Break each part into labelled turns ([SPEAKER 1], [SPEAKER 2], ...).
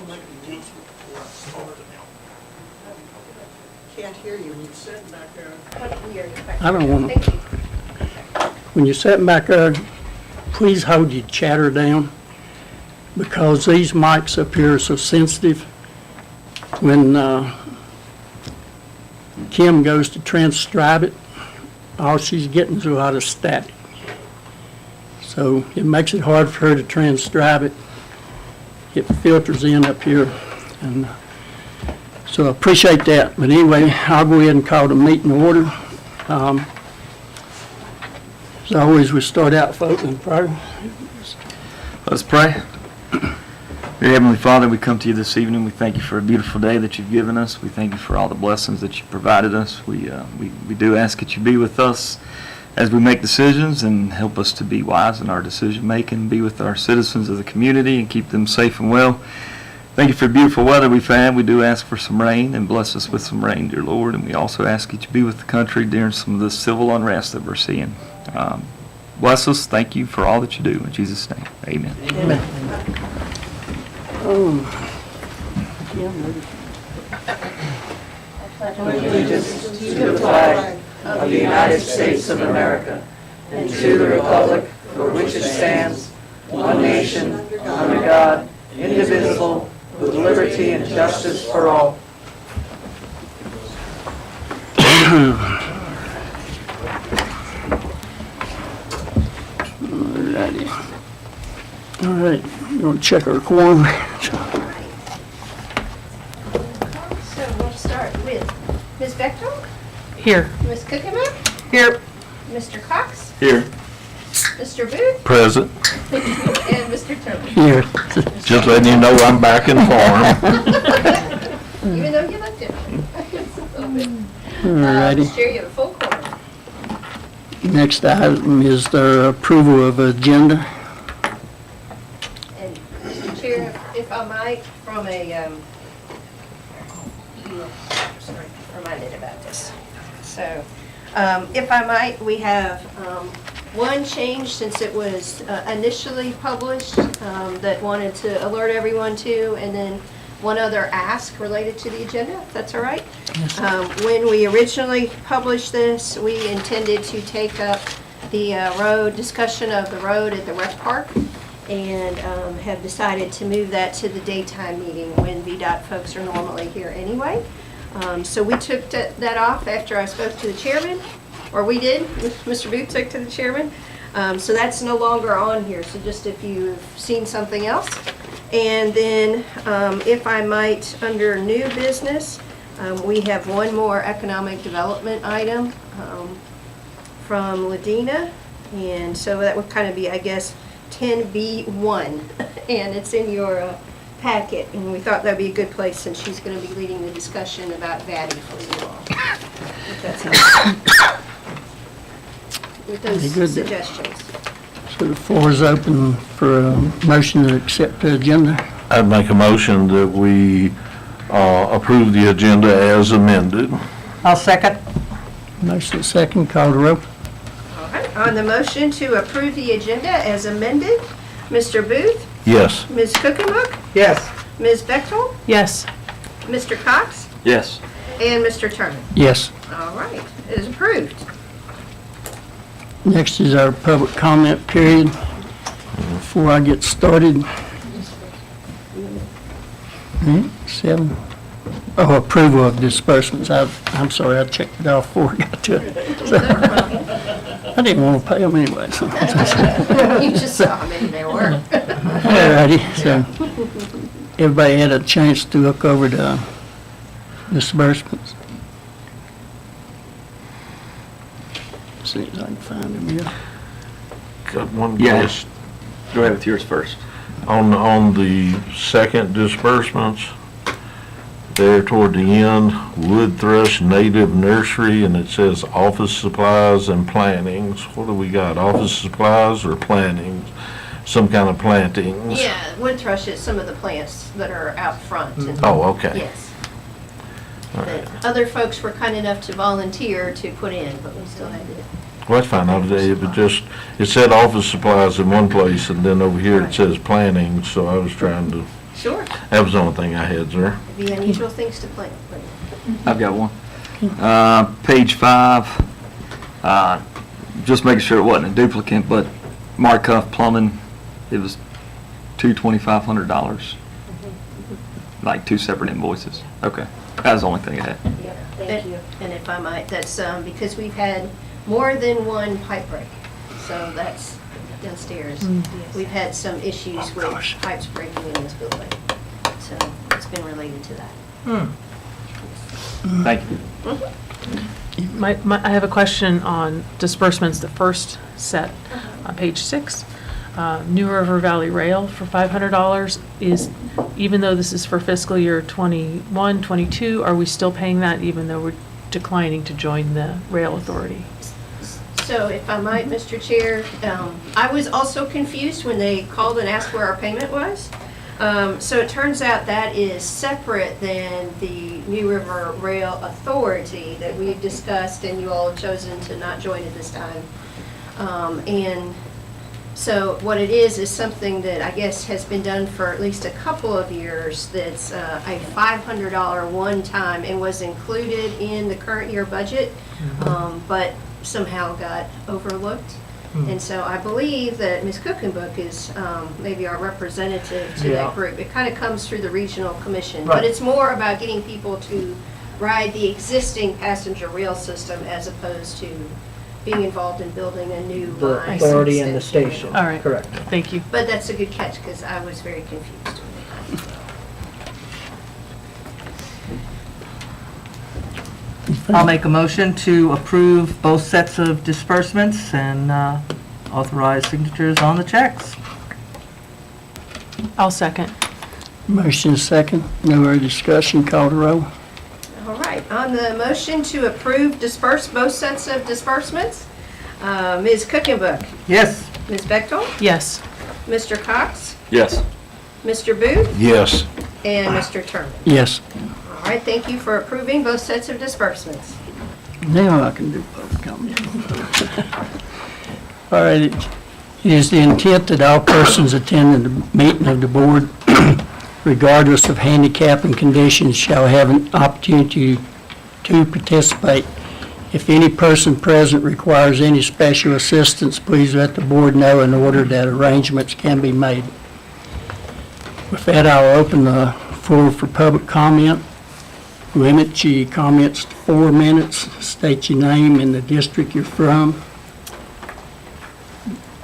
[SPEAKER 1] make an announcement before I start.
[SPEAKER 2] Can't hear you.
[SPEAKER 1] When you're sitting back there,
[SPEAKER 3] I don't want
[SPEAKER 4] Thank
[SPEAKER 3] to,
[SPEAKER 4] you.
[SPEAKER 3] when you're sitting back there, please hold your chatter down, because these mics up here are so sensitive. When Kim goes to transcribe it, all she's getting is a lot of static. So it makes it hard for her to transcribe it. It filters in up here, and so I appreciate that. But anyway, I'll go ahead and call the meeting to order. As always, we start out with opening prayer.
[SPEAKER 5] Let's pray. Dear Heavenly Father, we come to you this evening. We thank you for a beautiful day that you've given us. We thank you for all the blessings that you've provided us. We do ask that you be with us as we make decisions and help us to be wise in our decision making. Be with our citizens of the community and keep them safe and well. Thank you for the beautiful weather we've had. We do ask for some rain, and bless us with some rain, dear Lord. And we also ask that you be with the country during some of the civil unrest that we're seeing. Bless us. Thank you for all that you do. In Jesus' name, amen.
[SPEAKER 3] Amen.
[SPEAKER 2] Allegiance to the flag of the United States of America and to the republic for which it stands, one nation, under God, indivisible, with liberty and justice for all.
[SPEAKER 3] Alrighty. All right, we're going to check our quorum.
[SPEAKER 4] So we'll start with Ms. Bechtel,
[SPEAKER 2] Here.
[SPEAKER 4] Ms. Cookinger,
[SPEAKER 2] Here.
[SPEAKER 4] Mr. Cox,
[SPEAKER 5] Here.
[SPEAKER 4] Mr. Booth,
[SPEAKER 6] Present.
[SPEAKER 4] and Mr. Turner.
[SPEAKER 3] Here.
[SPEAKER 6] Just letting you know I'm back in form.
[SPEAKER 4] Even though you looked at me. Just a little bit.
[SPEAKER 3] Alrighty.
[SPEAKER 4] Mr. Chair, you have a full quorum.
[SPEAKER 3] Next item is the approval of agenda.
[SPEAKER 4] And Mr. Chair, if I might, from a, sorry, reminded about this. So, if I might, we have one change since it was initially published that wanted to alert everyone to, and then one other ask related to the agenda, if that's all right. When we originally published this, we intended to take up the road, discussion of the road at the rec park, and have decided to move that to the daytime meeting when VDOT folks are normally here anyway. So we took that off after I spoke to the chairman, or we did, Mr. Booth took to the chairman. So that's no longer on here, so just if you've seen something else. And then, if I might, under new business, we have one more economic development item from Ladina. And so that would kind of be, I guess, 10B1, and it's in your packet. And we thought that'd be a good place since she's going to be leading the discussion about VATI for you all. If that sounds good. With those
[SPEAKER 3] Very good.
[SPEAKER 4] suggestions.
[SPEAKER 3] So the floor is open for a motion to accept the agenda.
[SPEAKER 6] I'd make a motion that we approve the agenda as amended.
[SPEAKER 2] I'll second.
[SPEAKER 3] Motion second, call the roll.
[SPEAKER 4] All right, on the motion to approve the agenda as amended, Mr. Booth,
[SPEAKER 6] Yes.
[SPEAKER 4] Ms. Cookinger,
[SPEAKER 2] Yes.
[SPEAKER 4] Ms. Bechtel,
[SPEAKER 2] Yes.
[SPEAKER 4] Mr. Cox,
[SPEAKER 5] Yes.
[SPEAKER 4] and Mr. Turner.
[SPEAKER 3] Yes.
[SPEAKER 4] All right, it is approved.
[SPEAKER 3] Next is our public comment period. Before I get started. 7. Oh, approval of disbursements. I'm sorry, I checked it off before I got to it. I didn't want to pay them anyway. So.
[SPEAKER 4] You just saw how many there were.
[SPEAKER 3] All righty, so everybody had a chance to look over the disbursements. See if I can find them here.
[SPEAKER 6] Got one
[SPEAKER 5] Yeah.
[SPEAKER 6] question.
[SPEAKER 5] Go ahead with yours first.
[SPEAKER 6] On the second disbursements, there toward the end, Wood Thrush Native Nursery, and it says office supplies and plantings. What do we got, office supplies or plantings? Some kind of plantings?
[SPEAKER 4] Yeah, wood thrush is some of the plants that are out front. And
[SPEAKER 6] Oh, okay.
[SPEAKER 4] yes.
[SPEAKER 6] All right.
[SPEAKER 4] That other folks were kind enough to volunteer to put in, but we still had to.
[SPEAKER 6] Well, that's fine. It said office supplies in one place, and then over here it says planning, so I was trying to
[SPEAKER 4] Sure.
[SPEAKER 6] That was the only thing I had, sir.
[SPEAKER 4] It'd be unusual things to plan. But
[SPEAKER 5] I've got one. Page 5, just making sure it wasn't a duplicate, but Markuff Plumbing, it was $2,500. Like 2 separate invoices. Okay, that was the only thing I had.
[SPEAKER 4] yeah, thank you. And if I might, that's because we've had more than one pipe break. So that's downstairs. We've had some issues with pipes breaking in this building. So it's been related to that.
[SPEAKER 5] Thank you.
[SPEAKER 7] I have a question on disbursements, the first set on page 6. New River Valley Rail for $500 is, even though this is for fiscal year 21, 22, are we still paying that even though we're declining to join the rail authority?
[SPEAKER 4] So if I might, Mr. Chair, I was also confused when they called and asked where our payment was. So it turns out that is separate than the New River Rail Authority that we've discussed and you all have chosen to not join at this time. And so what it is something that I guess has been done for at least a couple of years that's a $500 one-time and was included in the current year budget, but somehow got overlooked. And so I believe that Ms. Cookenbook is maybe our representative to that group. It kind of comes through the regional commission, but it's more about getting people to ride the existing passenger rail system as opposed to being involved in building a new
[SPEAKER 2] The
[SPEAKER 4] line.
[SPEAKER 2] authority and the
[SPEAKER 4] extension.
[SPEAKER 2] station.
[SPEAKER 7] All right.
[SPEAKER 2] Correct.
[SPEAKER 7] Thank you.
[SPEAKER 4] But that's a good catch because I was very confused.
[SPEAKER 2] I'll make a motion to approve both sets of disbursements and authorize signatures on the checks.
[SPEAKER 7] I'll second.
[SPEAKER 3] Motion is second. No other discussion. Call the roll.
[SPEAKER 4] All right, on the motion to approve both sets of disbursements, Ms. Cookenbook,
[SPEAKER 2] Yes.
[SPEAKER 4] Ms. Bechtel,
[SPEAKER 7] Yes.
[SPEAKER 4] Mr. Cox,
[SPEAKER 5] Yes.
[SPEAKER 4] Mr. Booth,
[SPEAKER 6] Yes.
[SPEAKER 4] and Mr. Turman.
[SPEAKER 3] Yes.
[SPEAKER 4] All right, thank you for approving both sets of disbursements.
[SPEAKER 3] Now I can do public comment. All right, it is the intent that all persons attending the meeting of the board, regardless of handicap and conditions, shall have an opportunity to participate. If any person present requires any special assistance, please let the board know in order that arrangements can be made. With that, I'll open the floor for public comment. Limit your comments to 4 minutes. State your name and the district you're from.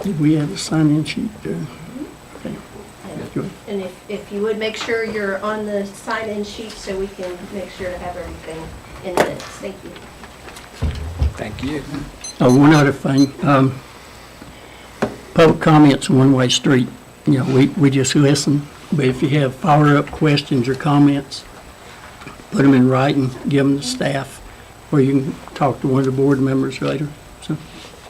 [SPEAKER 3] Did we have a sign-in sheet? Okay. Good.
[SPEAKER 4] And if you would, make sure you're on the sign-in sheet so we can make sure to have everything in minutes. Thank you.
[SPEAKER 8] Thank you.
[SPEAKER 3] Oh, one other thing. Public comment's a one-way street. You know, we just listen, but if you have follow-up questions or comments, put them in writing, give them to staff, or you can talk to one of the board members later. So,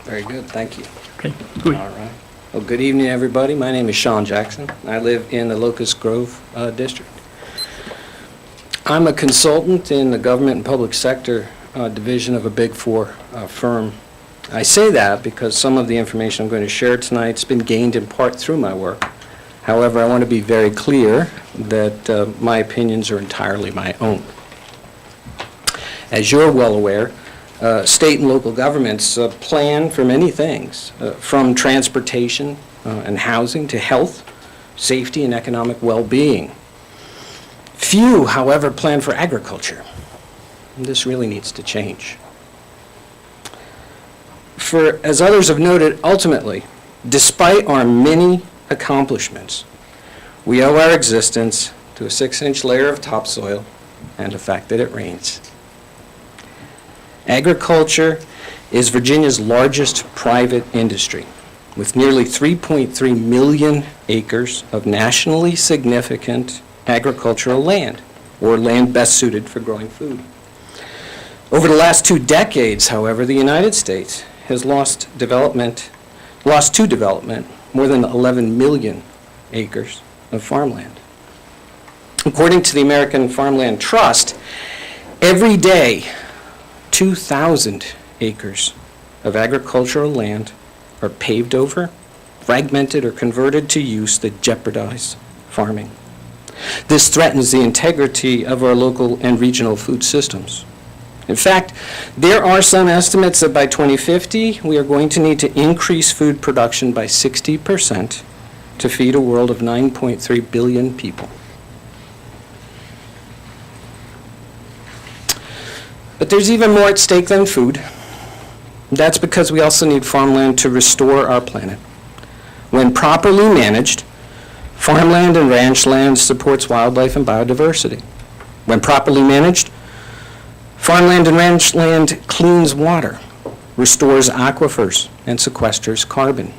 [SPEAKER 8] Very good, thank you.
[SPEAKER 3] okay, good.
[SPEAKER 8] All right. Well, good evening, everybody. My name is Sean Jackson. I live in the Locust Grove District. I'm a consultant in the government and public sector division of a Big Four firm. I say that because some of the information I'm going to share tonight has been gained in part through my work. However, I want to be very clear that my opinions are entirely my own. As you're well aware, state and local governments plan for many things, from transportation and housing to health, safety, and economic well-being. Few, however, plan for agriculture. And this really needs to change. For, as others have noted, ultimately, despite our many accomplishments, we owe our existence to a 6-inch layer of topsoil and the fact that it rains. Agriculture is Virginia's largest private industry, with nearly 3.3 million acres of nationally significant agricultural land, or land best suited for growing food. Over the last 2 decades, however, the United States has lost to development more than 11 million acres of farmland. According to the American Farmland Trust, every day 2,000 acres of agricultural land are paved over, fragmented, or converted to use that jeopardize farming. This threatens the integrity of our local and regional food systems. In fact, there are some estimates that by 2050, we are going to need to increase food production by 60% to feed a world of 9.3 billion people. But there's even more at stake than food. That's because we also need farmland to restore our planet. When properly managed, farmland and ranch land supports wildlife and biodiversity. When properly managed, farmland and ranch land cleans water, restores aquifers, and sequesters carbon.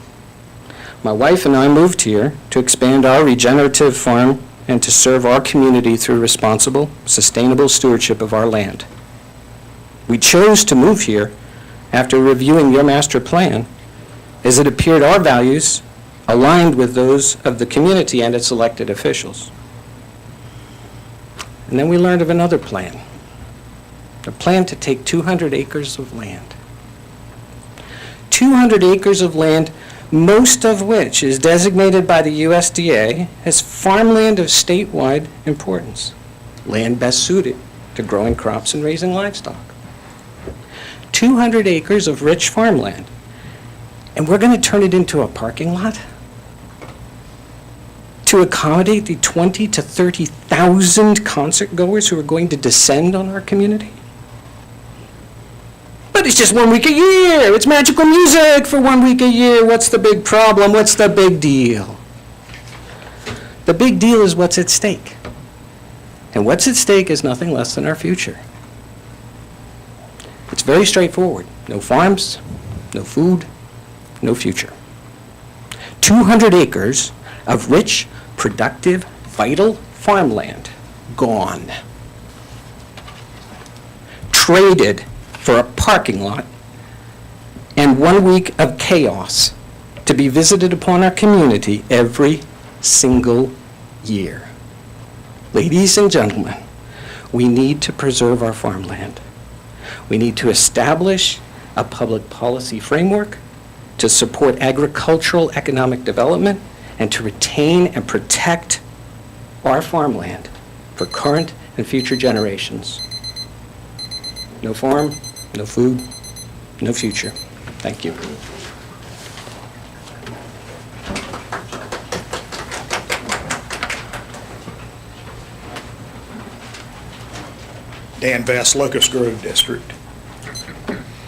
[SPEAKER 8] My wife and I moved here to expand our regenerative farm and to serve our community through responsible, sustainable stewardship of our land. We chose to move here after reviewing your master plan, as it appeared our values aligned with those of the community and its elected officials. And then we learned of another plan, a plan to take 200 acres of land. 200 acres of land, most of which is designated by the USDA as farmland of statewide importance, land best suited to growing crops and raising livestock. 200 acres of rich farmland, and we're going to turn it into a parking lot to accommodate the 20 to 30,000 concert goers who are going to descend on our community? But it's just 1 week a year. It's magical music for 1 week a year. What's the big problem? What's the big deal? The big deal is what's at stake. And what's at stake is nothing less than our future. It's very straightforward. No farms, no food, no future. 200 acres of rich, productive, vital farmland gone. Traded for a parking lot and 1 week of chaos to be visited upon our community every single year. Ladies and gentlemen, we need to preserve our farmland. We need to establish a public policy framework to support agricultural economic development and to retain and protect our farmland for current and future generations. No farm, no food, no future. Thank you.
[SPEAKER 9] Dan Vest, Locust Grove District.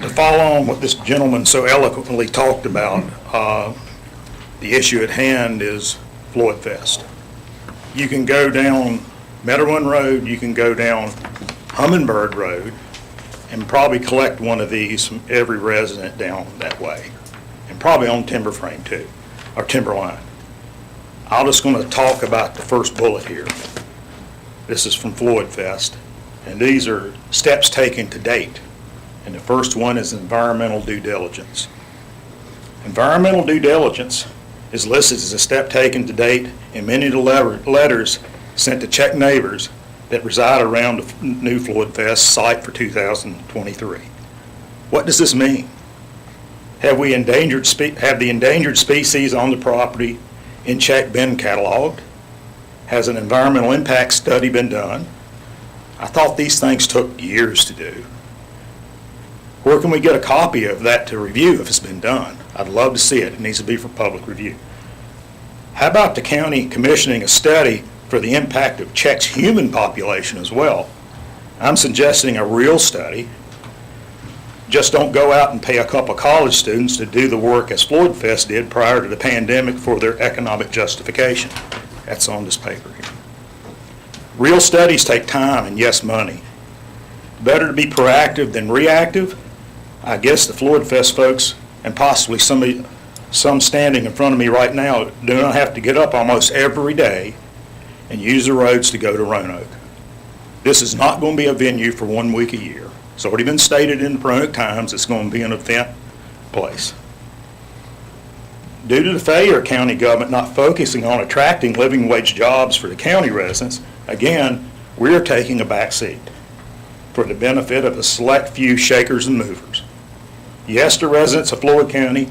[SPEAKER 9] To follow on what this gentleman so eloquently talked about, the issue at hand is Floyd Fest. You can go down Meadowrun Road, you can go down Hummingbird Road, and probably collect one of these from every resident down that way, and probably on timber frame too, or timberline. I'm just going to talk about the first bullet here. This is from Floyd Fest, and these are steps taken to date. And the first one is environmental due diligence. Environmental due diligence is listed as a step taken to date in many of the letters sent to Czech neighbors that reside around the new Floyd Fest site for 2023. What does this mean? Have the endangered species on the property in Czech been cataloged? Has an environmental impact study been done? I thought these things took years to do. Where can we get a copy of that to review if it's been done? I'd love to see it. It needs to be for public review. How about the county commissioning a study for the impact of Czech's human population as well? I'm suggesting a real study. Just don't go out and pay a couple of college students to do the work as Floyd Fest did prior to the pandemic for their economic justification. That's on this paper here. Real studies take time and, yes, money. Better to be proactive than reactive. I guess the Floyd Fest folks, and possibly some standing in front of me right now, do not have to get up almost every day and use the roads to go to Roanoke. This is not going to be a venue for 1 week a year. It's already been stated in the Roanoke Times it's going to be an event place. Due to the failure of county government not focusing on attracting living wage jobs for the county residents, again, we are taking a back seat for the benefit of a select few shakers and movers. Yes, the residents of Floyd County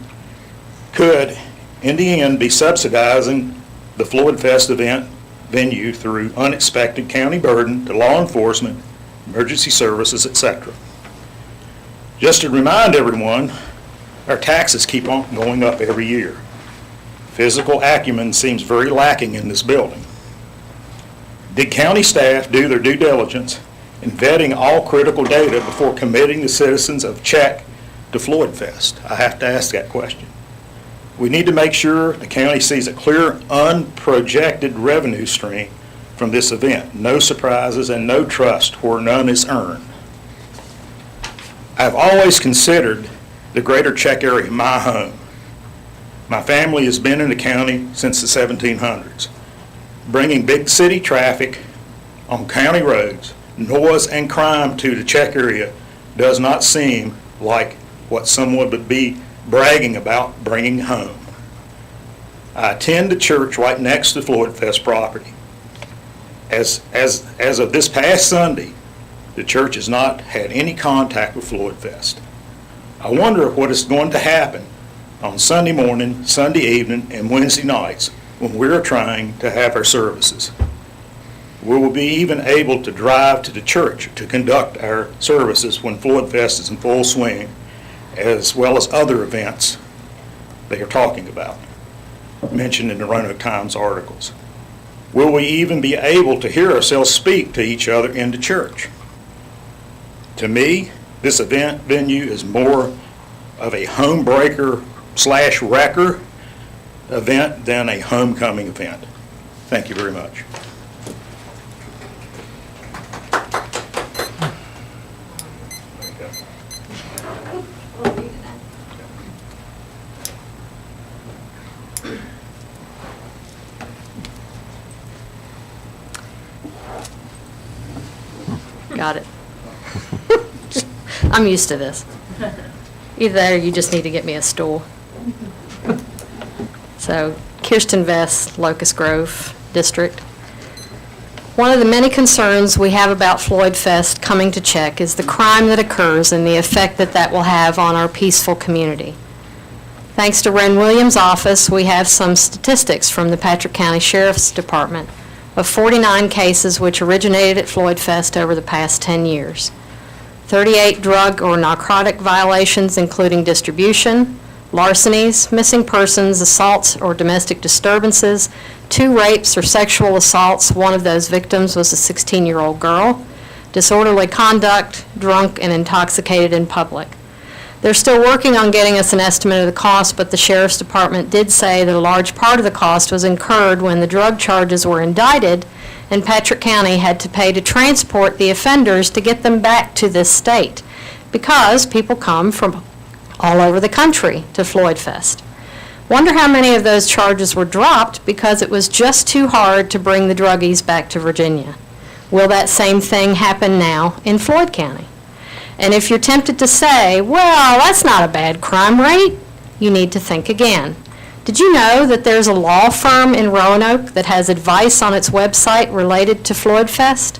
[SPEAKER 9] could, in the end, be subsidizing the Floyd Fest event venue through unexpected county burden to law enforcement, emergency services, etc. Just to remind everyone, our taxes keep on going up every year. Physical acumen seems very lacking in this building. Did county staff do their due diligence in vetting all critical data before committing the citizens of Czech to Floyd Fest? I have to ask that question. We need to make sure the county sees a clear, unprojected revenue stream from this event. No surprises and no trust where none is earned. I've always considered the greater Czech area my home. My family has been in the county since the 1700s. Bringing big city traffic on county roads, noise and crime to the Czech area does not seem like what someone would be bragging about bringing home. I attend the church right next to Floyd Fest property. As of this past Sunday, the church has not had any contact with Floyd Fest. I wonder what is going to happen on Sunday morning, Sunday evening, and Wednesday nights when we're trying to have our services. We will be even able to drive to the church to conduct our services when Floyd Fest is in full swing, as well as other events they are talking about, mentioned in the Roanoke Times articles. Will we even be able to hear ourselves speak to each other in the church? To me, this event venue is more of a homebreaker/wrecker event than a homecoming event. Thank you very much.
[SPEAKER 10] Got it. I'm used to this. Either that or you just need to get me a stool. So, Kirsten Vest, Locust Grove District. One of the many concerns we have about Floyd Fest coming to Czech is the crime that occurs and the effect that that will have on our peaceful community. Thanks to Ren Williams' office, we have some statistics from the Patrick County Sheriff's Department of 49 cases which originated at Floyd Fest over the past 10 years. 38 drug or narcotic violations, including distribution, larcenies, missing persons, assaults or domestic disturbances, 2 rapes or sexual assaults. One of those victims was a 16-year-old girl. Disorderly conduct, drunk and intoxicated in public. They're still working on getting us an estimate of the cost, but the Sheriff's Department did say that a large part of the cost was incurred when the drug charges were indicted and Patrick County had to pay to transport the offenders to get them back to this state, because people come from all over the country to Floyd Fest. Wonder how many of those charges were dropped because it was just too hard to bring the druggies back to Virginia. Will that same thing happen now in Floyd County? And if you're tempted to say, well, that's not a bad crime rate, you need to think again. Did you know that there's a law firm in Roanoke that has advice on its website related to Floyd Fest?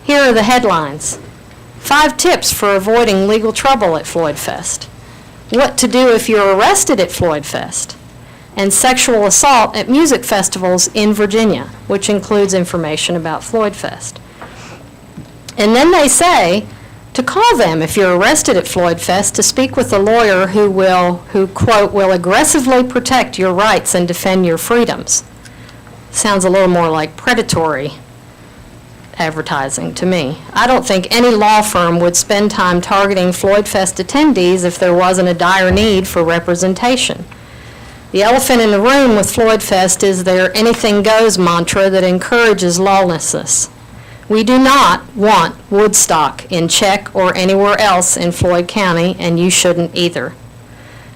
[SPEAKER 10] Here are the headlines. 5 tips for avoiding legal trouble at Floyd Fest. What to do if you're arrested at Floyd Fest. And sexual assault at music festivals in Virginia, which includes information about Floyd Fest. And then they say to call them if you're arrested at Floyd Fest to speak with a lawyer who quote, will aggressively protect your rights and defend your freedoms. Sounds a little more like predatory advertising to me. I don't think any law firm would spend time targeting Floyd Fest attendees if there wasn't a dire need for representation. The elephant in the room with Floyd Fest is their anything goes mantra that encourages lawlessness. We do not want Woodstock in Czech or anywhere else in Floyd County, and you shouldn't either.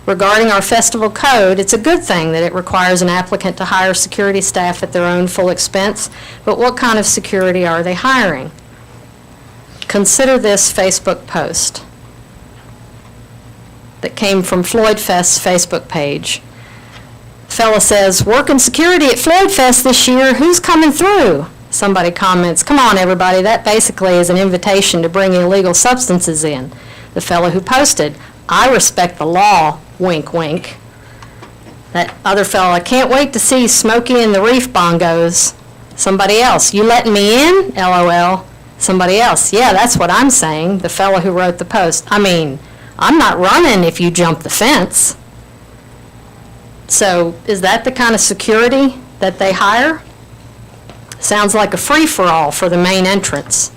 [SPEAKER 10] Regarding our festival code, it's a good thing that it requires an applicant to hire security staff at their own full expense, but what kind of security are they hiring? Consider this Facebook post that came from Floyd Fest's Facebook page. The fella says, working security at Floyd Fest this year, who's coming through? Somebody comments, come on everybody, that basically is an invitation to bring illegal substances in. The fellow who posted, I respect the law, wink wink. That other fellow, I can't wait to see Smokey and the Reef Bongos. Somebody else, you letting me in? LOL. Somebody else, yeah, that's what I'm saying, the fellow who wrote the post. I mean, I'm not running if you jump the fence. So is that the kind of security that they hire? Sounds like a free-for-all for the main entrance.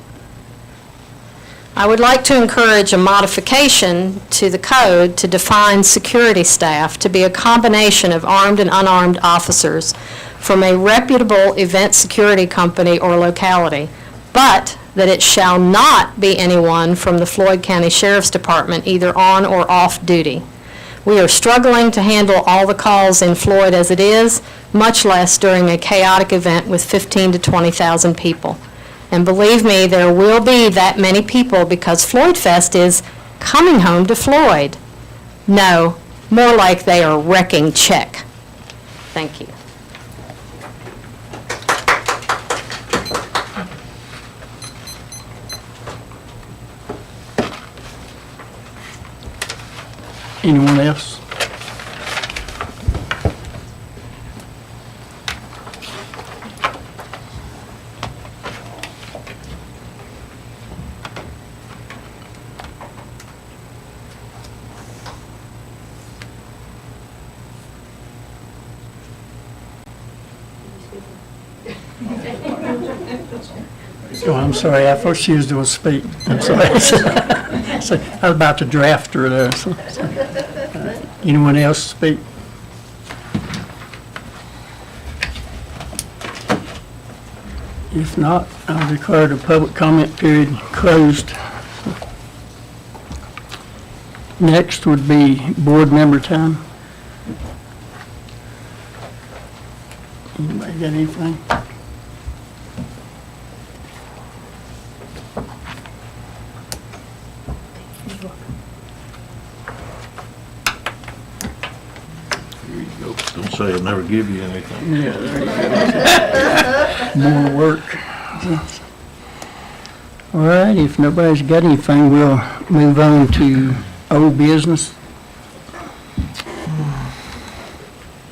[SPEAKER 10] I would like to encourage a modification to the code to define security staff to be a combination of armed and unarmed officers from a reputable event security company or locality, but that it shall not be anyone from the Floyd County Sheriff's Department, either on or off duty. We are struggling to handle all the calls in Floyd as it is, much less during a chaotic event with 15 to 20,000 people. And believe me, there will be that many people because Floyd Fest is coming home to Floyd. No, more like they are wrecking Czech. Thank you.
[SPEAKER 3] Anyone else? Oh, I'm sorry, I thought she was going to speak. I'm sorry. So, I was about to draft her there. Anyone else speak? If not, I'll declare the public comment period closed. Next would be board member time. Anybody got anything?
[SPEAKER 6] Don't say I'll never give you anything.
[SPEAKER 3] Yeah, there you go. More work. All right, if nobody's got anything, we'll move on to old business.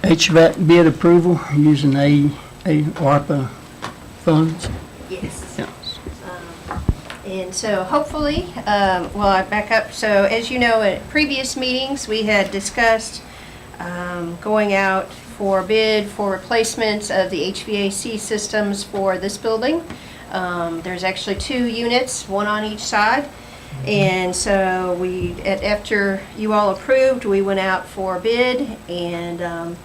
[SPEAKER 3] HVAC bid approval using ARPA funds.
[SPEAKER 4] Yes.
[SPEAKER 3] Yeah.
[SPEAKER 4] And so hopefully, well, I back up. So as you know, at previous meetings, we had discussed going out for bid for replacements of the HVAC systems for this building. There's actually 2 units, one on each side. And so after you all approved, we went out for bid, and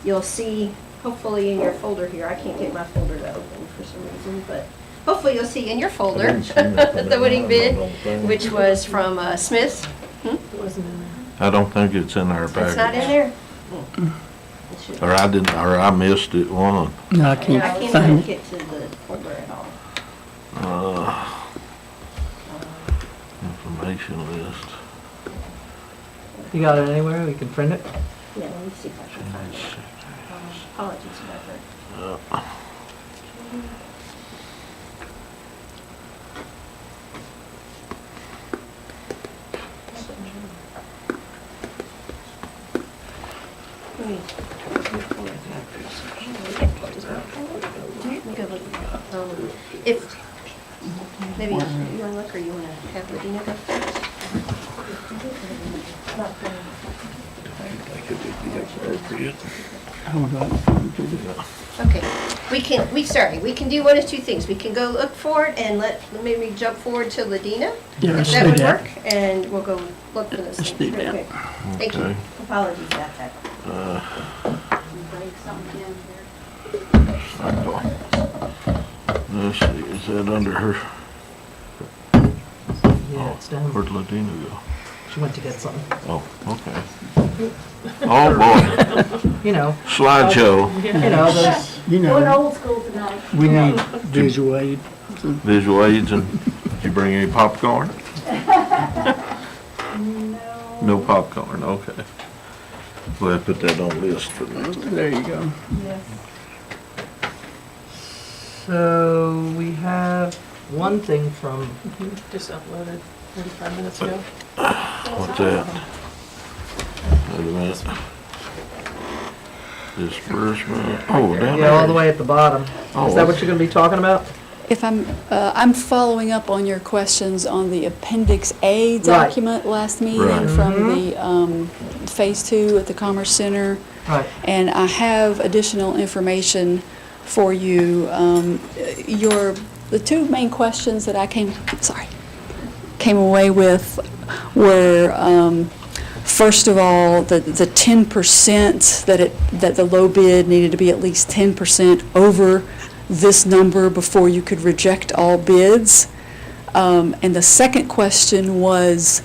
[SPEAKER 4] you'll see, hopefully in your folder here, I can't get my folder to open for some reason, but hopefully you'll see in your folder the winning bid, which was from Smith.
[SPEAKER 7] It wasn't in there.
[SPEAKER 6] I don't think it's in our package.
[SPEAKER 4] It's not in there?
[SPEAKER 6] Or I missed it one.
[SPEAKER 3] No, I
[SPEAKER 4] I
[SPEAKER 3] can't
[SPEAKER 4] can't
[SPEAKER 3] find
[SPEAKER 4] even
[SPEAKER 3] it.
[SPEAKER 4] get to the folder at all.
[SPEAKER 6] Information list.
[SPEAKER 2] You got it anywhere? We can print it?
[SPEAKER 4] Yeah, let me see if I can find it. Apologies about that. If, maybe you want to look, or you want to have Ladina go first?
[SPEAKER 3] Hold on.
[SPEAKER 4] Okay, we can do one of 2 things. We can go look for it and maybe jump forward to Ladina.
[SPEAKER 3] Yeah, let's
[SPEAKER 4] That
[SPEAKER 3] do
[SPEAKER 4] would
[SPEAKER 3] that.
[SPEAKER 4] work, and we'll go look for those
[SPEAKER 3] Let's
[SPEAKER 4] things
[SPEAKER 3] do
[SPEAKER 4] real
[SPEAKER 3] that.
[SPEAKER 4] quick. Thank you.
[SPEAKER 6] Okay.
[SPEAKER 4] Apologies about that.
[SPEAKER 6] Let's see, is that under her?
[SPEAKER 2] Yeah, it's down.
[SPEAKER 6] Where'd Ladina go?
[SPEAKER 2] She went to get something.
[SPEAKER 6] Oh, okay. Oh, boy.
[SPEAKER 2] You know,
[SPEAKER 6] Slideshow,
[SPEAKER 2] those,
[SPEAKER 3] You know,
[SPEAKER 1] old school tonight.
[SPEAKER 3] we need visual aid.
[SPEAKER 6] visual aids, and did you bring any popcorn?
[SPEAKER 1] No.
[SPEAKER 6] No popcorn, okay. Well, I put that on list for next.
[SPEAKER 3] There you go.
[SPEAKER 1] Yes.
[SPEAKER 2] so we have one thing from,
[SPEAKER 7] Just uploaded 45 minutes ago.
[SPEAKER 6] What's that? Wait a minute. Disbursement, oh, down
[SPEAKER 2] Yeah, all the
[SPEAKER 6] there.
[SPEAKER 2] way at the bottom. Is that what you're gonna be talking about?
[SPEAKER 11] If I'm following up on your questions on the Appendix A document last meeting
[SPEAKER 6] Right.
[SPEAKER 11] from the Phase 2 at the Commerce Center.
[SPEAKER 2] Right.
[SPEAKER 11] And I have additional information for you. The two main questions that I came away with were, first of all, the 10% that the low bid needed to be at least 10% over this number before you could reject all bids. And the second question was,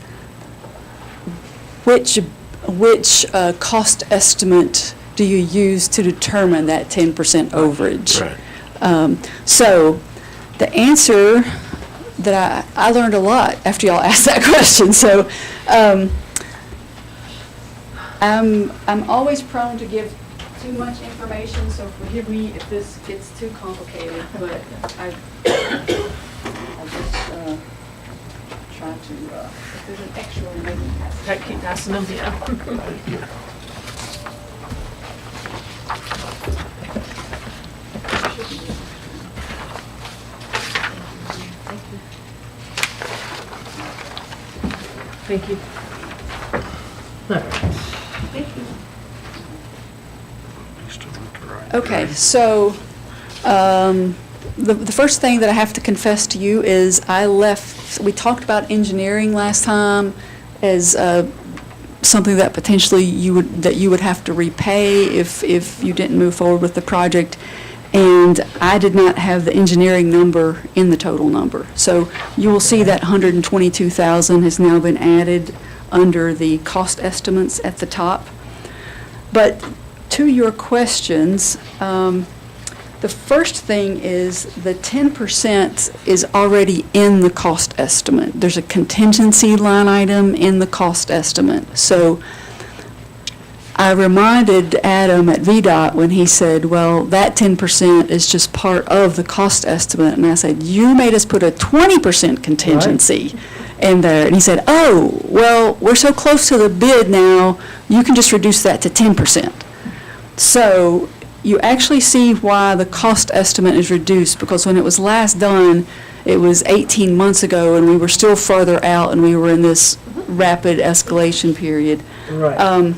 [SPEAKER 11] which cost estimate do you use to determine that 10% overage?
[SPEAKER 6] Right.
[SPEAKER 11] So the answer that I learned a lot after y'all asked that question. So I'm always prone to give too much information, so forgive me if this gets too complicated, but I just try to, if there's an extra one, maybe pass it.
[SPEAKER 7] Keep passing them, yeah. Thank you.
[SPEAKER 11] Okay, so the first thing that I have to confess to you is we talked about engineering last time as something that potentially you would have to repay if you didn't move forward with the project. And I did not have the engineering number in the total number. So you will see that $122,000 has now been added under the cost estimates at the top. But to your questions, the first thing is the 10% is already in the cost estimate. There's a contingency line item in the cost estimate. So I reminded Adam at VDOT when he said, well, that 10% is just part of the cost estimate. And I said, you made us put a 20% contingency in there. And he said, oh, well, we're so close to the bid now, you can just reduce that to 10%. So you actually see why the cost estimate is reduced, because when it was last done, it was 18 months ago, and we were still further out, and we were in this rapid escalation period.
[SPEAKER 2] Right.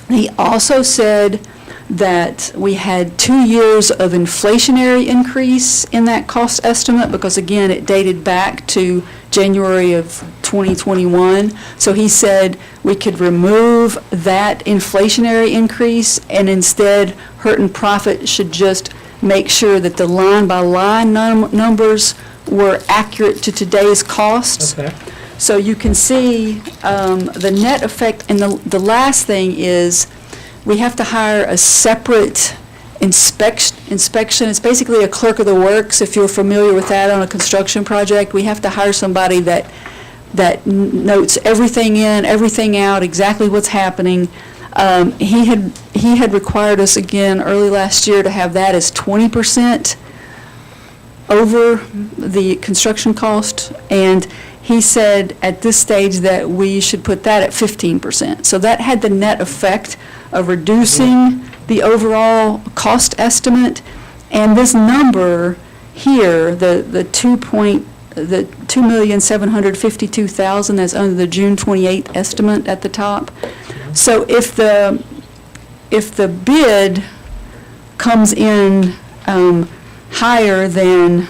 [SPEAKER 11] He also said that we had 2 years of inflationary increase in that cost estimate, because again, it dated back to January of 2021. So he said we could remove that inflationary increase, and instead Hurt and Profit should just make sure that the line-by-line numbers were accurate to today's costs.
[SPEAKER 2] Okay.
[SPEAKER 11] So you can see the net effect, and the last thing is we have to hire a separate inspection. It's basically a clerk of the works, if you're familiar with that on a construction project. We have to hire somebody that notes everything in, everything out, exactly what's happening. He had required us again early last year to have that as 20% over the construction cost, and he said at this stage that we should put that at 15%. So that had the net effect of reducing the overall cost estimate. And this number here, the $2,752,000 that's under the June 28th estimate at the top. So if the bid comes in higher than,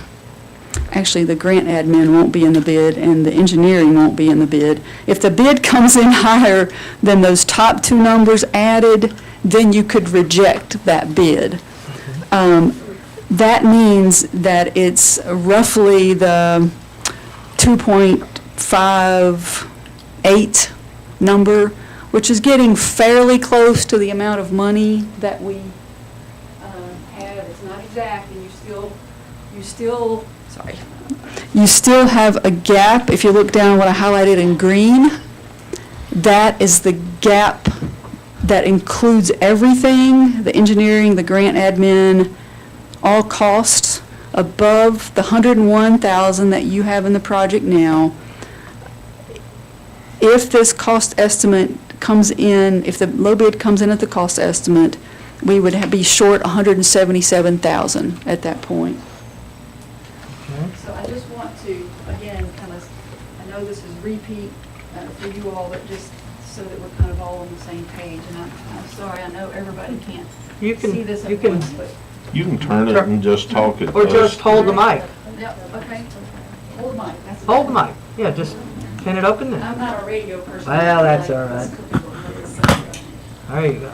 [SPEAKER 11] actually, the grant admin won't be in the bid and the engineering won't be in the bid. If the bid comes in higher than those top two numbers added, then you could reject that bid. That means that it's roughly the 2.58 number, which is getting fairly close to the amount of money that we have. It's not exact, and you still have a gap. If you look down what I highlighted in green, that is the gap that includes everything, the engineering, the grant admin, all costs above the $101,000 that you have in the project now. If this cost estimate comes in, if the low bid comes in at the cost estimate, we would be short $177,000 at that point. So I just want to, again, kind of, I know this is repeat for you all, but just so that we're kind of all on the same page. And I'm sorry, I know everybody can't see this at once, but.
[SPEAKER 6] You can turn it and just talk at
[SPEAKER 2] Or
[SPEAKER 6] us.
[SPEAKER 2] just hold the mic.
[SPEAKER 11] Yep, okay. Hold the mic. That's
[SPEAKER 2] Hold the mic. Yeah, just pin it up in there.
[SPEAKER 11] I'm not a radio person.
[SPEAKER 2] Well, that's all right. There you go.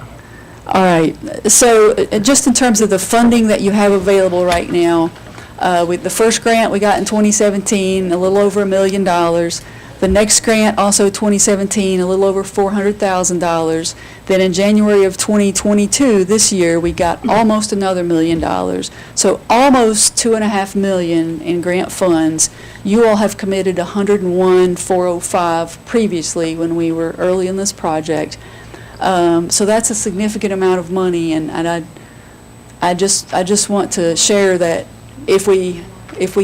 [SPEAKER 11] All right, so just in terms of the funding that you have available right now, with the first grant we got in 2017, a little over $1 million. The next grant, also 2017, a little over $400,000. Then in January of 2022, this year, we got almost another $1 million. So almost $2.5 million in grant funds. You all have committed $101,405 previously when we were early in this project. So that's a significant amount of money, and I just want to share that if we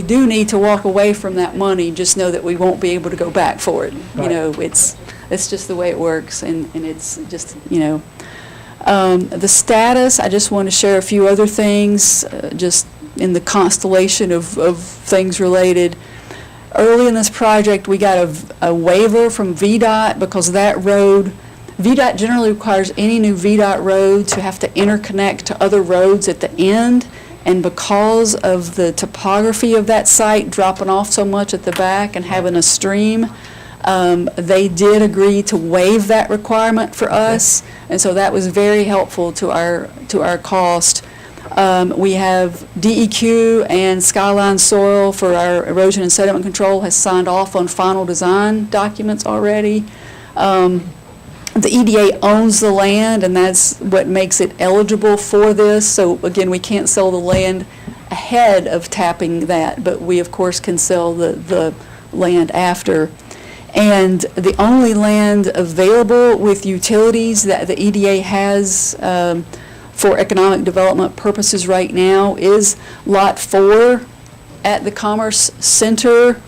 [SPEAKER 11] do need to walk away from that money, just know that we won't be able to go back for it. You know, it's just the way it works, and it's just, you know. The status, I just want to share a few other things, just in the constellation of things related. Early in this project, we got a waiver from VDOT because that road, VDOT generally requires any new VDOT road to have to interconnect to other roads at the end. And because of the topography of that site dropping off so much at the back and having a stream, they did agree to waive that requirement for us. And so that was very helpful to our cost. We have DEQ and Skyline Soil for our erosion and sediment control has signed off on final design documents already. The EDA owns the land, and that's what makes it eligible for this. So again, we can't sell the land ahead of tapping that, but we of course can sell the land after. And the only land available with utilities that the EDA has for economic development purposes right now is Lot 4 at the Commerce Center.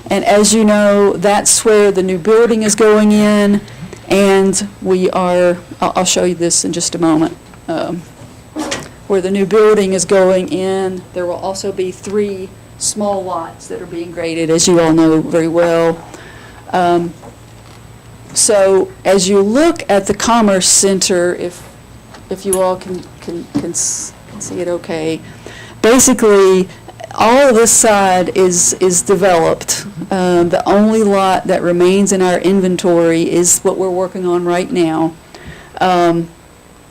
[SPEAKER 11] And as you know, that's where the new building is going in. And we are, I'll show you this in just a moment, where the new building is going in. There will also be 3 small lots that are being graded, as you all know very well. So as you look at the Commerce Center, if you all can see it okay, basically all of this side is developed. The only lot that remains in our inventory is what we're working on right now. And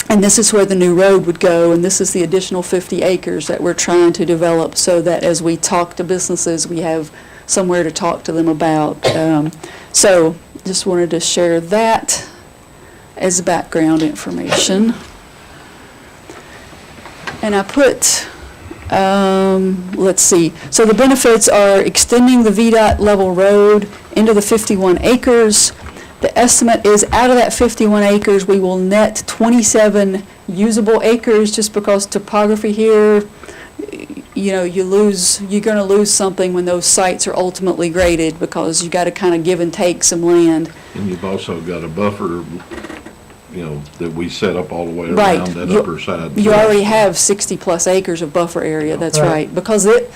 [SPEAKER 11] this is where the new road would go, and this is the additional 50 acres that we're trying to develop so that as we talk to businesses, we have somewhere to talk to them about. So just wanted to share that as background information. And I put, let's see, so the benefits are extending the VDOT level road into the 51 acres. The estimate is out of that 51 acres, we will net 27 usable acres just because topography here, you know, you're going to lose something when those sites are ultimately graded because you got to kind of give and take some land.
[SPEAKER 6] And you've also got a buffer, you know, that we set up all the way
[SPEAKER 11] Right.
[SPEAKER 6] around that upper side.
[SPEAKER 11] You already have 60-plus acres of buffer area, that's right, because it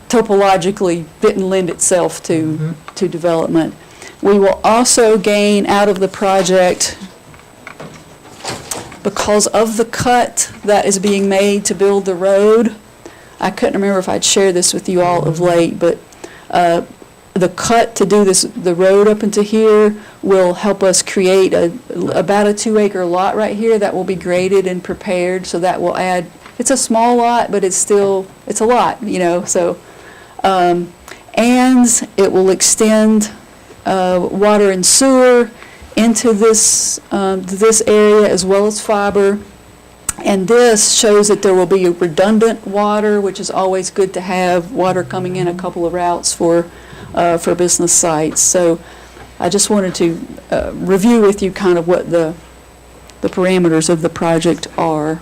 [SPEAKER 11] topologically didn't lend itself to development. We will also gain out of the project, because of the cut that is being made to build the road. I couldn't remember if I'd shared this with you all of late, but the cut to do this, the road up into here, will help us create about a 2-acre lot right here that will be graded and prepared. So that will add. It's a small lot, but it's a lot, you know. So, and it will extend water and sewer into this area as well as fiber. And this shows that there will be a redundant water, which is always good to have, water coming in a couple of routes for business sites. So I just wanted to review with you kind of what the parameters of the project are.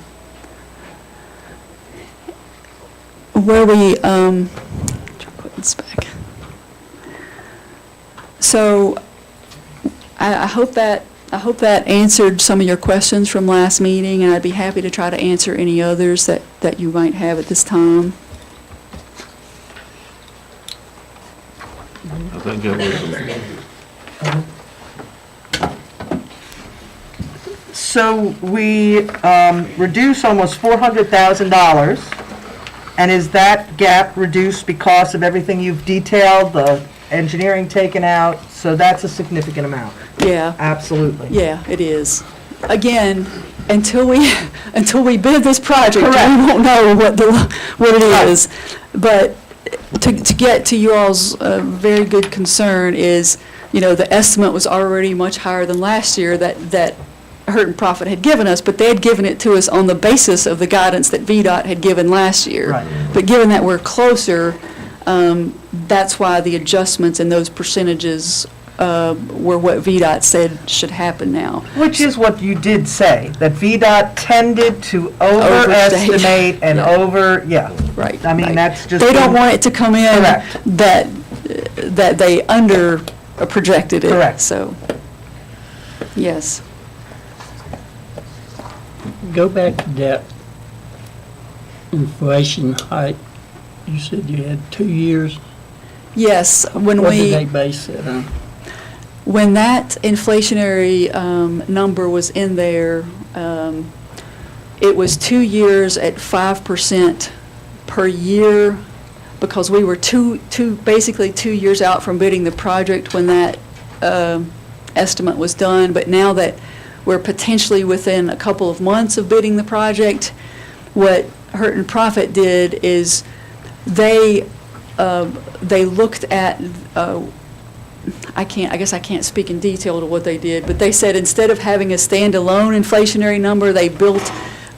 [SPEAKER 11] Where we, try to put this back. So I hope that I hope that answered some of your questions from last meeting, and I'd be happy to try to answer any others that you might have at this time.
[SPEAKER 6] I think that was,
[SPEAKER 2] So we reduce almost $400,000, and is that gap reduced because of everything you've detailed, the engineering taken out? So that's a significant amount.
[SPEAKER 11] Yeah.
[SPEAKER 2] Absolutely.
[SPEAKER 11] Yeah, it is. Again, until we bid this project, we
[SPEAKER 2] Correct.
[SPEAKER 11] won't know what it is. But to get to you all's very good concern is, the estimate was already much higher than last year that Hurt and Profit had given us, but they had given it to us on the basis of the guidance that VDOT had given last year.
[SPEAKER 2] Right.
[SPEAKER 11] But given that we're closer, that's why the adjustments in those percentages were what VDOT said should happen now.
[SPEAKER 2] Which is what you did say, that VDOT tended to overestimate and
[SPEAKER 11] Yeah. Right.
[SPEAKER 2] I mean,
[SPEAKER 11] right.
[SPEAKER 2] that's just.
[SPEAKER 11] They don't want it to come in
[SPEAKER 2] Correct.
[SPEAKER 11] that they under projected it.
[SPEAKER 2] Correct.
[SPEAKER 11] So, yes.
[SPEAKER 3] Go back to that inflation hike. You said you had 2 years.
[SPEAKER 11] Yes, when
[SPEAKER 3] What did they
[SPEAKER 11] we,
[SPEAKER 3] base it on?
[SPEAKER 11] when that inflationary number was in there, it was 2 years at 5% per year, because we were basically 2 years out from bidding the project when that estimate was done. But now that we're potentially within a couple of months of bidding the project, what Hurt and Profit did is they looked at, I guess I can't speak in detail to what they did, but they said instead of having a standalone inflationary number, they built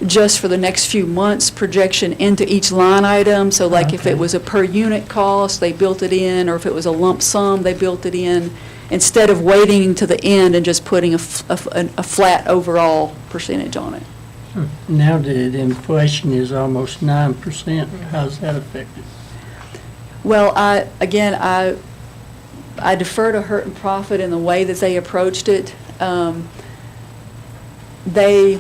[SPEAKER 11] just for the next few months projection into each line item. So like if it was a per unit cost, they built it in, or if it was a lump sum, they built it in, instead of waiting to the end and just putting a flat overall percentage on it.
[SPEAKER 3] Now that inflation is almost 9%, how's that affected?
[SPEAKER 11] Well, I defer to Hurt and Profit in the way that they approached it. They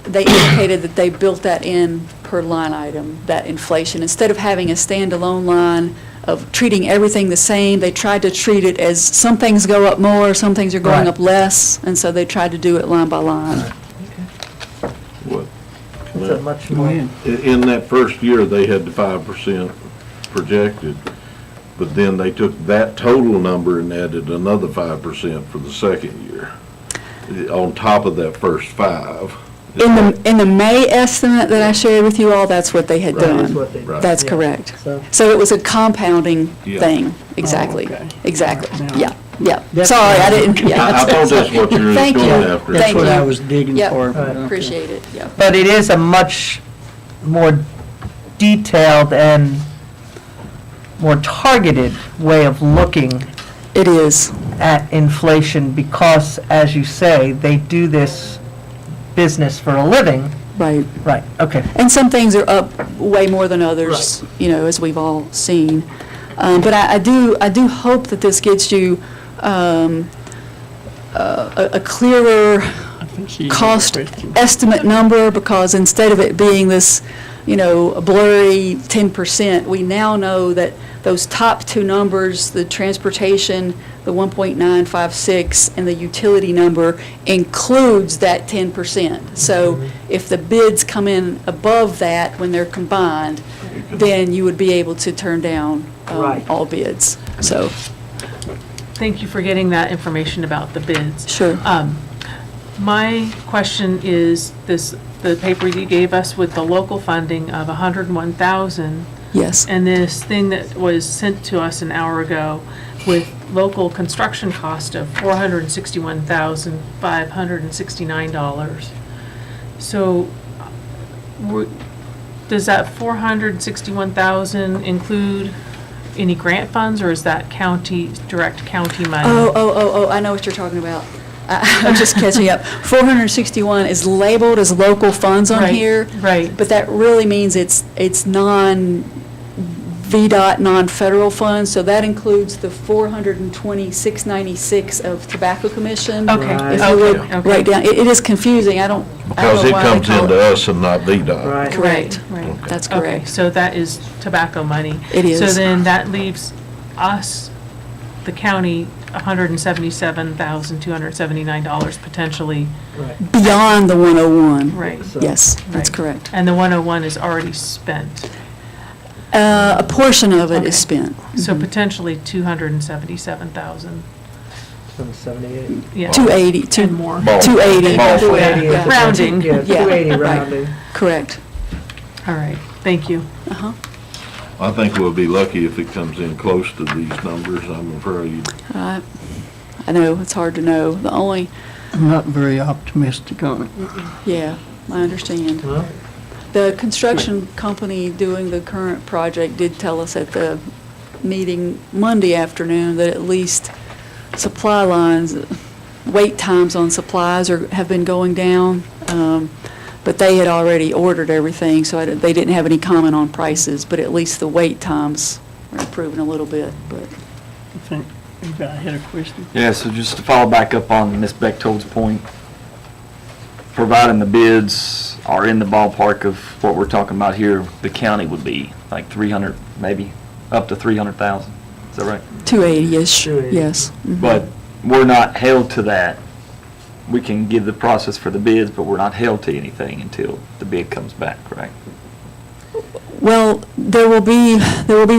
[SPEAKER 11] indicated that they built that in per line item, that inflation. Instead of having a standalone line of treating everything the same, they tried to treat it as some things go up more, some things are going
[SPEAKER 2] Right.
[SPEAKER 11] up less, and so they tried to do it line by line.
[SPEAKER 6] what?
[SPEAKER 2] It's a much more.
[SPEAKER 6] In that first year, they had the 5% projected, but then they took that total number and added another 5% for the second year, on top of that first 5.
[SPEAKER 11] In the May estimate that I shared with you all, that's what they had
[SPEAKER 2] That's
[SPEAKER 11] done.
[SPEAKER 2] what they did.
[SPEAKER 6] Right.
[SPEAKER 11] That's
[SPEAKER 2] Yeah.
[SPEAKER 11] correct.
[SPEAKER 2] So-
[SPEAKER 11] So it was a compounding
[SPEAKER 6] Yeah.
[SPEAKER 11] thing, exactly,
[SPEAKER 3] okay.
[SPEAKER 11] exactly,
[SPEAKER 3] Now-
[SPEAKER 11] yeah.
[SPEAKER 3] That's
[SPEAKER 11] Sorry,
[SPEAKER 3] what
[SPEAKER 11] I didn't,
[SPEAKER 6] I
[SPEAKER 11] yeah.
[SPEAKER 6] thought that's what you were
[SPEAKER 11] Thank
[SPEAKER 6] going
[SPEAKER 11] you.
[SPEAKER 6] after.
[SPEAKER 3] That's
[SPEAKER 11] Thank
[SPEAKER 3] what I
[SPEAKER 11] you.
[SPEAKER 3] was digging
[SPEAKER 11] Yep.
[SPEAKER 3] for.
[SPEAKER 2] Right.
[SPEAKER 11] Appreciate it, yeah.
[SPEAKER 2] But it is a much more detailed and more targeted way of looking
[SPEAKER 11] It is,
[SPEAKER 2] at inflation because, as you say, they do this business for a living.
[SPEAKER 11] right.
[SPEAKER 2] Right, okay.
[SPEAKER 11] And some things are up way more than others, as we've all seen. But I do hope that this gets you a clearer
[SPEAKER 3] I think she had a
[SPEAKER 11] cost
[SPEAKER 3] question.
[SPEAKER 11] estimate number, because instead of it being this, a blurry 10%, we now know that those top two numbers, the transportation, the 1.956, and the utility number includes that 10%. So if the bids come in above that when they're combined, then you would be able to turn down
[SPEAKER 2] Right.
[SPEAKER 11] all bids. So,
[SPEAKER 7] Thank you for getting that information about the bids.
[SPEAKER 11] sure.
[SPEAKER 7] My question is the paper you gave us with the local funding of 101,000,
[SPEAKER 11] Yes.
[SPEAKER 7] and this thing that was sent to us an hour ago with local construction cost of $461,569. So, does that 461,000 include any grant funds, or is that direct county money?
[SPEAKER 11] Oh, I know what you're talking about. I'm just catching up. 461 is labeled as local funds on
[SPEAKER 7] Right,
[SPEAKER 11] here.
[SPEAKER 7] right.
[SPEAKER 11] But that really means it's non-VDOT VDOT non-federal funds, so that includes the $426.96 of Tobacco Commission.
[SPEAKER 7] Okay,
[SPEAKER 11] If you would
[SPEAKER 7] okay.
[SPEAKER 11] write down, it is confusing, I don't
[SPEAKER 6] Because
[SPEAKER 11] know
[SPEAKER 6] it
[SPEAKER 11] why they
[SPEAKER 6] comes
[SPEAKER 11] call
[SPEAKER 6] into
[SPEAKER 11] it.
[SPEAKER 6] us and not VDOT.
[SPEAKER 3] Right.
[SPEAKER 11] Correct,
[SPEAKER 7] Right.
[SPEAKER 11] that's
[SPEAKER 7] Okay,
[SPEAKER 11] correct.
[SPEAKER 7] so that is tobacco money.
[SPEAKER 11] It is.
[SPEAKER 7] So then that leaves us, the county, $177,279 potentially.
[SPEAKER 11] Beyond the 101.
[SPEAKER 7] Right.
[SPEAKER 11] Yes, that's
[SPEAKER 7] Right.
[SPEAKER 11] correct.
[SPEAKER 7] And the 101 is already spent.
[SPEAKER 11] A portion of it
[SPEAKER 7] Okay.
[SPEAKER 11] is spent.
[SPEAKER 7] So potentially 277,000.
[SPEAKER 2] From 78.
[SPEAKER 7] Yeah.
[SPEAKER 11] 280,
[SPEAKER 7] And more.
[SPEAKER 6] Ball.
[SPEAKER 11] 280.
[SPEAKER 6] Ball.
[SPEAKER 2] 280 is the-
[SPEAKER 7] Rounding.
[SPEAKER 2] Yeah,
[SPEAKER 11] Yeah,
[SPEAKER 2] 280
[SPEAKER 11] right.
[SPEAKER 2] rounding.
[SPEAKER 11] Correct.
[SPEAKER 7] All right, thank you.
[SPEAKER 11] Uh-huh.
[SPEAKER 6] I think we'll be lucky if it comes in close to these numbers, I'm afraid.
[SPEAKER 11] I know, it's hard to know. The only,
[SPEAKER 3] I'm not very optimistic on it.
[SPEAKER 11] yeah, I understand.
[SPEAKER 2] Well,
[SPEAKER 11] The construction company doing the current project did tell us at the meeting Monday afternoon that at least supply lines, wait times on supplies have been going down, but they had already ordered everything, so they didn't have any comment on prices, but at least the wait times are improving a little bit, but.
[SPEAKER 3] I think you guy had a question.
[SPEAKER 5] Yeah, so just to follow back up on Ms. Bechtold's point, providing the bids are in the ballpark of what we're talking about here, the county would be like 300, maybe up to 300,000. Is that right?
[SPEAKER 11] 280-ish,
[SPEAKER 2] 280.
[SPEAKER 11] yes. Mhm.
[SPEAKER 5] But we're not held to that. We can give the process for the bids, but we're not held to anything until the bid comes back, correct?
[SPEAKER 11] Well, there will be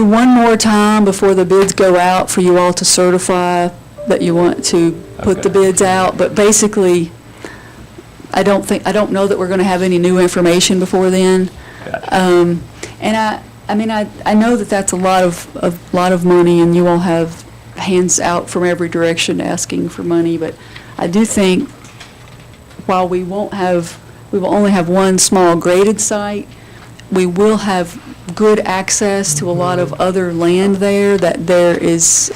[SPEAKER 11] one more time before the bids go out for you all to certify that you want to put the
[SPEAKER 5] Okay.
[SPEAKER 11] bids out, but basically, I don't know that we're going to have any new information before then.
[SPEAKER 5] Gotcha.
[SPEAKER 11] And I know that that's a lot of money, and you all have hands out from every direction asking for money, but I do think while we will only have one small graded site, we will have good access to a lot of other land there that there is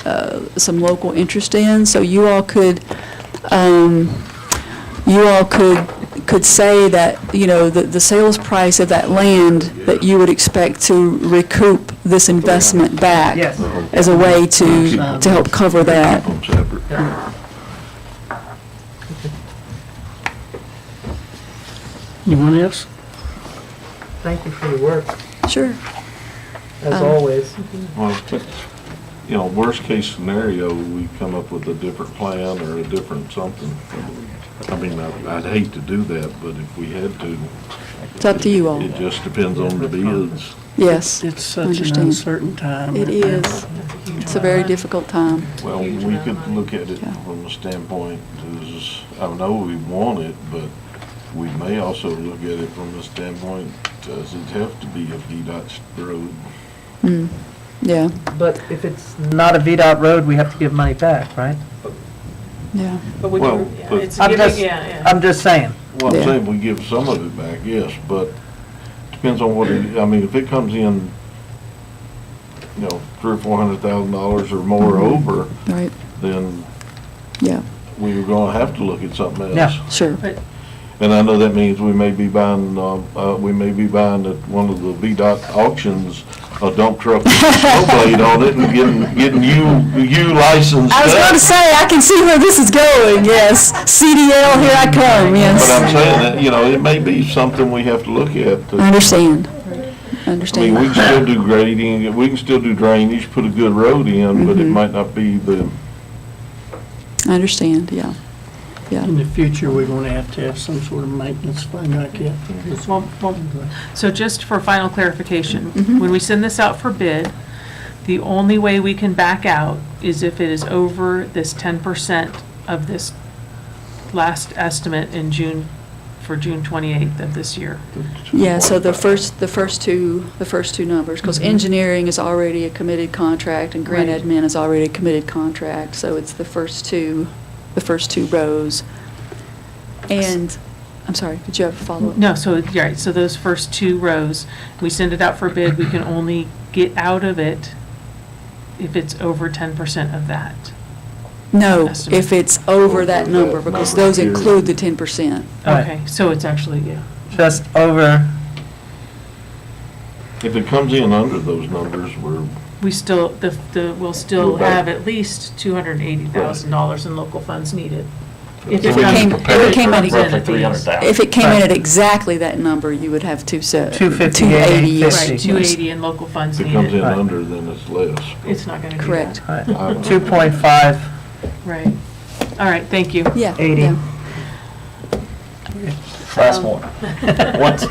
[SPEAKER 11] some local interest in, so you all could say that, you know, the sales price of that land, that you would expect to recoup this investment back
[SPEAKER 2] Yes.
[SPEAKER 11] as a way to help cover that.
[SPEAKER 6] Keep them separate.
[SPEAKER 3] Anyone else?
[SPEAKER 2] thank you for your work,
[SPEAKER 11] Sure.
[SPEAKER 2] as always.
[SPEAKER 6] Well, you know, worst case scenario, we come up with a different plan or a different something. I mean, I'd hate to do that, but if we had to.
[SPEAKER 11] It's up to you all.
[SPEAKER 6] It just depends on the bids.
[SPEAKER 11] Yes,
[SPEAKER 3] It's such an
[SPEAKER 11] Understand.
[SPEAKER 3] uncertain time.
[SPEAKER 11] it is. It's a very difficult time.
[SPEAKER 6] Well, we could look at it from the standpoint, is, I know we want it, but we may also look at it from the standpoint, does it have to be a VDOT road?
[SPEAKER 11] Mm, yeah,
[SPEAKER 2] But if it's not a VDOT road, we have to give money back, right?
[SPEAKER 11] yeah.
[SPEAKER 7] But we
[SPEAKER 6] Well,
[SPEAKER 7] can, yeah,
[SPEAKER 6] but-
[SPEAKER 7] it's
[SPEAKER 2] I'm
[SPEAKER 7] giving,
[SPEAKER 2] just,
[SPEAKER 7] yeah.
[SPEAKER 2] I'm just saying.
[SPEAKER 6] Well, I'm
[SPEAKER 11] Yeah.
[SPEAKER 6] saying we give some of it back, yes, but depends on what it, I mean, if it comes in, you know, $300,000 or $400,000 or more over,
[SPEAKER 11] Right,
[SPEAKER 6] then
[SPEAKER 11] yeah,
[SPEAKER 6] we were gonna have to look at something else.
[SPEAKER 2] Yeah.
[SPEAKER 11] sure.
[SPEAKER 6] And I know that means we may be buying at one of the VDOT auctions, a dump truck with a snow blade on it and getting you licensed.
[SPEAKER 11] I was going to
[SPEAKER 6] up.
[SPEAKER 11] say, I can see where this is going, yes. CDL, here I come,
[SPEAKER 6] But
[SPEAKER 11] yes.
[SPEAKER 6] I'm saying that, you know, it may be something we have to look at.
[SPEAKER 11] I understand.
[SPEAKER 6] I mean, we
[SPEAKER 11] Understand.
[SPEAKER 6] can still do grading, we can still do drainage, put a good road in, but it might not be the,
[SPEAKER 11] I understand, yeah. Yeah.
[SPEAKER 3] In the future, we're going to have some sort of maintenance fund like that.
[SPEAKER 7] So just for final clarification,
[SPEAKER 11] Mhm.
[SPEAKER 7] when we send this out for bid, the only way we can back out is if it is over this 10% of this last estimate in June, for June 28th of this year.
[SPEAKER 11] Yeah, so the first two numbers, because engineering is already a committed contract and grant
[SPEAKER 7] Right.
[SPEAKER 11] admin is already a committed contract, so it's the first two rows. And, I'm sorry, did you have a follow-up?
[SPEAKER 7] No, so, yeah, right, so those first two rows, we send it out for bid, we can only get out of it if it's over 10% of that.
[SPEAKER 11] No,
[SPEAKER 7] Estimate.
[SPEAKER 11] if it's over that number, because those include the 10%.
[SPEAKER 2] Right.
[SPEAKER 7] Okay, so it's actually, yeah.
[SPEAKER 2] Just over,
[SPEAKER 6] If it comes in under those numbers,
[SPEAKER 7] We still, we'll still
[SPEAKER 6] We're back.
[SPEAKER 7] have at least $280,000 in local funds needed.
[SPEAKER 11] If it came in,
[SPEAKER 7] Roughly 300,000.
[SPEAKER 11] if it came in at exactly that number, you would have
[SPEAKER 2] 258,
[SPEAKER 11] 280.
[SPEAKER 7] Right, 280 in local funds
[SPEAKER 6] if it comes in
[SPEAKER 7] needed.
[SPEAKER 6] under, then it's less.
[SPEAKER 7] It's not going to be
[SPEAKER 11] Correct.
[SPEAKER 7] that.
[SPEAKER 2] Right. 2.5,
[SPEAKER 7] Right. All right, thank you.
[SPEAKER 11] Yeah.
[SPEAKER 2] 80.
[SPEAKER 11] yeah.
[SPEAKER 5] Last one.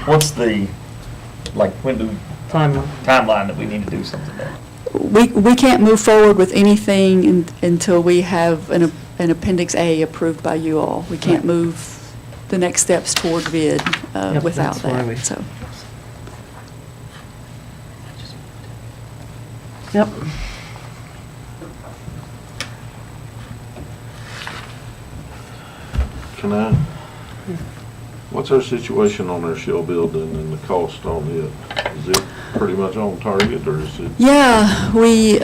[SPEAKER 5] What's the, like,
[SPEAKER 3] Timeline.
[SPEAKER 5] timeline that we need to do something there?
[SPEAKER 11] We can't move forward with anything until we have an Appendix A approved by you all. We can't move the next steps toward bid
[SPEAKER 2] Yep,
[SPEAKER 11] without
[SPEAKER 2] that's why we-
[SPEAKER 11] that, so.
[SPEAKER 2] Yep.
[SPEAKER 6] What's our situation on our shell building and the cost on it? Is it pretty much on target, or is it
[SPEAKER 11] Yeah,
[SPEAKER 6] under?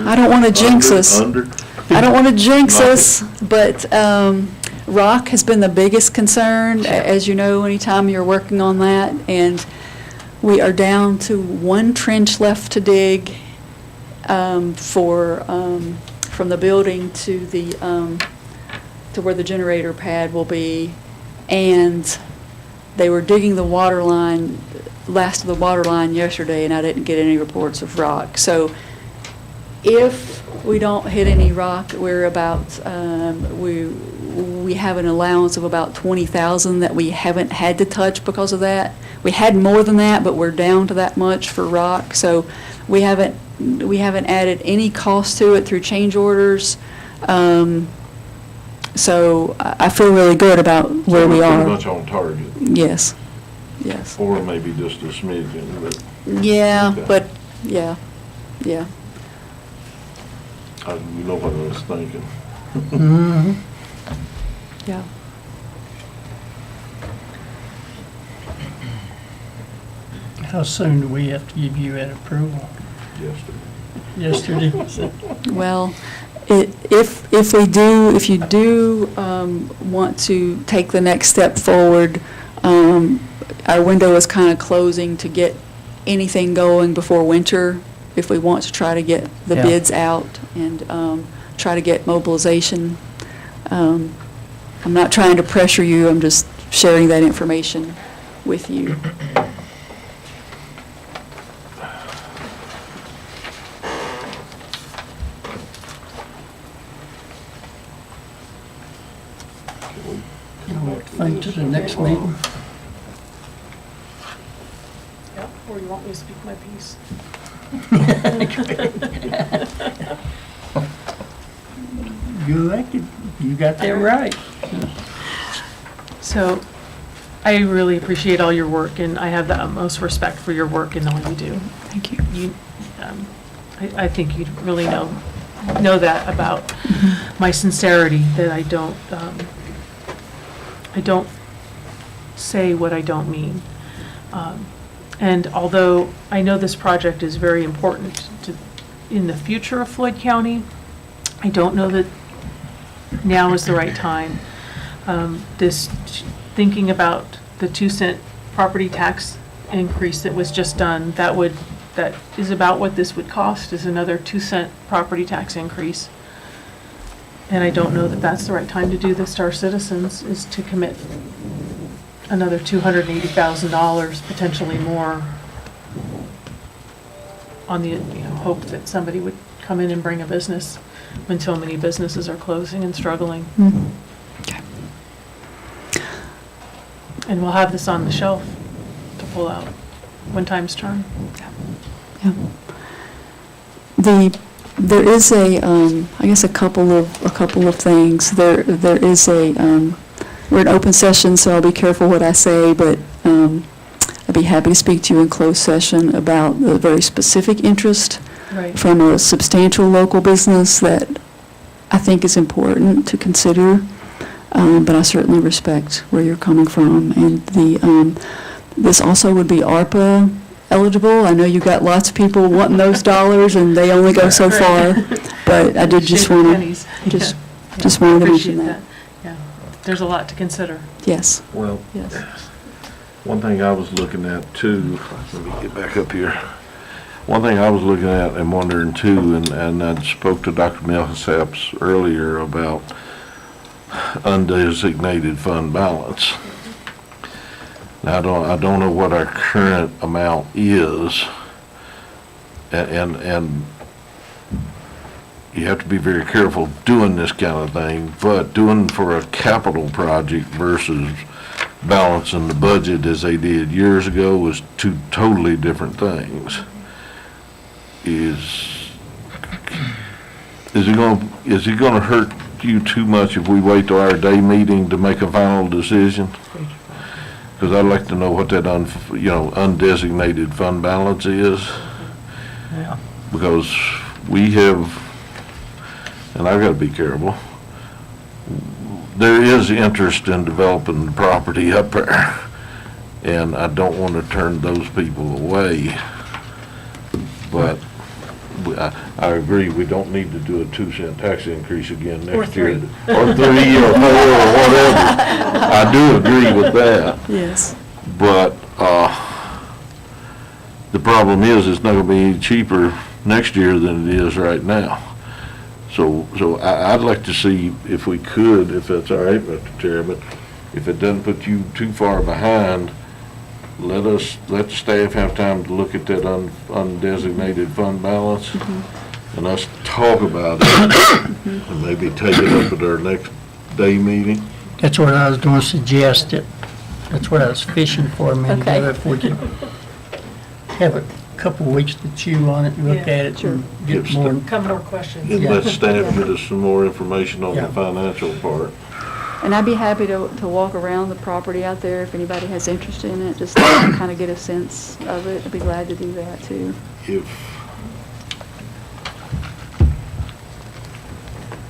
[SPEAKER 11] I don't want to jinx us.
[SPEAKER 6] Under?
[SPEAKER 11] I don't want to jinx
[SPEAKER 6] Not
[SPEAKER 11] us, but rock has been the biggest concern, as you know, anytime you're working on that. And we are down to one trench left to dig from the building to to where the generator pad will be. And they were digging the water line, last of the water line yesterday, and I didn't get any reports of rock. So if we don't hit any rock, we're about, we have an allowance of about 20,000 that we haven't had to touch because of that. We had more than that, but we're down to that much for rock. So we haven't added any cost to it through change orders. So I feel really good about where we
[SPEAKER 6] Pretty
[SPEAKER 11] are.
[SPEAKER 6] much on target,
[SPEAKER 11] Yes, yes.
[SPEAKER 6] or maybe just a smidgen, but
[SPEAKER 11] Yeah,
[SPEAKER 6] Okay.
[SPEAKER 11] but, yeah, yeah.
[SPEAKER 6] you know what I was thinking.
[SPEAKER 3] Mhm.
[SPEAKER 11] Yeah.
[SPEAKER 3] How soon do we have to give you that approval?
[SPEAKER 6] Yesterday.
[SPEAKER 3] Yesterday?
[SPEAKER 11] Well, if you do want to take the next step forward, our window is kind of closing to get anything going before winter, if we want to try to get the
[SPEAKER 2] Yeah.
[SPEAKER 11] bids out and try to get mobilization. I'm not trying to pressure you, I'm just sharing that information with you.
[SPEAKER 3] Thing to the next meeting.
[SPEAKER 7] Yep, or you want me to speak my piece?
[SPEAKER 3] You elected, you got that right.
[SPEAKER 7] So I really appreciate all your work, and I have the utmost respect for your work and all you do.
[SPEAKER 11] Thank you.
[SPEAKER 7] I think you really know that about my sincerity, that I don't say what I don't mean. And although I know this project is very important in the future of Floyd County, I don't know that now is the right time. Thinking about the 2-cent property tax increase that was just done, that is about what this would cost, is another 2-cent property tax increase. And I don't know that that's the right time to do this to our citizens, is to commit another $280,000, potentially more, on the hope that somebody would come in and bring a business when so many businesses are closing and struggling.
[SPEAKER 11] Mhm. Okay.
[SPEAKER 7] And we'll have this on the shelf to pull out when times turn.
[SPEAKER 11] Yeah. There is I guess a couple of things. There is we're in open session, so I'll be careful what I say, but I'd be happy to speak to you in closed session about a very specific interest
[SPEAKER 7] Right.
[SPEAKER 11] from a substantial local business that I think is important to consider, but I certainly respect where you're coming from. And this also would be ARPA eligible. I know you've got lots of people wanting those dollars, and they only go so far, but I did just
[SPEAKER 7] Shave the
[SPEAKER 11] want
[SPEAKER 7] pennies.
[SPEAKER 11] to,
[SPEAKER 7] Yeah.
[SPEAKER 11] just wanted to
[SPEAKER 7] Appreciate
[SPEAKER 11] mention that.
[SPEAKER 7] Yeah, there's a lot to consider.
[SPEAKER 11] Yes,
[SPEAKER 6] Well,
[SPEAKER 11] yes.
[SPEAKER 6] One thing I was looking at too, let me get back up here. One thing I was looking at and wondering too, and I spoke to Dr. Millsaps earlier about undesignated fund balance. Now, I don't know what our current amount is, and you have to be very careful doing this kind of thing, but doing for a capital project versus balancing the budget as they did years ago was two totally different things. Is it gonna hurt you too much if we wait till our day meeting to make a final decision? Because I'd like to know what that undesignated fund balance is.
[SPEAKER 3] Yeah.
[SPEAKER 6] Because we have, and I've got to be careful, there is interest in developing the property up there, and I don't want to turn those people away. But I agree, we don't need to do a 2-cent tax increase again next year. Or 3, or 4, or whatever. I do agree with that.
[SPEAKER 11] Yes.
[SPEAKER 6] But the problem is, it's not going to be any cheaper next year than it is right now. So I'd like to see if we could, if that's all right, Mr. Chairman, if it doesn't put you too far behind, let staff have time to look at that undesignated fund balance, and us talk about it, and maybe take it up at our next day meeting.
[SPEAKER 3] That's what I was going to suggest. That's what I was fishing for a minute ago.
[SPEAKER 11] Okay.
[SPEAKER 3] If we could have a couple weeks to chew on it and look
[SPEAKER 7] Yeah,
[SPEAKER 3] at it and get
[SPEAKER 6] Give
[SPEAKER 3] more.
[SPEAKER 7] Come more questions.
[SPEAKER 6] And let staff get us some more information on
[SPEAKER 3] Yeah.
[SPEAKER 6] the financial part.
[SPEAKER 11] And I'd be happy to walk around the property out there if anybody has interest in it, just to kind of get a sense of it. I'd be glad to do that too.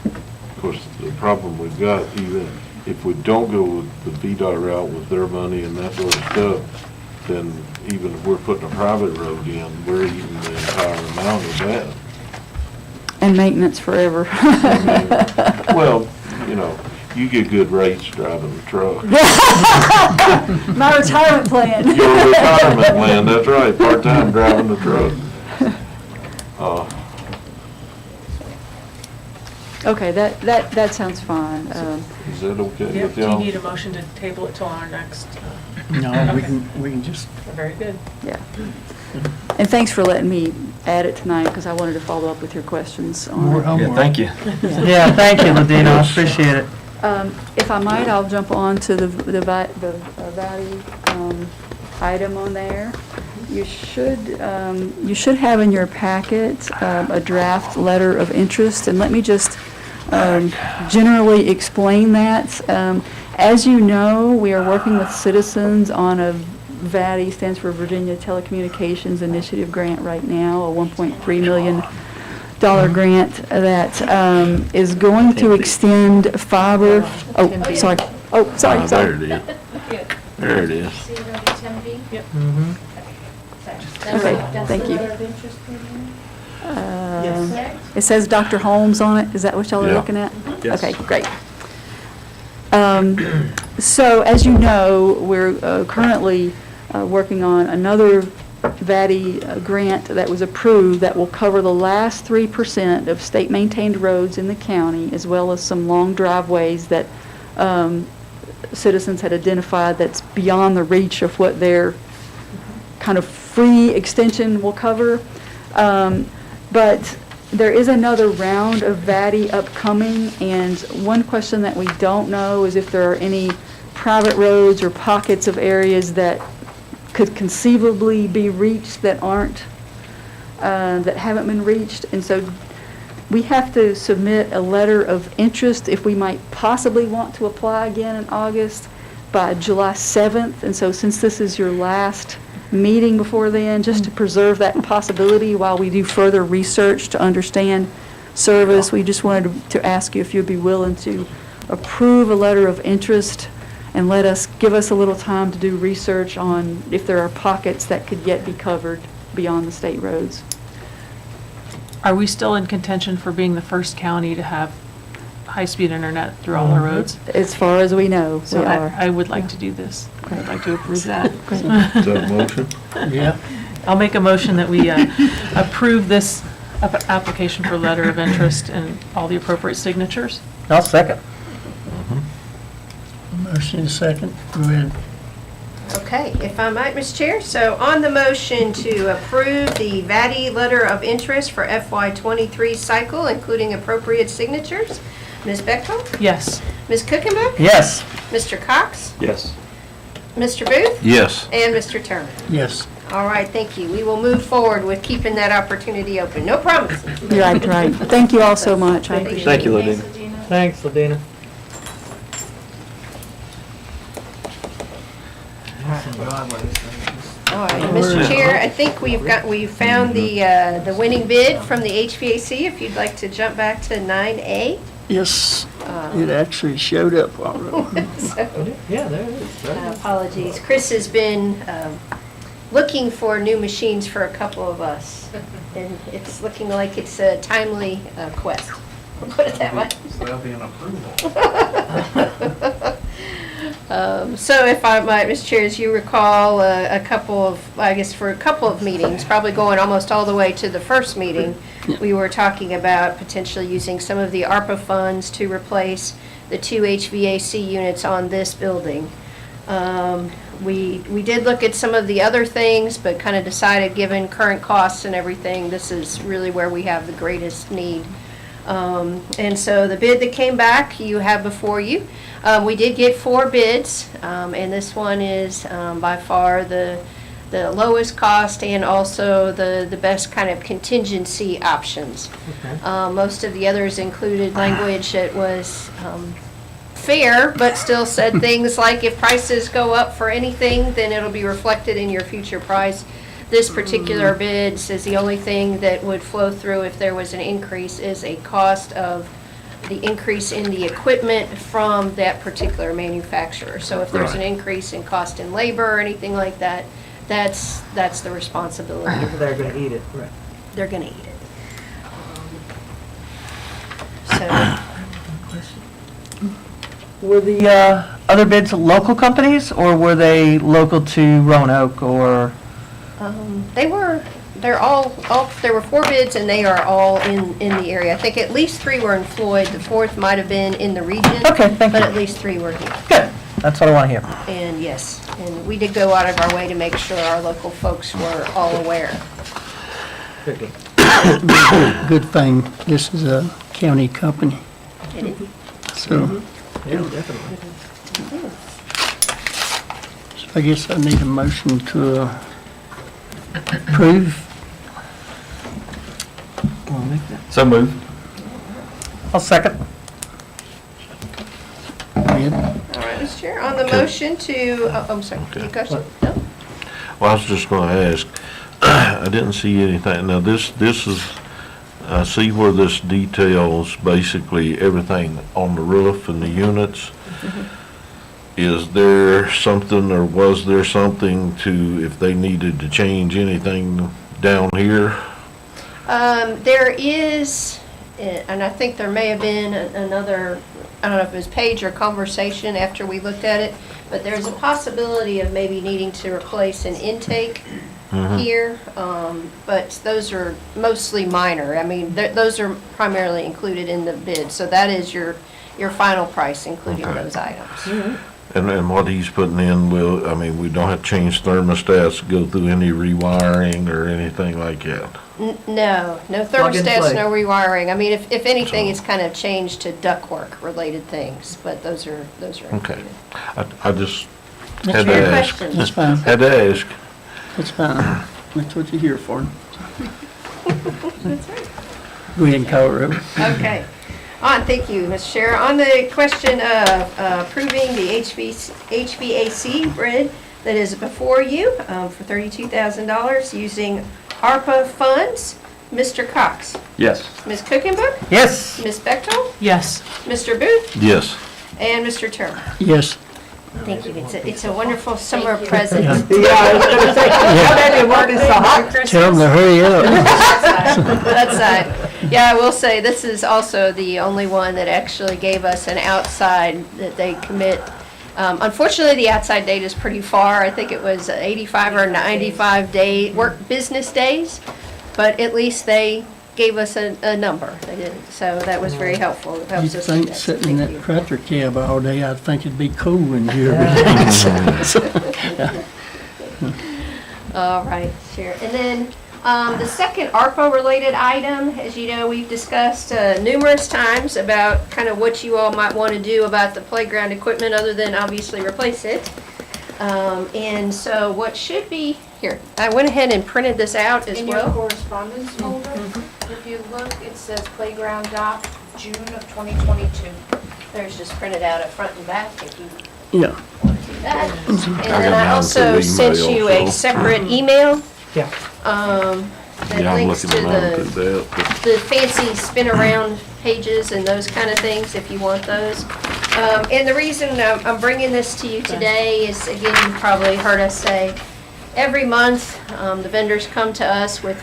[SPEAKER 6] Of course, the problem we've got, even if we don't go with the VDOT route with their money and that sort of stuff, then even if we're putting a private road in, we're eating the entire amount of that.
[SPEAKER 11] And maintenance forever.
[SPEAKER 6] Well, you get good rates driving the truck.
[SPEAKER 11] My retirement plan.
[SPEAKER 6] Your retirement plan, that's right, part-time driving the truck.
[SPEAKER 11] Okay, that sounds fine.
[SPEAKER 6] Is that okay
[SPEAKER 7] Yep,
[SPEAKER 6] with
[SPEAKER 7] do you
[SPEAKER 6] y'all?
[SPEAKER 7] need a motion to table it till our next?
[SPEAKER 3] No,
[SPEAKER 7] Okay.
[SPEAKER 3] we can just,
[SPEAKER 7] Very good.
[SPEAKER 11] Yeah. And thanks for letting me add it tonight, because I wanted to follow up with your questions on
[SPEAKER 3] more
[SPEAKER 11] it.
[SPEAKER 3] homework.
[SPEAKER 5] Yeah, thank you.
[SPEAKER 3] Yeah, thank you, Ladina, I appreciate it.
[SPEAKER 11] If I might, I'll jump on to the value item on there. You should have in your packet a draft letter of interest, and let me just generally explain that. As you know, we are working with citizens on a VATI, stands for Virginia Telecommunications Initiative grant right now, a $1.3 million grant that is going to extend fiber. Oh, sorry. Oh, sorry.
[SPEAKER 6] There it is. There it is.
[SPEAKER 7] Yep.
[SPEAKER 11] Okay, thank you. It says Dr. Holmes on it. Is that what y'all are
[SPEAKER 6] Yeah.
[SPEAKER 11] looking at?
[SPEAKER 5] Yes.
[SPEAKER 11] Okay, great. So as you know, we're currently working on another VATI grant that was approved that will cover the last 3% of state-maintained roads in the county, as well as some long driveways that citizens had identified that's beyond the reach of what their kind of free extension will cover. But there is another round of VATI upcoming, and one question that we don't know is if there are any private roads or pockets of areas that could conceivably be reached that aren't, that haven't been reached. And so we have to submit a letter of interest if we might possibly want to apply again in August by July 7th. And so since this is your last meeting before then, just to preserve that possibility while we do further research to understand service, we just wanted to ask you if you'd be willing to approve a letter of interest and give us a little time to do research on if there are pockets that could yet be covered beyond the state roads.
[SPEAKER 7] Are we still in contention for being the first county to have high-speed internet through all our roads.
[SPEAKER 11] As far as we know, we
[SPEAKER 7] So
[SPEAKER 11] are.
[SPEAKER 7] I would like to do this. I'd like to approve that.
[SPEAKER 6] Is that a motion?
[SPEAKER 3] Yeah.
[SPEAKER 7] I'll make a motion that we approve this application for letter of interest and all the appropriate signatures.
[SPEAKER 2] I'll second.
[SPEAKER 3] Motion is second. Go ahead.
[SPEAKER 4] Okay, if I might, Ms. Chair, so on the motion to approve the VATI letter of interest for FY23 cycle, including appropriate signatures, Ms. Bechtel,
[SPEAKER 7] Yes.
[SPEAKER 4] Ms. Kuchenbuck,
[SPEAKER 2] Yes.
[SPEAKER 4] Mr. Cox,
[SPEAKER 5] Yes.
[SPEAKER 4] Mr. Booth,
[SPEAKER 6] Yes.
[SPEAKER 4] and Mr. Turner.
[SPEAKER 3] Yes.
[SPEAKER 4] All right, thank you. We will move forward with keeping that opportunity open. No promises.
[SPEAKER 11] Right, right. Thank you all so much. I appreciate it.
[SPEAKER 5] Thank you, Ladina.
[SPEAKER 2] Thanks, Ladina.
[SPEAKER 4] All right, Mr. Chair, I think we've found the winning bid from the HVAC. If you'd like to jump back to 9A.
[SPEAKER 3] Yes, it actually showed up already.
[SPEAKER 2] Yeah, there it is.
[SPEAKER 4] Apologies. Chris has been looking for new machines for a couple of us, and it's looking like it's a timely quest. We'll put it that way.
[SPEAKER 1] So that'll be an approval.
[SPEAKER 4] So if I might, Ms. Chair, as you recall, a couple of meetings, probably going almost all the way to the first meeting, we were talking about potentially using some of the ARPA funds to replace the 2 HVAC units on this building. We did look at some of the other things, but kind of decided, given current costs and everything, this is really where we have the greatest need. And so the bid that came back, you have before you. We did get 4 bids, and this one is by far the lowest cost and also the best kind of contingency options. Most of the others included language that was fair, but still said things like, if prices go up for anything, then it'll be reflected in your future price. This particular bid says the only thing that would flow through if there was an increase is a cost of the increase in the equipment from that particular manufacturer. So if there's an increase in cost in labor or anything like that, that's the responsibility.
[SPEAKER 2] They're gonna eat it, right.
[SPEAKER 4] They're gonna eat it. So,
[SPEAKER 2] Were the other bids local companies, or were they local to Roanoke, or?
[SPEAKER 4] there were 4 bids, and they are all in the area. I think at least 3 were in Floyd, the 4th might have been in the region.
[SPEAKER 2] Okay, thank
[SPEAKER 4] But
[SPEAKER 2] you.
[SPEAKER 4] at least 3 were here.
[SPEAKER 2] Good, that's what I want to hear.
[SPEAKER 4] And yes, and we did go out of our way to make sure our local folks were all aware.
[SPEAKER 3] Good thing this is a county company,
[SPEAKER 4] It is.
[SPEAKER 3] so.
[SPEAKER 2] Yeah, definitely.
[SPEAKER 3] So I guess I need a motion to approve.
[SPEAKER 2] Wanna make that?
[SPEAKER 5] So moved.
[SPEAKER 2] I'll second.
[SPEAKER 3] Go ahead.
[SPEAKER 4] All right, Mr. Chair, on the motion to, I'm sorry, any question? No?
[SPEAKER 6] Well, I was just gonna ask, I didn't see anything, now this is, I see where this details basically everything on the roof and the units. Is there something, or was there something to, if they needed to change anything down here?
[SPEAKER 4] There is, and I think there may have been another, I don't know if it was page or conversation after we looked at it, but there's a possibility of maybe needing to replace an intake here, but those are mostly minor. I mean, those are primarily included in the bid, so that is your final price, including those items.
[SPEAKER 6] And what he's putting in will, I mean, we don't have to change thermostats, go through any rewiring or anything like that.
[SPEAKER 4] No
[SPEAKER 2] Plug and
[SPEAKER 4] thermostats,
[SPEAKER 2] play.
[SPEAKER 4] no rewiring. I mean, if anything, it's kind of changed to ductwork related things, but those are
[SPEAKER 6] Okay.
[SPEAKER 4] included.
[SPEAKER 6] I just
[SPEAKER 4] That's
[SPEAKER 6] had to
[SPEAKER 4] your
[SPEAKER 6] ask.
[SPEAKER 4] question.
[SPEAKER 3] That's fine,
[SPEAKER 6] Had to ask.
[SPEAKER 3] that's fine. That's what you're here for. Go ahead and call it over.
[SPEAKER 4] Okay. Thank you, Mr. Chair. On the question of approving the HVAC bid that is before you for $32,000 using ARPA funds, Mr. Cox,
[SPEAKER 5] Yes.
[SPEAKER 4] Ms. Kuchenbuck,
[SPEAKER 2] Yes.
[SPEAKER 4] Ms. Bechtel,
[SPEAKER 7] Yes.
[SPEAKER 4] Mr. Booth,
[SPEAKER 6] Yes.
[SPEAKER 4] and Mr. Turner.
[SPEAKER 3] Yes,
[SPEAKER 4] Thank you. It's a wonderful summer present.
[SPEAKER 2] Yeah, I was gonna say, how many work is so hot?
[SPEAKER 3] Tell them to hurry up.
[SPEAKER 4] That's side. Yeah, I will say, this is also the only one that actually gave us an outside that they commit. Unfortunately, the outside date is pretty far. I think it was 85 or 95 business days, but at least they gave us a number. They did, so that was very helpful. It
[SPEAKER 3] You'd
[SPEAKER 4] helps us.
[SPEAKER 3] think
[SPEAKER 4] do that.
[SPEAKER 3] sitting in
[SPEAKER 4] Thank
[SPEAKER 3] that
[SPEAKER 4] you.
[SPEAKER 3] tractor cab all day, I'd think it'd be cool in here. every day.
[SPEAKER 4] All right, sure. And then the second ARPA-related item, as you know, we've discussed numerous times about kind of what you all might want to do about the playground equipment other than obviously replace it. And so what should be, here, I went ahead and printed this out as
[SPEAKER 1] In your
[SPEAKER 4] well.
[SPEAKER 1] correspondence folder, if you look, it says playground doc, June of 2022.
[SPEAKER 4] There's just printed out at front and back if you
[SPEAKER 3] Yeah,
[SPEAKER 4] want to do that. And
[SPEAKER 6] got
[SPEAKER 4] then I
[SPEAKER 6] mine
[SPEAKER 4] also
[SPEAKER 6] through
[SPEAKER 4] sent
[SPEAKER 6] email,
[SPEAKER 4] you a
[SPEAKER 6] so.
[SPEAKER 4] separate email.
[SPEAKER 2] Yeah.
[SPEAKER 4] That
[SPEAKER 6] Yeah, I'm
[SPEAKER 4] links to
[SPEAKER 6] looking at mine through that.
[SPEAKER 4] the fancy spin around pages and those kind of things, if you want those. And the reason I'm bringing this to you today is, again, you've probably heard us say, every month, the vendors come to us with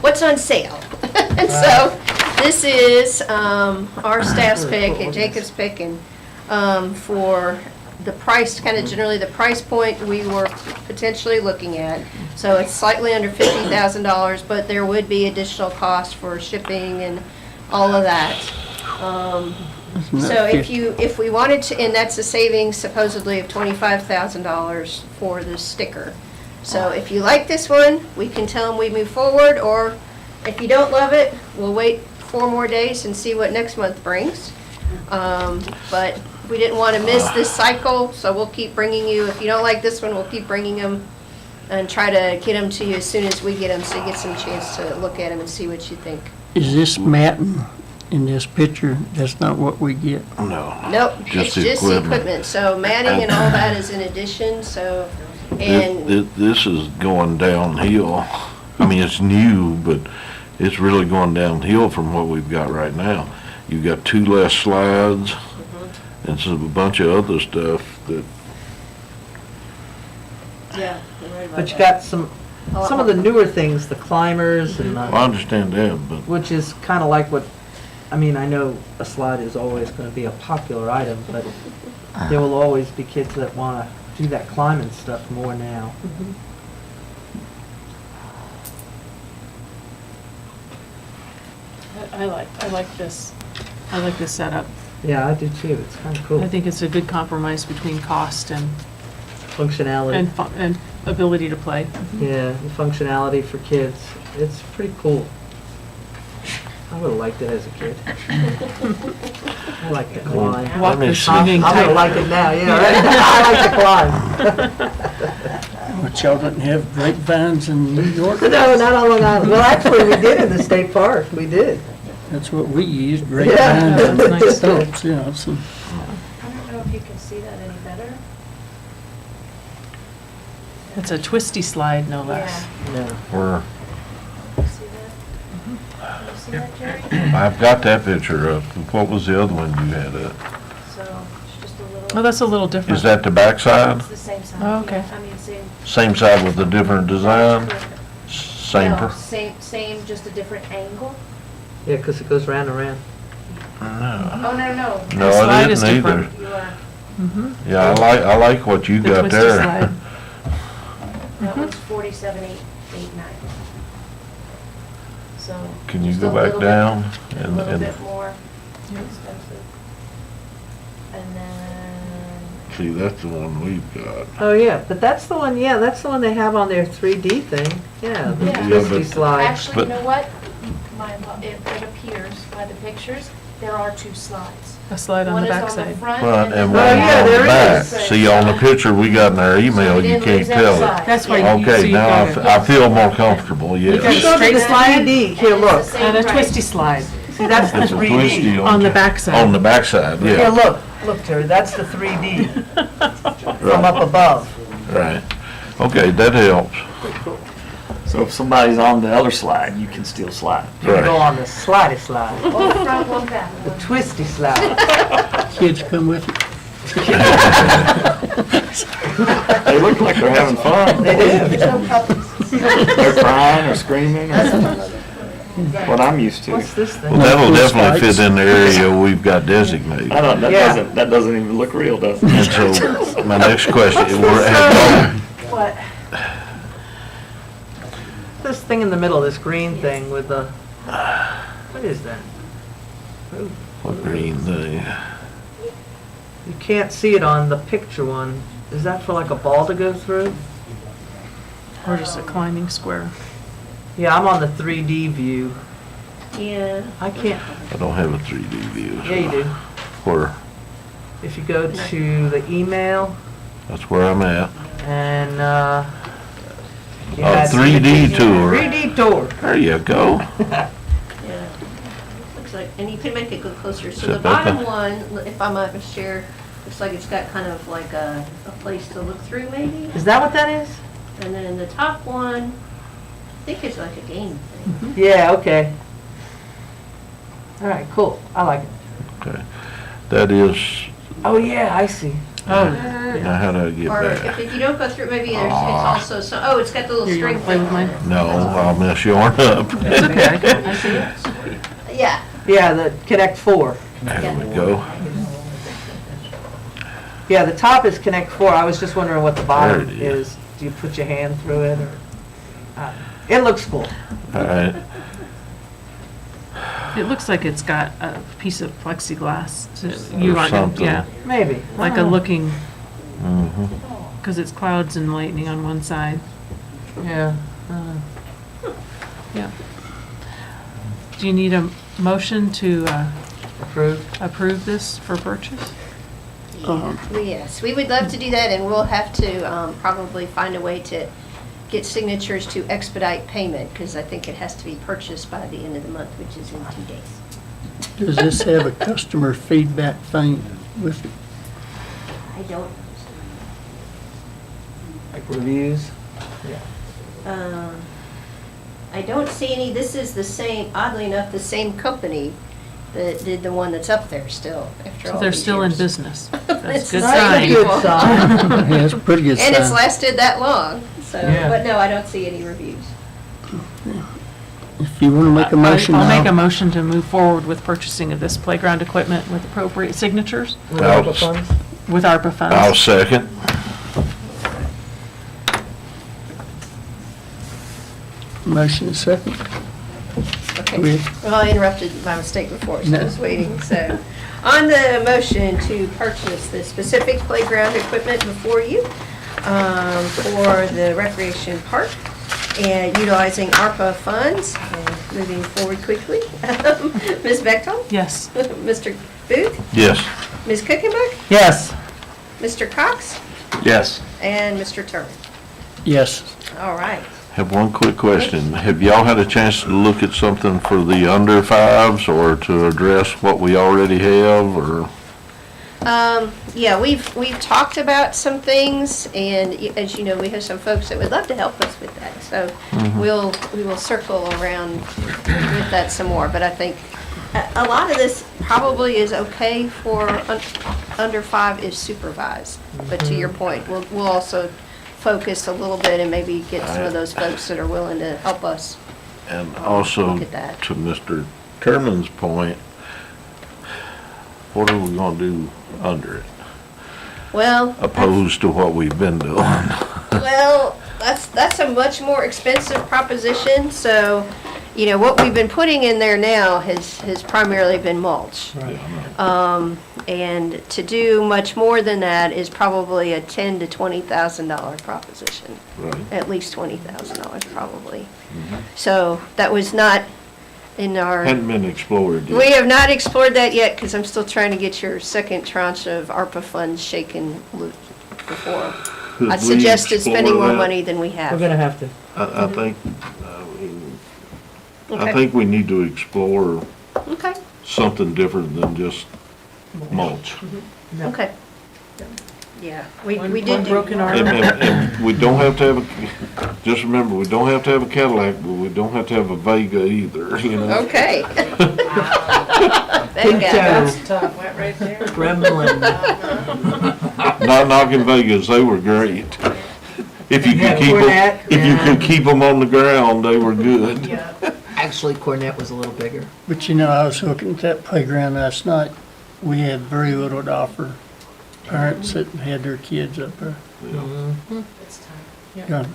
[SPEAKER 4] what's on sale. And so, this is our staff's pick and Jacob's pick, and for the price, kind of generally the price point we were potentially looking at. So it's slightly under $50,000, but there would be additional cost for shipping and all of that. So if we wanted to, and that's a savings supposedly of $25,000 for the sticker. So if you like this one, we can tell them we move forward, or if you don't love it, we'll wait 4 more days and see what next month brings. But we didn't want to miss this cycle, so we'll keep bringing you, if you don't like this one, we'll keep bringing them and try to get them to you as soon as we get them, so you get some chance to look at them and see what you think.
[SPEAKER 3] is this matting in this picture? That's not what we get.
[SPEAKER 6] No.
[SPEAKER 4] Nope, it's
[SPEAKER 6] Just the
[SPEAKER 4] just the
[SPEAKER 6] equipment.
[SPEAKER 4] equipment, so matting and all that is in addition, so, and,
[SPEAKER 6] This is going downhill. I mean, it's new, but it's really going downhill from what we've got right now. You've got 2 less slides and a bunch of other stuff that,
[SPEAKER 4] yeah, you're right about
[SPEAKER 2] But you
[SPEAKER 4] that.
[SPEAKER 2] got some of the newer things, the climbers and
[SPEAKER 6] I understand that, but
[SPEAKER 2] which is kind of like what, I mean, I know a slide is always going to be a popular item, but there will always be kids that want to do that climbing stuff more now.
[SPEAKER 7] I like this. I like this setup.
[SPEAKER 2] Yeah, I do too. It's kind of cool.
[SPEAKER 7] I think it's a good compromise between cost and
[SPEAKER 2] Functionality.
[SPEAKER 7] and ability to play.
[SPEAKER 2] Yeah, the functionality for kids. It's pretty cool. I would have liked it as a kid. I like to climb.
[SPEAKER 7] Walk
[SPEAKER 6] me
[SPEAKER 7] the
[SPEAKER 6] see.
[SPEAKER 7] swinging
[SPEAKER 2] I'm gonna
[SPEAKER 7] type.
[SPEAKER 2] like it now, yeah, right? I like to climb.
[SPEAKER 3] But y'all didn't have grapevines in New York?
[SPEAKER 2] No, not on Long Island. Well, actually, we did in the state park. We did.
[SPEAKER 3] That's what we used,
[SPEAKER 2] Yeah.
[SPEAKER 3] grapevines and
[SPEAKER 7] Nice.
[SPEAKER 3] stumps, yeah, so.
[SPEAKER 1] I don't know if you can see that any better.
[SPEAKER 7] It's a twisty slide, no less.
[SPEAKER 2] No.
[SPEAKER 6] we're,
[SPEAKER 1] See that? Can you see that, Jerry?
[SPEAKER 6] I've got that picture up. What was the other one you had up?
[SPEAKER 1] So, it's just a little.
[SPEAKER 7] Oh, that's a little different.
[SPEAKER 6] Is that the backside?
[SPEAKER 1] It's the same side.
[SPEAKER 7] Oh, okay.
[SPEAKER 1] Yeah, I mean, same.
[SPEAKER 6] Same side with a different design?
[SPEAKER 1] Correct.
[SPEAKER 6] Same,
[SPEAKER 1] No,
[SPEAKER 6] per-
[SPEAKER 1] same, just a different angle.
[SPEAKER 2] Yeah, because it goes round and round.
[SPEAKER 6] no.
[SPEAKER 1] Oh, no.
[SPEAKER 6] No,
[SPEAKER 7] slide
[SPEAKER 6] it
[SPEAKER 7] is
[SPEAKER 6] isn't either.
[SPEAKER 7] different.
[SPEAKER 1] You are,
[SPEAKER 6] Yeah, I like what you
[SPEAKER 7] The
[SPEAKER 6] got
[SPEAKER 7] twisty
[SPEAKER 6] there.
[SPEAKER 7] slide.
[SPEAKER 1] that one's 47,889. So.
[SPEAKER 6] Can you
[SPEAKER 1] just
[SPEAKER 6] go
[SPEAKER 1] a
[SPEAKER 6] back
[SPEAKER 1] little bit-
[SPEAKER 6] down?
[SPEAKER 1] A
[SPEAKER 6] and
[SPEAKER 1] little
[SPEAKER 6] and
[SPEAKER 1] bit more expensive. And then,
[SPEAKER 6] See, that's the one we've got.
[SPEAKER 2] Oh, yeah, but that's the one, yeah, that's the one they have on their 3D thing. Yeah, the
[SPEAKER 1] Yeah.
[SPEAKER 6] Yeah,
[SPEAKER 2] twisty
[SPEAKER 6] but-
[SPEAKER 2] slide.
[SPEAKER 1] actually, you
[SPEAKER 6] But-
[SPEAKER 1] know what? It appears by the pictures, there are 2 slides.
[SPEAKER 7] A slide on
[SPEAKER 1] One
[SPEAKER 7] the
[SPEAKER 1] is on the
[SPEAKER 7] backside.
[SPEAKER 1] front
[SPEAKER 6] Front and
[SPEAKER 1] and
[SPEAKER 6] one
[SPEAKER 2] Oh,
[SPEAKER 1] then
[SPEAKER 2] yeah,
[SPEAKER 6] on the
[SPEAKER 2] there
[SPEAKER 6] back.
[SPEAKER 2] is.
[SPEAKER 6] See, on the picture we got in our email,
[SPEAKER 1] we
[SPEAKER 6] you
[SPEAKER 1] didn't
[SPEAKER 6] can't
[SPEAKER 1] lose that
[SPEAKER 6] tell it.
[SPEAKER 1] side.
[SPEAKER 7] That's why you, so
[SPEAKER 6] Okay,
[SPEAKER 7] you
[SPEAKER 6] now
[SPEAKER 7] got
[SPEAKER 6] I feel more comfortable,
[SPEAKER 7] You got
[SPEAKER 6] yes.
[SPEAKER 7] a
[SPEAKER 2] Go to
[SPEAKER 7] straight
[SPEAKER 2] the
[SPEAKER 7] slide
[SPEAKER 2] 3D, here,
[SPEAKER 1] And
[SPEAKER 2] look.
[SPEAKER 1] it's the same
[SPEAKER 7] and a
[SPEAKER 1] price.
[SPEAKER 7] twisty slide
[SPEAKER 2] See, that's the
[SPEAKER 6] It's a
[SPEAKER 2] 3D.
[SPEAKER 6] twisty
[SPEAKER 7] on the backside.
[SPEAKER 6] On the backside,
[SPEAKER 2] Here,
[SPEAKER 6] yeah,
[SPEAKER 2] look, Terry, that's the 3D from up above.
[SPEAKER 6] right. Okay, that helps.
[SPEAKER 5] So if somebody's on the other slide, you can still slide.
[SPEAKER 2] You
[SPEAKER 6] Right.
[SPEAKER 2] go on the slidey slide,
[SPEAKER 1] One front, one back.
[SPEAKER 2] the twisty slide.
[SPEAKER 3] Kids come with you.
[SPEAKER 5] They look like they're having fun.
[SPEAKER 2] They do.
[SPEAKER 5] They're crying or screaming or what I'm used to.
[SPEAKER 2] What's this thing?
[SPEAKER 6] Well, that'll definitely fit in the area we've got designated.
[SPEAKER 5] I don't,
[SPEAKER 2] Yeah.
[SPEAKER 5] that doesn't even look real, does it?
[SPEAKER 6] And so, my next question,
[SPEAKER 2] What? This thing in the middle, this green thing with the, what is that?
[SPEAKER 6] what green thing?
[SPEAKER 2] You can't see it on the picture one. Is that for like a ball to go through?
[SPEAKER 7] Or just a climbing square.
[SPEAKER 2] Yeah, I'm on the 3D view.
[SPEAKER 4] Yeah.
[SPEAKER 2] I can't,
[SPEAKER 6] I don't have a 3D view.
[SPEAKER 2] yeah, you do.
[SPEAKER 6] Where,
[SPEAKER 2] If you go to the email
[SPEAKER 6] that's where I'm at.
[SPEAKER 2] and, you
[SPEAKER 6] A
[SPEAKER 2] had
[SPEAKER 6] 3D tour.
[SPEAKER 2] 3D tour.
[SPEAKER 6] There you go.
[SPEAKER 4] Yeah. Looks like, and you can make it go closer. So
[SPEAKER 6] Is
[SPEAKER 4] the
[SPEAKER 6] that better?
[SPEAKER 4] bottom one, if I might share, looks like it's got kind of like a place to look through maybe.
[SPEAKER 2] Is that what that is?
[SPEAKER 4] And then the top one, I think it's like a game thing.
[SPEAKER 2] Yeah, okay. All right, cool. I like it.
[SPEAKER 6] Okay. That is,
[SPEAKER 2] Oh, yeah, I see.
[SPEAKER 7] Oh,
[SPEAKER 6] now how do I get
[SPEAKER 4] Or
[SPEAKER 6] back?
[SPEAKER 4] if you don't go through, maybe there's, it's also, so, oh, it's got the little
[SPEAKER 7] here, you
[SPEAKER 4] string
[SPEAKER 7] wanna play with
[SPEAKER 4] thing.
[SPEAKER 7] mine?
[SPEAKER 6] No, I'll mess yarn up.
[SPEAKER 7] It's okay, I see it.
[SPEAKER 4] Yeah.
[SPEAKER 2] Yeah, the Connect 4.
[SPEAKER 6] There we go.
[SPEAKER 2] Yeah, the top is Connect 4. I was just wondering what the bottom
[SPEAKER 6] There it is.
[SPEAKER 2] is. Do you put your hand through it or? It looks cool.
[SPEAKER 6] All right.
[SPEAKER 7] It looks like it's got a piece of plexiglass. So
[SPEAKER 6] Or
[SPEAKER 7] you aren't,
[SPEAKER 6] something.
[SPEAKER 7] yeah,
[SPEAKER 2] Maybe.
[SPEAKER 7] like a looking,
[SPEAKER 6] Mhm.
[SPEAKER 7] because it's clouds and lightning on one side.
[SPEAKER 2] Yeah.
[SPEAKER 7] Yeah. Do you need a motion to
[SPEAKER 2] Approved.
[SPEAKER 7] approve this for purchase?
[SPEAKER 4] Yes, we would love to do that, and we'll have to probably find a way to get signatures to expedite payment, because I think it has to be purchased by the end of the month, which is in 2 days.
[SPEAKER 3] Does this have a customer feedback thing with it?
[SPEAKER 4] I don't,
[SPEAKER 2] Like reviews.
[SPEAKER 4] I don't see any, this is the same, oddly enough, the same company that did the one that's up there still, after all
[SPEAKER 7] So they're
[SPEAKER 4] these
[SPEAKER 7] still in
[SPEAKER 4] years.
[SPEAKER 7] business.
[SPEAKER 4] It's
[SPEAKER 7] That's a good
[SPEAKER 4] the same
[SPEAKER 7] sign.
[SPEAKER 4] people.
[SPEAKER 2] Good sign.
[SPEAKER 3] Yeah, it's a pretty good sign.
[SPEAKER 4] And it's lasted that long, so,
[SPEAKER 2] Yeah.
[SPEAKER 4] but no, I don't see any reviews.
[SPEAKER 3] If you want to make a motion
[SPEAKER 7] I'll make a
[SPEAKER 3] now,
[SPEAKER 7] motion to move forward with purchasing of this playground equipment with appropriate signatures
[SPEAKER 2] With ARPA funds.
[SPEAKER 7] with ARPA funds.
[SPEAKER 6] I'll second.
[SPEAKER 3] motion is second.
[SPEAKER 4] Okay.
[SPEAKER 3] Go ahead.
[SPEAKER 4] Well, I interrupted my mistake before, so I was waiting, so. On the motion to purchase the specific playground equipment before you for the recreation park and utilizing ARPA funds, and moving forward quickly. Ms. Bechtel?
[SPEAKER 7] Yes.
[SPEAKER 4] Mr. Booth?
[SPEAKER 6] Yes.
[SPEAKER 4] Ms. Kuchenbuck?
[SPEAKER 2] Yes.
[SPEAKER 4] Mr. Cox?
[SPEAKER 5] Yes.
[SPEAKER 4] And Mr. Turner?
[SPEAKER 3] Yes.
[SPEAKER 4] All right.
[SPEAKER 6] Have one quick question. Have y'all had a chance to look at something for the under fives or to address what we already have or?
[SPEAKER 4] Yeah, we've talked about some things, and as you know, we have some folks that would love to help us with that. So we will circle around with that some more. But I think a lot of this probably is okay for under 5 is supervised. But to your point, we'll also focus a little bit and maybe get some of those folks that are willing to help us.
[SPEAKER 6] And also,
[SPEAKER 4] Look at that.
[SPEAKER 6] to Mr. Turman's point, what are we gonna do under it,
[SPEAKER 4] Well,
[SPEAKER 6] opposed to what we've been doing?
[SPEAKER 4] well, that's a much more expensive proposition, so, you know, what we've been putting in there now has primarily been mulch. And to do much more than that is probably a $10,000 to $20,000 proposition.
[SPEAKER 6] Right.
[SPEAKER 4] At least $20,000 probably. So that was not in our,
[SPEAKER 6] Hadn't been explored
[SPEAKER 4] we
[SPEAKER 6] yet.
[SPEAKER 4] have not explored that yet, because I'm still trying to get your second tranche of ARPA funds shaken loose before.
[SPEAKER 6] Could
[SPEAKER 4] I
[SPEAKER 6] we
[SPEAKER 4] suggested spending
[SPEAKER 6] explore
[SPEAKER 4] more
[SPEAKER 6] that?
[SPEAKER 4] money than we
[SPEAKER 2] We're
[SPEAKER 4] have.
[SPEAKER 2] gonna have to.
[SPEAKER 6] I think, I
[SPEAKER 4] Okay.
[SPEAKER 6] think we need to explore
[SPEAKER 4] Okay,
[SPEAKER 6] something different than just mulch.
[SPEAKER 4] okay. Yeah, we
[SPEAKER 7] One
[SPEAKER 4] did do.
[SPEAKER 7] broken arm.
[SPEAKER 6] And we don't have to have just remember, we don't have to have a Cadillac, but we don't have to have a Vega either, you know?
[SPEAKER 4] Okay.
[SPEAKER 1] That's tough, went right there.
[SPEAKER 2] Gremlin.
[SPEAKER 6] Not knocking Vegas, they were great. If you could
[SPEAKER 2] Yeah,
[SPEAKER 6] keep
[SPEAKER 2] Cornet,
[SPEAKER 6] them, if you could keep them on the ground, they were good.
[SPEAKER 1] Yeah.
[SPEAKER 2] Actually, Cornet was a little bigger.
[SPEAKER 3] But you know, I was looking at that playground last night. We had very little to offer parents that had their kids up there.
[SPEAKER 1] It's time.
[SPEAKER 3] Yeah,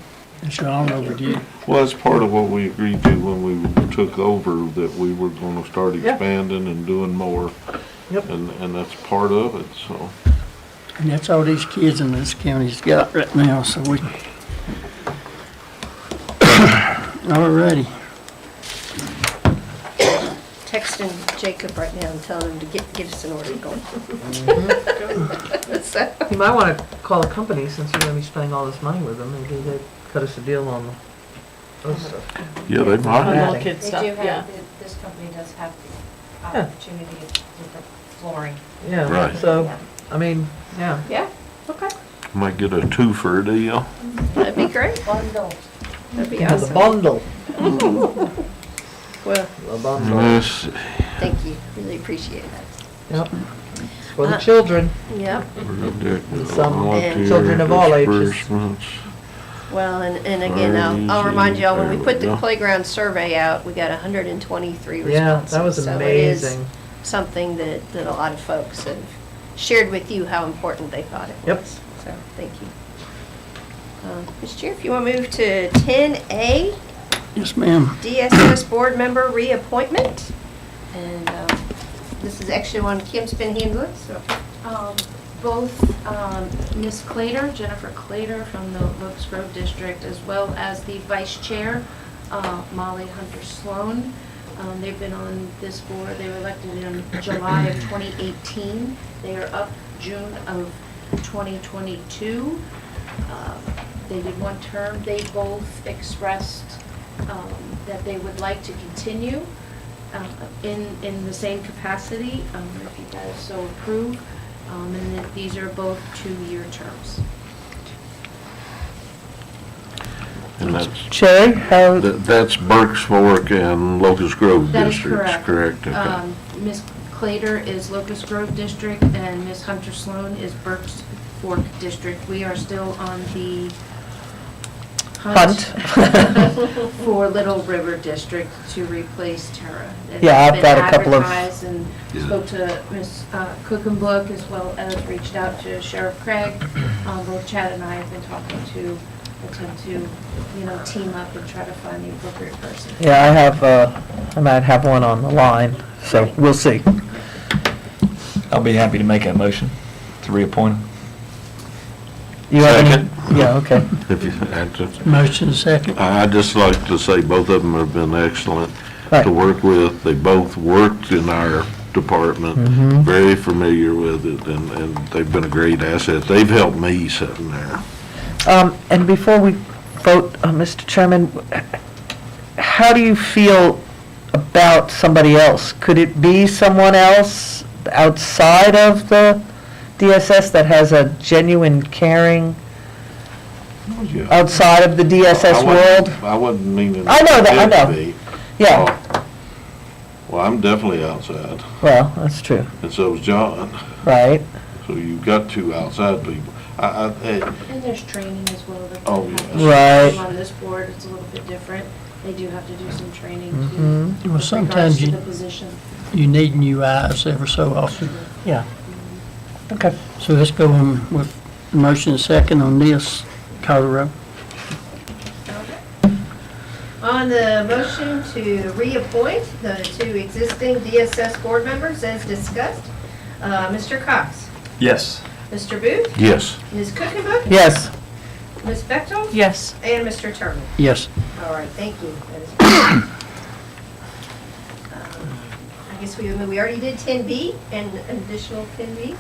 [SPEAKER 3] it's all over you.
[SPEAKER 6] Well, that's part of what we agreed to when we took over, that we were gonna start expanding and doing more.
[SPEAKER 2] Yep.
[SPEAKER 6] And that's part of it, so.
[SPEAKER 3] And that's all these kids in this county's got right now, so we. Alrighty.
[SPEAKER 4] Texting Jacob right now and telling him to get us an order going. So,
[SPEAKER 2] You might want to call a company since you're going to be spending all this money with them. Maybe they'd cut us a deal on those stuff.
[SPEAKER 6] Yeah, they
[SPEAKER 7] On
[SPEAKER 6] might.
[SPEAKER 7] all kid
[SPEAKER 1] They
[SPEAKER 7] stuff,
[SPEAKER 1] do
[SPEAKER 7] yeah.
[SPEAKER 1] have, this company does have the
[SPEAKER 2] Yeah.
[SPEAKER 1] opportunity of different flooring.
[SPEAKER 2] Yeah.
[SPEAKER 6] Right.
[SPEAKER 2] So, I mean, yeah.
[SPEAKER 1] Yeah, okay.
[SPEAKER 6] Might get a two-for deal.
[SPEAKER 4] that'd be great.
[SPEAKER 1] Bundles.
[SPEAKER 4] That'd be
[SPEAKER 2] The
[SPEAKER 4] awesome.
[SPEAKER 2] bundle.
[SPEAKER 4] Well,
[SPEAKER 2] The bundle.
[SPEAKER 6] Let's see.
[SPEAKER 4] thank you. Really appreciate that.
[SPEAKER 2] Yep. For the children.
[SPEAKER 4] Yep.
[SPEAKER 2] Some
[SPEAKER 6] Volunteer
[SPEAKER 2] children of all ages.
[SPEAKER 6] disbursements.
[SPEAKER 4] Well, and again, I'll remind y'all, when we put the playground survey out, we got 123 responses.
[SPEAKER 2] Yeah, that was
[SPEAKER 4] So it is
[SPEAKER 2] amazing.
[SPEAKER 4] something that a lot of folks have shared with you how important they thought it was.
[SPEAKER 2] Yep.
[SPEAKER 4] So, thank you. Mr. Chair, if you want to move to 10A,
[SPEAKER 3] Yes, ma'am.
[SPEAKER 4] DSS Board Member Reappointment. And this is actually one Kim's been handling, so.
[SPEAKER 1] Both Ms. Clater, Jennifer Clater from the Locust Grove District, as well as the Vice Chair, Molly Hunter Sloan. They've been on this board, they were elected in July of 2018. They are up June of 2022. They did one term. They both expressed that they would like to continue in the same capacity, if you guys so approve. And that these are both 2-year terms.
[SPEAKER 6] And that's,
[SPEAKER 2] Cherry, how,
[SPEAKER 6] that's Burke's Fork and Locust Grove
[SPEAKER 1] That is
[SPEAKER 6] districts, correct? Okay.
[SPEAKER 1] Ms. Clater is Locust Grove District, and Ms. Hunter Sloan is Burke's Fork District. We are still on the hunt for Little River District to replace Tara. It's
[SPEAKER 2] Yeah, I've
[SPEAKER 1] been
[SPEAKER 2] got a couple of-
[SPEAKER 1] advertised and spoke to Ms. Cookenbook, as well as reached out to Sheriff Craig. Both Chad and I have been talking to attempt to, team up and try to find the appropriate person.
[SPEAKER 2] yeah, I might have one on the line, so we'll see.
[SPEAKER 5] I'll be happy to make that motion to reappoint him.
[SPEAKER 2] You have any-
[SPEAKER 6] Second.
[SPEAKER 2] Yeah, okay.
[SPEAKER 6] If you had to.
[SPEAKER 3] Motion second.
[SPEAKER 6] I'd just like to say both of them have been excellent
[SPEAKER 2] Right.
[SPEAKER 6] to work with. They both worked in our department, very familiar with it, and they've been a great asset. They've helped me sitting there.
[SPEAKER 2] And before we vote, Mr. Chairman, how do you feel about somebody else? Could it be someone else outside of the DSS that has a genuine caring outside of the DSS world?
[SPEAKER 6] I wasn't meaning.
[SPEAKER 2] I know that, I
[SPEAKER 6] it to
[SPEAKER 2] know.
[SPEAKER 6] be.
[SPEAKER 2] Yeah,
[SPEAKER 6] Well, I'm definitely outside,
[SPEAKER 2] well, that's true,
[SPEAKER 6] and so is John.
[SPEAKER 2] right?
[SPEAKER 6] So you've got two outside people.
[SPEAKER 1] And there's training as well that
[SPEAKER 6] Oh,
[SPEAKER 1] they have.
[SPEAKER 2] yes.
[SPEAKER 1] On this board, it's a little bit different. They do have to do some training
[SPEAKER 2] Mhm.
[SPEAKER 1] to,
[SPEAKER 3] Well,
[SPEAKER 1] with
[SPEAKER 3] sometimes
[SPEAKER 1] regards to
[SPEAKER 3] you-
[SPEAKER 1] the position.
[SPEAKER 3] You need new eyes ever so often.
[SPEAKER 2] Yeah. Okay.
[SPEAKER 3] So let's go on with the motion second on this, Colorado.
[SPEAKER 4] On the motion to reappoint the two existing DSS board members as discussed, Mr. Cox,
[SPEAKER 5] Yes.
[SPEAKER 4] Mr. Booth,
[SPEAKER 6] Yes.
[SPEAKER 4] Ms. Cookenbook,
[SPEAKER 2] Yes.
[SPEAKER 4] Ms. Bechtel,
[SPEAKER 7] Yes.
[SPEAKER 4] and Mr. Turner.
[SPEAKER 3] Yes.
[SPEAKER 4] All right, thank you. That is- I guess we already did 10B and an additional 10B.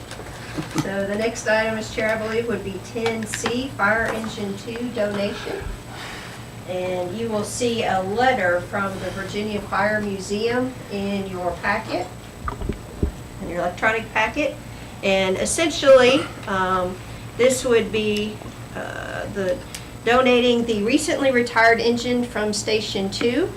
[SPEAKER 4] So the next item, Mr. Chair, I believe, would be 10C, Fire Engine 2 donation. And you will see a letter from the Virginia Fire Museum in your packet, in your electronic packet. And essentially, this would be donating the recently retired engine from Station 2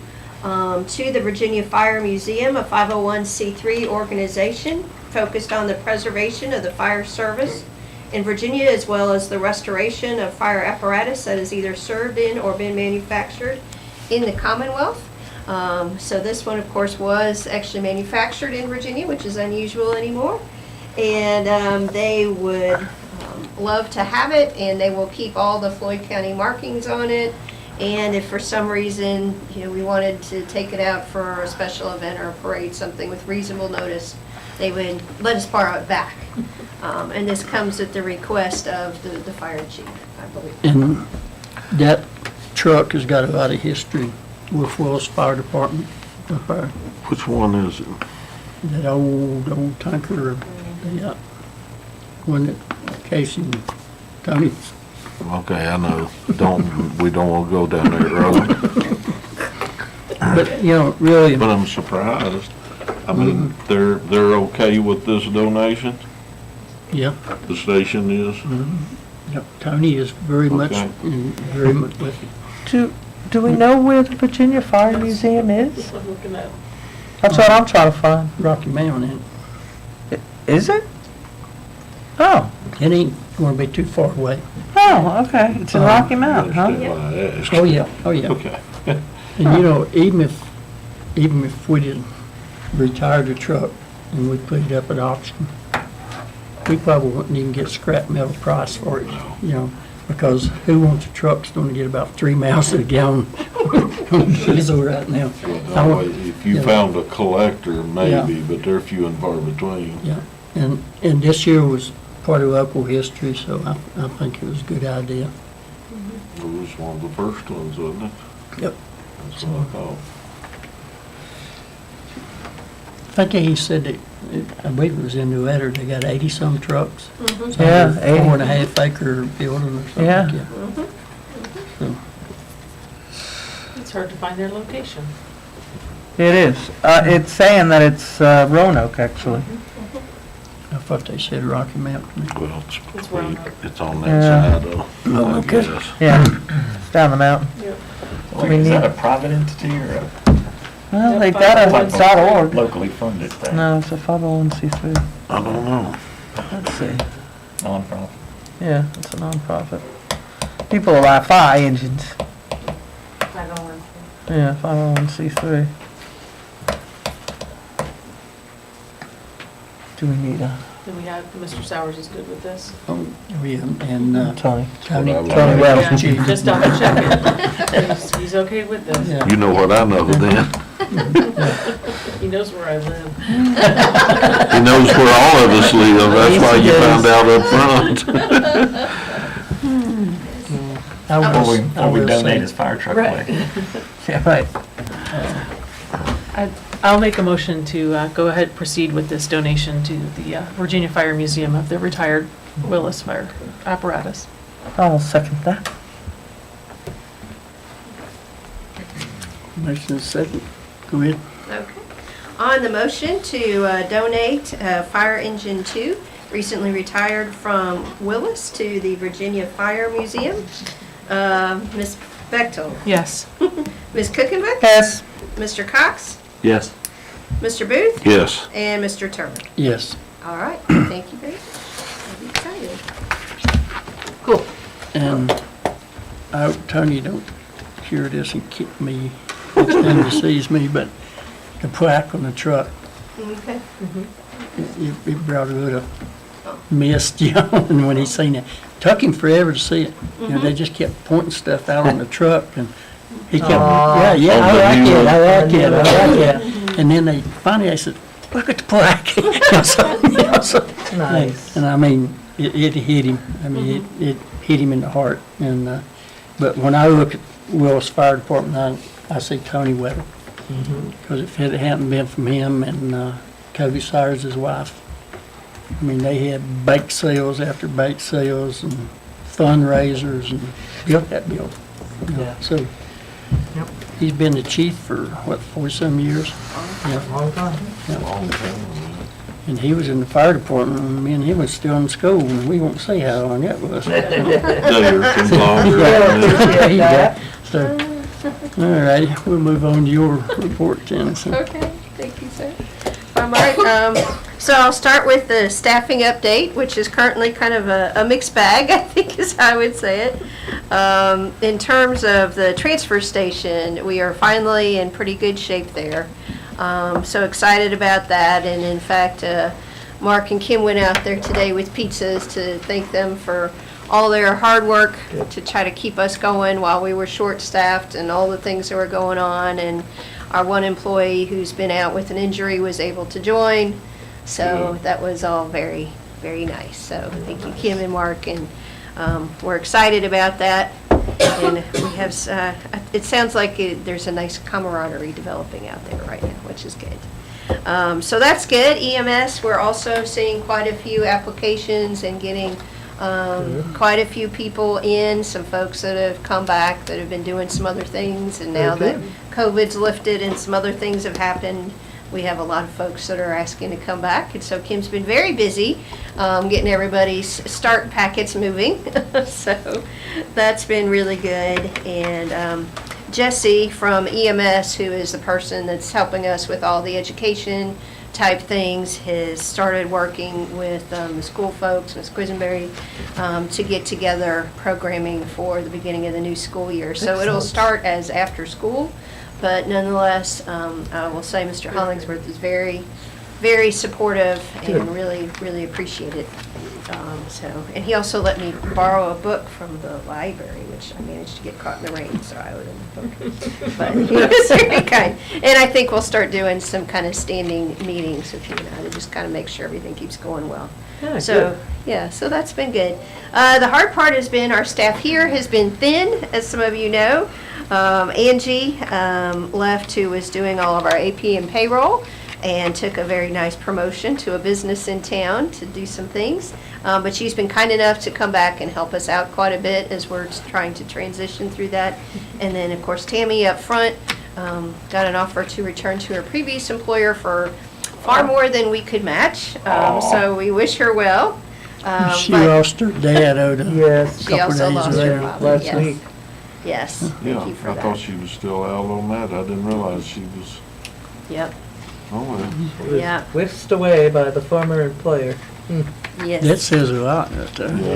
[SPEAKER 4] to the Virginia Fire Museum, a 501c3 organization focused on the preservation of the fire service in Virginia, as well as the restoration of fire apparatus that is either served in or been manufactured in the Commonwealth. So this one, of course, was actually manufactured in Virginia, which is unusual anymore. And they would love to have it, and they will keep all the Floyd County markings on it. And if for some reason, we wanted to take it out for a special event or a parade, something with reasonable notice, they would let us borrow it back. And this comes at the request of the fire chief, I believe.
[SPEAKER 3] And that truck has got a lot of history with Willis Fire Department up there.
[SPEAKER 6] Which one is it?
[SPEAKER 3] That old tanker, the one that Casey and Tony.
[SPEAKER 6] Okay, I know. We don't want to go down that road.
[SPEAKER 3] But, really,
[SPEAKER 6] But I'm surprised. I mean, they're okay with this donation?
[SPEAKER 3] yeah,
[SPEAKER 6] The station is?
[SPEAKER 3] yep, Tony is very much
[SPEAKER 6] Okay.
[SPEAKER 3] in agreement with it.
[SPEAKER 2] Do we know where the Virginia Fire Museum is?
[SPEAKER 7] I'm looking at,
[SPEAKER 2] That's what I'm trying to find.
[SPEAKER 3] Rocky Mountain,
[SPEAKER 2] Is it? Oh,
[SPEAKER 3] it ain't gonna be too far away.
[SPEAKER 2] oh, okay. It's in Rocky Mountain, huh?
[SPEAKER 6] That's why I asked.
[SPEAKER 3] Oh, yeah, oh, yeah.
[SPEAKER 6] Okay.
[SPEAKER 3] And even if we didn't retire the truck and we put it up at auction, we probably wouldn't even get scrap metal price for it, because who wants a truck that's gonna get about 3 miles to the gallon on diesel right now?
[SPEAKER 6] That way, if you
[SPEAKER 3] Yeah.
[SPEAKER 6] found a collector, maybe,
[SPEAKER 3] Yeah.
[SPEAKER 6] but they're few and far between.
[SPEAKER 3] Yeah, and this year was part of local history, so I think it was a good idea.
[SPEAKER 6] It was one of the first ones, wasn't it?
[SPEAKER 3] Yep.
[SPEAKER 6] That's what I thought.
[SPEAKER 3] I think he said that, I believe it was in the letter, they got 80-some trucks.
[SPEAKER 2] Yeah, 80.
[SPEAKER 3] 4.5 acre building or something
[SPEAKER 2] Yeah.
[SPEAKER 3] like that. So,
[SPEAKER 7] it's hard to find their location.
[SPEAKER 2] It is. It's saying that it's Roanoke, actually.
[SPEAKER 3] I thought they said Rocky Mountain.
[SPEAKER 6] Well,
[SPEAKER 7] It's Roanoke.
[SPEAKER 6] it's on that
[SPEAKER 2] Yeah.
[SPEAKER 6] side, though.
[SPEAKER 3] Oh,
[SPEAKER 6] I
[SPEAKER 3] okay.
[SPEAKER 6] guess.
[SPEAKER 2] Yeah, it's down the mountain.
[SPEAKER 12] Is that a private entity or
[SPEAKER 2] Well, they got a .org.
[SPEAKER 12] locally funded thing?
[SPEAKER 2] No, it's a 501c3.
[SPEAKER 6] I don't know.
[SPEAKER 2] Let's see.
[SPEAKER 12] Nonprofit.
[SPEAKER 2] Yeah, it's a nonprofit. People buy fire engines. Yeah, 501c3. Do we need a
[SPEAKER 7] Then we have, Mr. Sowers is good with this.
[SPEAKER 3] Oh, yeah, and
[SPEAKER 2] Tony?
[SPEAKER 3] Tony.
[SPEAKER 6] Tony
[SPEAKER 2] Wells.
[SPEAKER 7] Yeah, just double check it. He's okay with this.
[SPEAKER 3] Yeah.
[SPEAKER 6] You know what I know then.
[SPEAKER 7] He knows where I live.
[SPEAKER 6] He knows where all of us live. That's why you found out up front.
[SPEAKER 12] Before we donate
[SPEAKER 3] say-
[SPEAKER 12] his fire truck
[SPEAKER 7] Right.
[SPEAKER 12] away.
[SPEAKER 2] Yeah, right.
[SPEAKER 7] I'll make a motion to go ahead and proceed with this donation to the Virginia Fire Museum of the retired Willis Fire apparatus.
[SPEAKER 2] I'll second that.
[SPEAKER 3] Motion is second. Go ahead.
[SPEAKER 4] Okay. On the motion to donate Fire Engine 2, recently retired from Willis, to the Virginia Fire Museum, Ms. Bechtel,
[SPEAKER 7] Yes.
[SPEAKER 4] Ms. Kuchenbeck,
[SPEAKER 2] Yes.
[SPEAKER 4] Mr. Cox,
[SPEAKER 5] Yes.
[SPEAKER 4] Mr. Booth,
[SPEAKER 6] Yes.
[SPEAKER 4] and Mr. Turner.
[SPEAKER 3] Yes.
[SPEAKER 4] All right, thank you very much. I'll be excited.
[SPEAKER 3] Cool. And I hope Tony don't hear this and kick me next time he sees me, but the plaque on the truck,
[SPEAKER 4] Okay.
[SPEAKER 3] it brought a little mist, and when he seen it. Took him forever to see it. They just kept pointing stuff out on the truck, and he kept, yeah,
[SPEAKER 6] On the
[SPEAKER 3] I like
[SPEAKER 6] new
[SPEAKER 3] it,
[SPEAKER 6] one.
[SPEAKER 3] I like it, I like it. And then finally I said, look at the plaque.
[SPEAKER 2] Nice.
[SPEAKER 3] And I mean, it hit him. I mean, it hit him in the heart. And, but when I look at Willis Fire Department, I see Tony Weddle. Because if it hadn't been from him and Kobe Sires, his wife, I mean, they had bake sales after bake sales and fundraisers and built that building.
[SPEAKER 2] Yeah.
[SPEAKER 3] So he's been the chief for, 40-some years? Yeah.
[SPEAKER 2] Long time.
[SPEAKER 3] And he was in the fire department when me and him was still in school, and we won't say how long that was.
[SPEAKER 6] There, some longer.
[SPEAKER 3] Yeah. So, All righty, we'll move on to your report, Janice.
[SPEAKER 4] Okay, thank you, sir. All right, so I'll start with the staffing update, which is currently kind of a mixed bag, I think is how I would say it. In terms of the transfer station, we are finally in pretty good shape there. So excited about that, and in fact, Mark and Kim went out there today with pizzas to thank them for all their hard work to try to keep us going while we were short-staffed and all the things that were going on. And our one employee who's been out with an injury was able to join. So that was all very, very nice. So thank you, Kim and Mark, and we're excited about that. And we have, it sounds like there's a nice camaraderie developing out there right now, which is good. So that's good. EMS, we're also seeing quite a few applications and getting quite a few people in, some folks that have come back that have been doing some other things, and now that COVID's lifted and some other things have happened, we have a lot of folks that are asking to come back. And so Kim's been very busy getting everybody's start packets moving. So that's been really good. And Jesse from EMS, who is the person that's helping us with all the education type things, has started working with the school folks, Ms. Quisenberry, to get together programming for the beginning of the new school year. So it'll start as after school, but nonetheless, I will say Mr. Hollingsworth is very, very supportive and really, really appreciate it. And he also let me borrow a book from the library, which I managed to get caught in the rain, so I owed him a book. But he was very kind. And I think we'll start doing some kind of standing meetings with you and I to just kind of make sure everything keeps going well. So that's been good. The hard part has been our staff here has been thin, as some of you know. Angie left, who was doing all of our AP and payroll, and took a very nice promotion to a business in town to do some things. But she's been kind enough to come back and help us out quite a bit as we're trying to transition through that. And then, of course, Tammy up front got an offer to return to her previous employer for far more than we could match. So we wish her well.
[SPEAKER 3] She lost her dad a
[SPEAKER 4] She
[SPEAKER 3] couple
[SPEAKER 4] also
[SPEAKER 3] days
[SPEAKER 4] lost her
[SPEAKER 3] later.
[SPEAKER 4] father. Yes. Yes, thank you for
[SPEAKER 6] I
[SPEAKER 4] that.
[SPEAKER 6] thought she was still out on that. I didn't realize she was,
[SPEAKER 4] Yep,
[SPEAKER 6] oh, well.
[SPEAKER 4] yeah,
[SPEAKER 2] Whisked away by the former employer.
[SPEAKER 3] That
[SPEAKER 4] yes.
[SPEAKER 3] says a lot right there.
[SPEAKER 6] Yeah,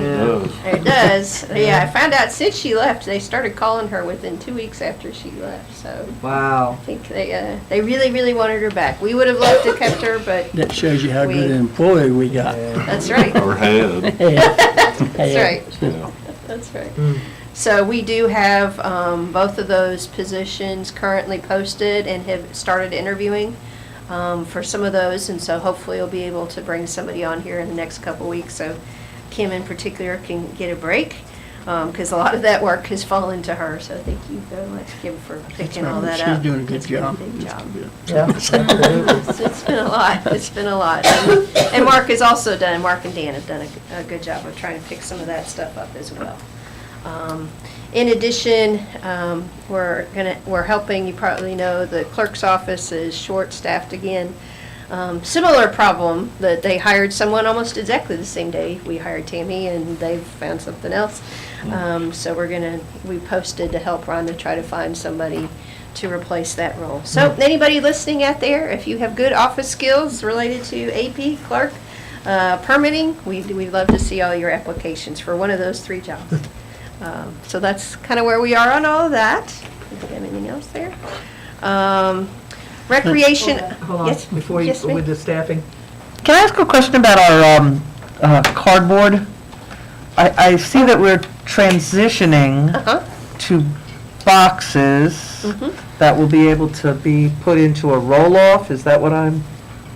[SPEAKER 6] it does.
[SPEAKER 4] It does. Yeah, I found out since she left, they started calling her within 2 weeks after she left, so
[SPEAKER 2] Wow.
[SPEAKER 4] I think they really, really wanted her back. We would have loved to kept her, but
[SPEAKER 3] That shows you how good an employee we got.
[SPEAKER 4] that's right.
[SPEAKER 6] Or had.
[SPEAKER 4] That's right.
[SPEAKER 6] Yeah.
[SPEAKER 4] That's right. So we do have both of those positions currently posted and have started interviewing for some of those, and so hopefully we'll be able to bring somebody on here in the next couple weeks, so Kim in particular can get a break, because a lot of that work has fallen to her, so thank you very much, Kim, for picking all that up.
[SPEAKER 3] She's doing a good
[SPEAKER 4] It's been
[SPEAKER 3] job.
[SPEAKER 4] big job.
[SPEAKER 2] Yeah, absolutely.
[SPEAKER 4] It's been a lot, it's been a lot. And Mark has also done, Mark and Dan have done a good job of trying to pick some of that stuff up as well. In addition, we're helping, you probably know, the clerk's office is short-staffed again. Similar problem, that they hired someone almost exactly the same day we hired Tammy, and they've found something else. So we posted to help Rhonda try to find somebody to replace that role. So anybody listening out there, if you have good office skills related to AP, clerk, permitting, we'd love to see all your applications for one of those 3 jobs. So that's kind of where we are on all of that. Do you have anything else there? Recreation.
[SPEAKER 2] Hold on,
[SPEAKER 4] Yes,
[SPEAKER 2] before you
[SPEAKER 4] yes,
[SPEAKER 2] go
[SPEAKER 4] ma'am.
[SPEAKER 2] with the staffing. Can I ask a question about our cardboard? I see that we're transitioning
[SPEAKER 4] Uh-huh.
[SPEAKER 2] to boxes that will be able to be put into a roll-off. Is that what I'm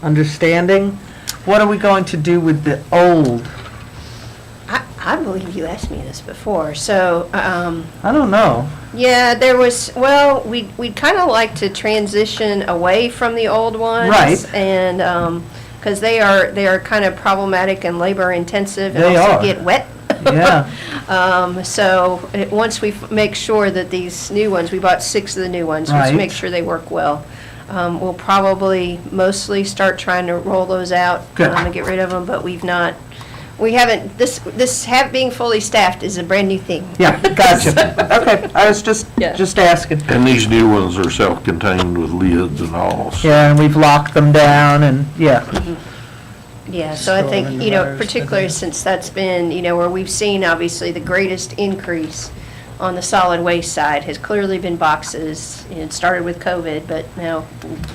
[SPEAKER 2] understanding? What are we going to do with the old?
[SPEAKER 4] I believe you asked me this before, so,
[SPEAKER 2] I don't know.
[SPEAKER 4] yeah, we'd kind of like to transition away from the old ones.
[SPEAKER 2] Right.
[SPEAKER 4] And, because they are kind of problematic and labor intensive and
[SPEAKER 2] They
[SPEAKER 4] also
[SPEAKER 2] are.
[SPEAKER 4] get wet.
[SPEAKER 2] Yeah.
[SPEAKER 4] Once we make sure that these new ones, we bought 6 of the new ones, let's
[SPEAKER 2] Right.
[SPEAKER 4] make sure they work well. We'll probably mostly start trying to roll those out
[SPEAKER 2] Good.
[SPEAKER 4] and get rid of them, but we've not We haven't, being fully staffed is a brand-new thing.
[SPEAKER 2] Yeah, gotcha. Okay, I was just asking.
[SPEAKER 6] And these new ones are self-contained with lids and all. So
[SPEAKER 2] Yeah, and we've locked them down and, yeah.
[SPEAKER 4] Yeah, so I think, particularly since that's been, where we've seen, obviously, the greatest increase on the solid waste side has clearly been boxes. It started with COVID, but now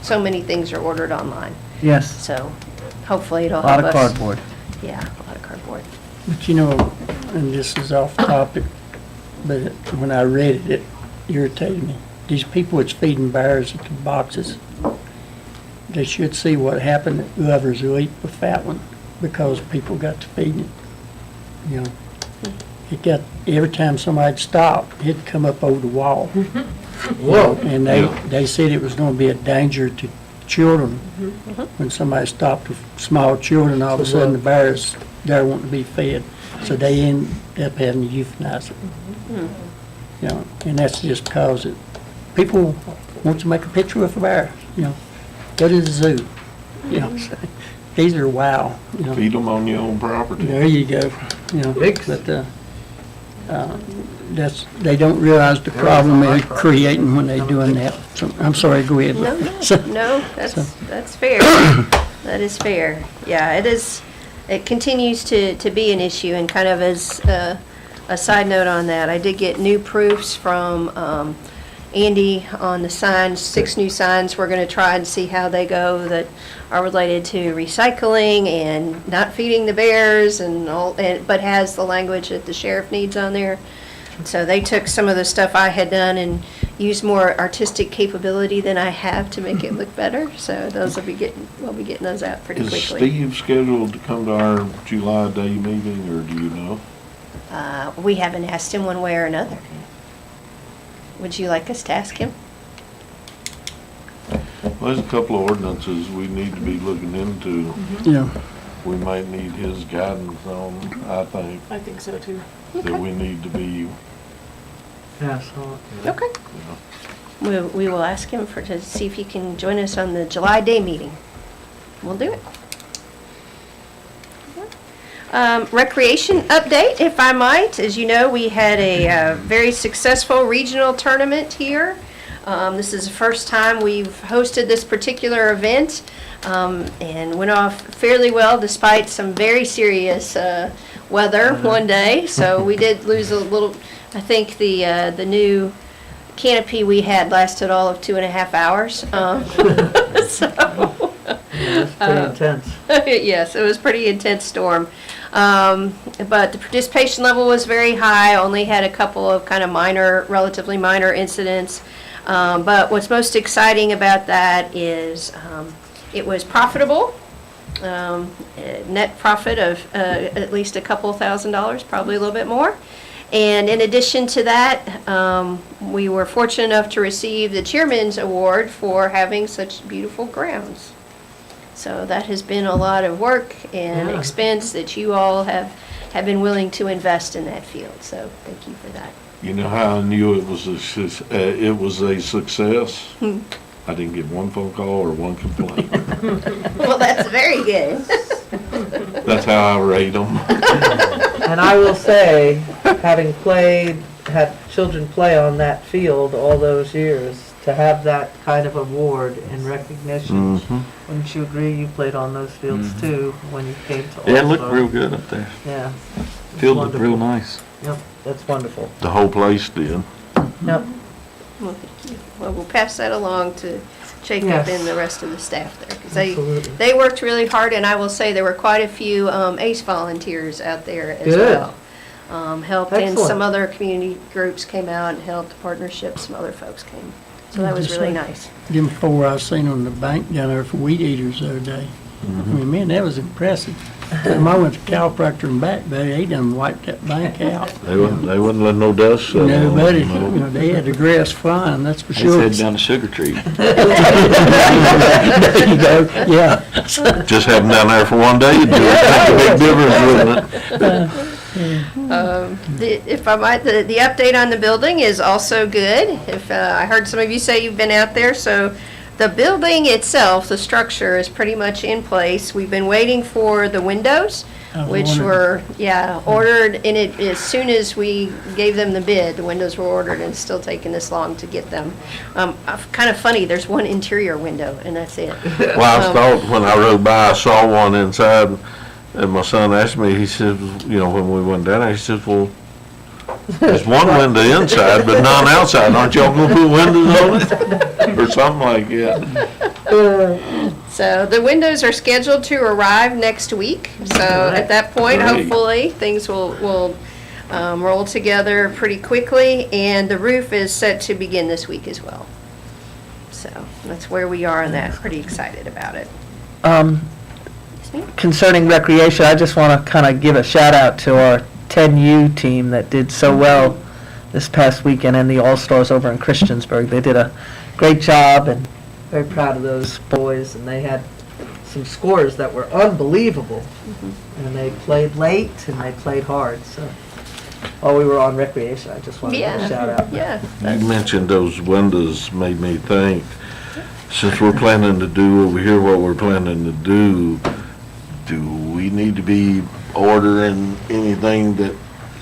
[SPEAKER 4] so many things are ordered online.
[SPEAKER 2] Yes,
[SPEAKER 4] So hopefully it'll
[SPEAKER 2] a lot
[SPEAKER 4] help
[SPEAKER 2] of
[SPEAKER 4] us.
[SPEAKER 2] cardboard.
[SPEAKER 4] Yeah, a lot of cardboard.
[SPEAKER 3] But and this is off topic, but when I read it, it irritated me. These people that's feeding bears at the boxes, they should see what happened to whoever's who ate the fat one, because people got to feeding it. It got, every time somebody'd stop, it'd come up over the wall. Whoa. And they said it was gonna be a danger to children. When somebody stopped with small children, all of a sudden the bears there wanting to be fed. So they end up having to euthanize it. And that's just because people want to make a picture with a bear, Go to the zoo, so these are wow,
[SPEAKER 6] feed them on your own property.
[SPEAKER 3] There you go, but, they don't realize the problem they're creating when they're doing that. So, I'm sorry, go ahead.
[SPEAKER 4] No, that's fair. That is fair. Yeah, it is, it continues to be an issue, and kind of as a side note on that, I did get new proofs from Andy on the signs, 6 new signs. We're going to try and see how they go that are related to recycling and not feeding the bears and all, but has the language that the sheriff needs on there. So they took some of the stuff I had done and used more artistic capability than I have to make it look better. So those we'll be getting those out pretty
[SPEAKER 6] Is
[SPEAKER 4] quickly.
[SPEAKER 6] Steve scheduled to come to our July Day meeting, or do you know?
[SPEAKER 4] We haven't asked him one way or another. Would you like us to ask him?
[SPEAKER 6] Well, there's a couple of ordinances we need to be looking into.
[SPEAKER 3] Yeah.
[SPEAKER 6] We might need his guidance on, I think,
[SPEAKER 7] I think so too.
[SPEAKER 6] that we need to be,
[SPEAKER 4] Okay. We will ask him to see if he can join us on the July Day meeting. We'll do it. Recreation update, if I might. As you know, we had a very successful regional tournament here. This is the first time we've hosted this particular event, and went off fairly well despite some very serious weather one day. So we did lose a little. I think the new canopy we had lasted all of 2.5 hours.
[SPEAKER 2] Pretty intense.
[SPEAKER 4] Yes, it was a pretty intense storm. But the participation level was very high, only had a couple of kind of relatively minor incidents. But what's most exciting about that is it was profitable. Net profit of at least a couple $1,000s, probably a little bit more. And in addition to that, we were fortunate enough to receive the Chairman's Award for having such beautiful grounds. So that has been a lot of work and expense that you all have been willing to invest in that field. So thank you for that.
[SPEAKER 6] you know how I knew it was a success? I didn't get one phone call or one complaint.
[SPEAKER 4] Well, that's very good.
[SPEAKER 6] That's how I rate them.
[SPEAKER 2] And I will say, having had children play on that field all those years, to have that kind of award and recognition, wouldn't you agree? You played on those fields too when you came to All-Star.
[SPEAKER 5] Yeah, it looked real good up there.
[SPEAKER 2] Yeah.
[SPEAKER 5] Field looked real nice.
[SPEAKER 2] Yep, that's wonderful.
[SPEAKER 6] The whole place did.
[SPEAKER 2] Yep.
[SPEAKER 4] Well, thank you. Well, we'll pass that along to Jacob
[SPEAKER 2] Yes.
[SPEAKER 4] and the rest of the staff there, because
[SPEAKER 2] Absolutely.
[SPEAKER 4] they worked really hard, and I will say there were quite a few ACE volunteers out there as
[SPEAKER 2] Good.
[SPEAKER 4] well. Helped, and
[SPEAKER 2] Excellent.
[SPEAKER 4] some other community groups came out and helped, partnerships, some other folks came. So that was
[SPEAKER 3] Just
[SPEAKER 4] really
[SPEAKER 3] like
[SPEAKER 4] nice.
[SPEAKER 3] Them 4 I seen on the bank down there for weed eaters the other day. I mean, man, that was impressive. Time I went to chiropractor and back, buddy, they done wiped that bank out.
[SPEAKER 6] They wouldn't let no dust settle on it,
[SPEAKER 3] Nobody,
[SPEAKER 6] you know.
[SPEAKER 3] they had the grass flying, that's for
[SPEAKER 5] Let's
[SPEAKER 3] sure.
[SPEAKER 5] head down to Sugar Tree.
[SPEAKER 3] There you go, yeah.
[SPEAKER 6] Just have them down there for one day, it'd make a big difference, wouldn't it?
[SPEAKER 4] If I might, the update on the building is also good. If I heard some of you say you've been out there, so the building itself, the structure is pretty much in place. We've been waiting for the windows.
[SPEAKER 3] I was
[SPEAKER 4] which
[SPEAKER 3] wondering.
[SPEAKER 4] were, ordered, and as soon as we gave them the bid, the windows were ordered, and it's still taking this long to get them. Kind of funny, there's one interior window, and that's it.
[SPEAKER 6] Well, I thought when I rode by, I saw one inside, and my son asked me, he said, you know, when we went down there, he said, well, there's one window inside, but none outside. Aren't y'all gonna put windows on it? Or something like that.
[SPEAKER 4] So the windows are scheduled to arrive next week. So at that point,
[SPEAKER 6] Great.
[SPEAKER 4] hopefully, things will roll together pretty quickly. And the roof is set to begin this week as well. So that's where we are on that. Pretty excited about it. Yes, ma'am?
[SPEAKER 2] Concerning recreation, I just want to kind of give a shout out to our 10U team that did so well this past weekend and the All-Stars over in Christiansburg. They did a great job and very proud of those boys, and they had some scores that were unbelievable. And they played late and they played hard, so while we were on recreation, I just wanted to give a shout out.
[SPEAKER 4] Yeah.
[SPEAKER 6] You mentioned those windows made me think, since we're planning to do over here what we're planning to do we need to be ordering anything that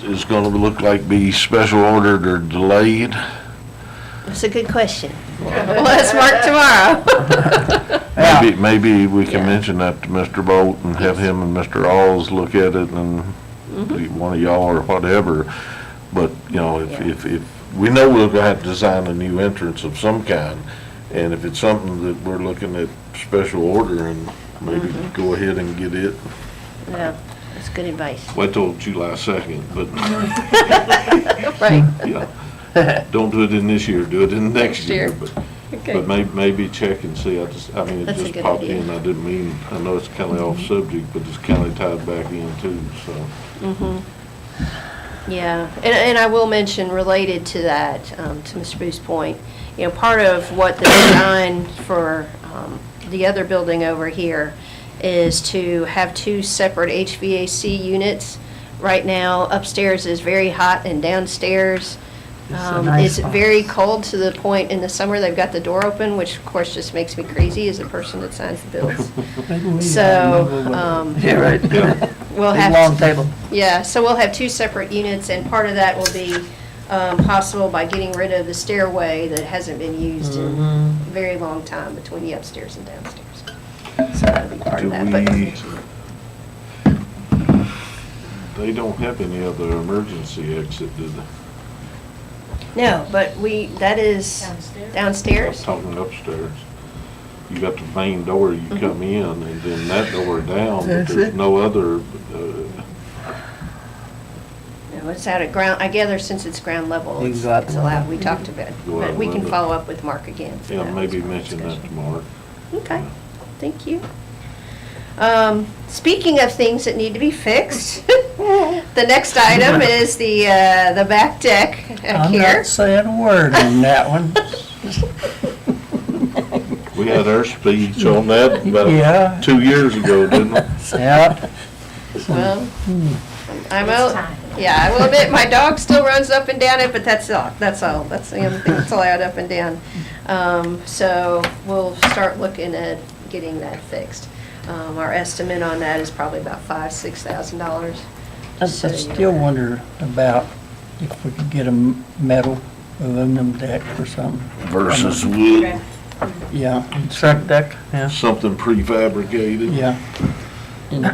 [SPEAKER 6] is going to look like be special ordered or delayed?
[SPEAKER 4] That's a good question. Well, let's mark tomorrow.
[SPEAKER 6] Maybe we can
[SPEAKER 4] Yeah.
[SPEAKER 6] mention that to Mr. Bolt and have him and Mr. Alls look at it and one of y'all or whatever. But, you know, if we know we're gonna have to design a new entrance of some kind, and if it's something that we're looking at special order, and maybe go ahead and get it.
[SPEAKER 4] Yeah, that's good advice.
[SPEAKER 6] Wait till July 2nd, but,
[SPEAKER 4] Right.
[SPEAKER 6] yeah. Don't do it in this year, do it in next year. But
[SPEAKER 4] Okay.
[SPEAKER 6] maybe check and see. It
[SPEAKER 4] That's a
[SPEAKER 6] just
[SPEAKER 4] good
[SPEAKER 6] popped
[SPEAKER 4] idea.
[SPEAKER 6] in. I didn't mean, I know it's kind of off subject, but it's kind of tied back in too, so.
[SPEAKER 4] Yeah, and I will mention related to that, to Mr. Booth's point, you know, part of what the design for the other building over here is to have two separate HVAC units. Right now, upstairs is very hot and downstairs it's very cold to the point in the summer they've got the door open, which of course just makes me crazy as a person that signs the bills. So,
[SPEAKER 2] Yeah, right.
[SPEAKER 4] we'll
[SPEAKER 2] Big
[SPEAKER 4] have.
[SPEAKER 2] long table.
[SPEAKER 4] Yeah, so we'll have two separate units, and part of that will be possible by getting rid of the stairway that hasn't been used in a very long time between the upstairs and downstairs. So that'll be part of that.
[SPEAKER 6] They don't have any other emergency exit, do they?
[SPEAKER 4] No, but that is downstairs.
[SPEAKER 6] I'm talking upstairs. You got the main door, you come in, and then that door down, but
[SPEAKER 2] That's
[SPEAKER 6] there's
[SPEAKER 2] it.
[SPEAKER 6] no other,
[SPEAKER 4] No, it's out at ground, I gather since it's ground level,
[SPEAKER 2] You
[SPEAKER 4] it's
[SPEAKER 2] go out
[SPEAKER 4] it's
[SPEAKER 2] the
[SPEAKER 4] allowed,
[SPEAKER 2] window.
[SPEAKER 4] we talked about it.
[SPEAKER 6] Go out
[SPEAKER 4] But
[SPEAKER 6] the
[SPEAKER 4] we can
[SPEAKER 6] window.
[SPEAKER 4] follow up with Mark again.
[SPEAKER 6] yeah,
[SPEAKER 4] That
[SPEAKER 6] maybe
[SPEAKER 4] was our
[SPEAKER 6] mention that
[SPEAKER 4] discussion.
[SPEAKER 6] to Mark.
[SPEAKER 4] Okay, thank you. Speaking of things that need to be fixed, the next item is the back deck
[SPEAKER 3] I'm
[SPEAKER 4] here.
[SPEAKER 3] not saying a word on that one.
[SPEAKER 6] We had our speech on that
[SPEAKER 3] Yeah.
[SPEAKER 6] about 2 years ago, didn't we?
[SPEAKER 3] Yeah,
[SPEAKER 4] Well, yeah, I will admit, my dog still runs up and down it, but that's all. That's the only thing that's allowed up and down. So we'll start looking at getting that fixed. Our estimate on that is probably about $5,000–6,000.
[SPEAKER 3] I still wonder about if we could get a metal aluminum deck or something.
[SPEAKER 6] Versus wood,
[SPEAKER 3] Yeah,
[SPEAKER 2] Truck deck, yeah.
[SPEAKER 6] something prefabricated.
[SPEAKER 3] yeah. And,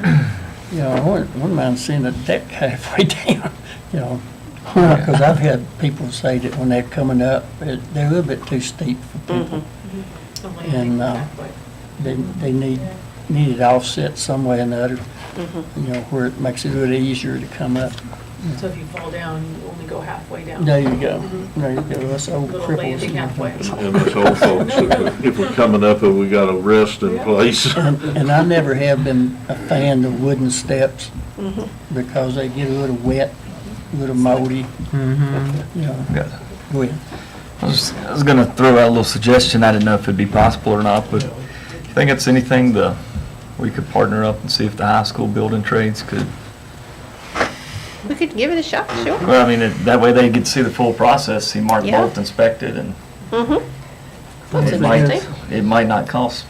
[SPEAKER 3] you know, I wouldn't mind seeing a deck halfway down, you know, because I've had people say that when they're coming up, they're a little bit too steep for people. And they need it offset some way or another, you know, where it makes it a little easier to come up.
[SPEAKER 7] So if you fall down, you only go halfway down.
[SPEAKER 3] There you go, there you go, us old
[SPEAKER 7] Little
[SPEAKER 3] cripples.
[SPEAKER 7] landing halfway.
[SPEAKER 6] And us old folks, if we're coming up and we got a rest in place.
[SPEAKER 3] And I never have been a fan of wooden steps because they get a little wet, a little moldy, you know. Go ahead.
[SPEAKER 5] I was gonna throw out a little suggestion, I didn't know if it'd be possible or not, but I think it's anything we could partner up and see if the high school building trades could,
[SPEAKER 4] We could give it a shot, sure.
[SPEAKER 5] well, I mean, that way they get to see the full process, see Mark
[SPEAKER 4] Yeah.
[SPEAKER 5] Bolt inspect it, and
[SPEAKER 4] That's
[SPEAKER 5] it might,
[SPEAKER 4] interesting.
[SPEAKER 5] it might not cost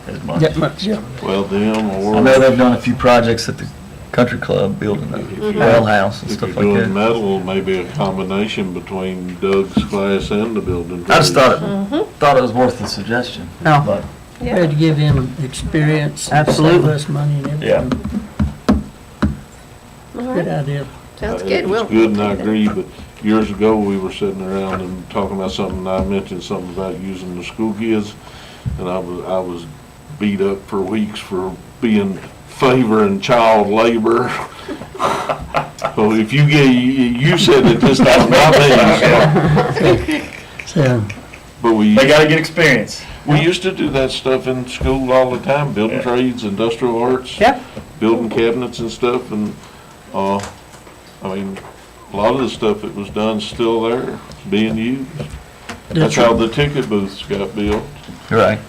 [SPEAKER 5] as much.
[SPEAKER 3] That much, yeah.
[SPEAKER 6] Well, them
[SPEAKER 5] I
[SPEAKER 6] or.
[SPEAKER 5] know they've done a few projects at the country club, building a
[SPEAKER 6] Mhm.
[SPEAKER 5] well house and
[SPEAKER 6] If
[SPEAKER 5] stuff
[SPEAKER 6] you're
[SPEAKER 5] like
[SPEAKER 6] doing
[SPEAKER 5] that.
[SPEAKER 6] metal, maybe a combination between Doug's class and the building.
[SPEAKER 5] I just thought
[SPEAKER 4] Mm-hmm.
[SPEAKER 5] thought it was worth the suggestion.
[SPEAKER 3] No.
[SPEAKER 5] But
[SPEAKER 3] We had to give him experience.
[SPEAKER 5] Absolutely.
[SPEAKER 3] Save us money and everything. Good idea.
[SPEAKER 4] Sounds good, Will.
[SPEAKER 6] It's good, and I agree, but years ago, we were sitting around and talking about something, and I mentioned something about using the school kids, and I was beat up for weeks for being favoring child labor. So if you said it this time, not me.
[SPEAKER 3] So,
[SPEAKER 6] But
[SPEAKER 12] They gotta get experience.
[SPEAKER 6] we used to do that stuff in school all the time, building
[SPEAKER 12] Yeah.
[SPEAKER 6] trades, industrial arts.
[SPEAKER 3] Yep.
[SPEAKER 6] Building cabinets and stuff, and, I mean, a lot of the stuff that was done is still there, being used. That's how the ticket booths got built.
[SPEAKER 5] right.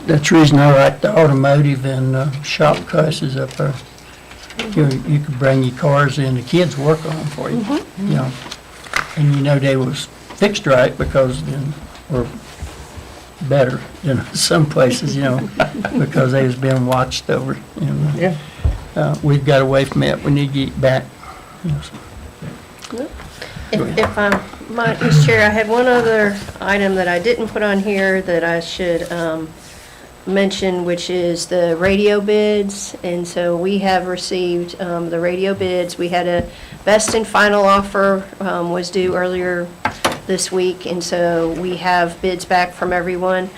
[SPEAKER 3] that's the reason I like the automotive and shop classes up there. You could bring your cars in, the kids work on them for you, you know. And you know they was fixed right because then, or better than some places, you know, because they was being watched over. And, we've got away from it. We need to get back. You know, so.
[SPEAKER 4] If I might, Mr. Chair, I had one other item that I didn't put on here that I should mention, which is the radio bids. And so we have received the radio bids. We had a best and final offer was due earlier this week, and so we have bids back from everyone,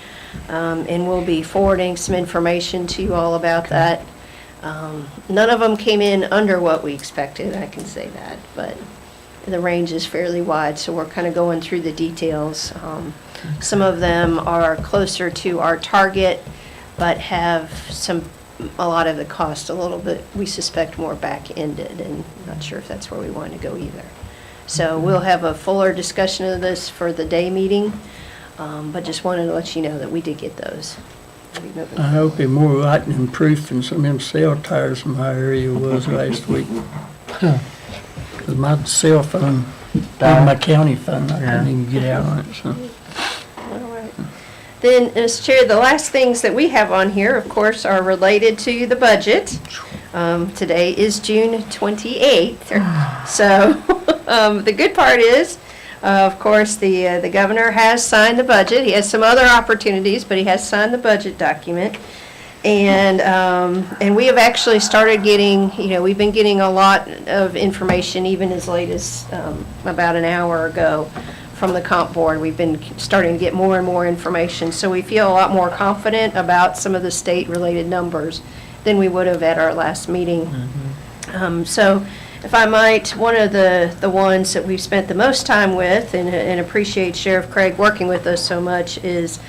[SPEAKER 4] and we'll be forwarding some information to you all about that. None of them came in under what we expected, I can say that, but the range is fairly wide, so we're kind of going through the details. Some of them are closer to our target, but have a lot of the cost a little bit, we suspect, more back-ended, and not sure if that's where we want to go either. So we'll have a fuller discussion of this for the day meeting, but just wanted to let you know that we did get those.
[SPEAKER 3] I hope they're more lightning proof than some of them cell tires in my area was last week. Because my cell phone, even my county phone, I couldn't even get out on it, so.
[SPEAKER 4] All right. Then, Mr. Chair, the last things that we have on here, of course, are related to the budget. Today is June 28th, so the good part is, of course, the governor has signed the budget. He has some other opportunities, but he has signed the budget document. And we have actually started getting, we've been getting a lot of information, even as late as about an hour ago, from the comp board. We've been starting to get more and more information, so we feel a lot more confident about some of the state-related numbers than we would have at our last meeting. So if I might, one of the ones that we've spent the most time with, and appreciate Sheriff Craig working with us so much, is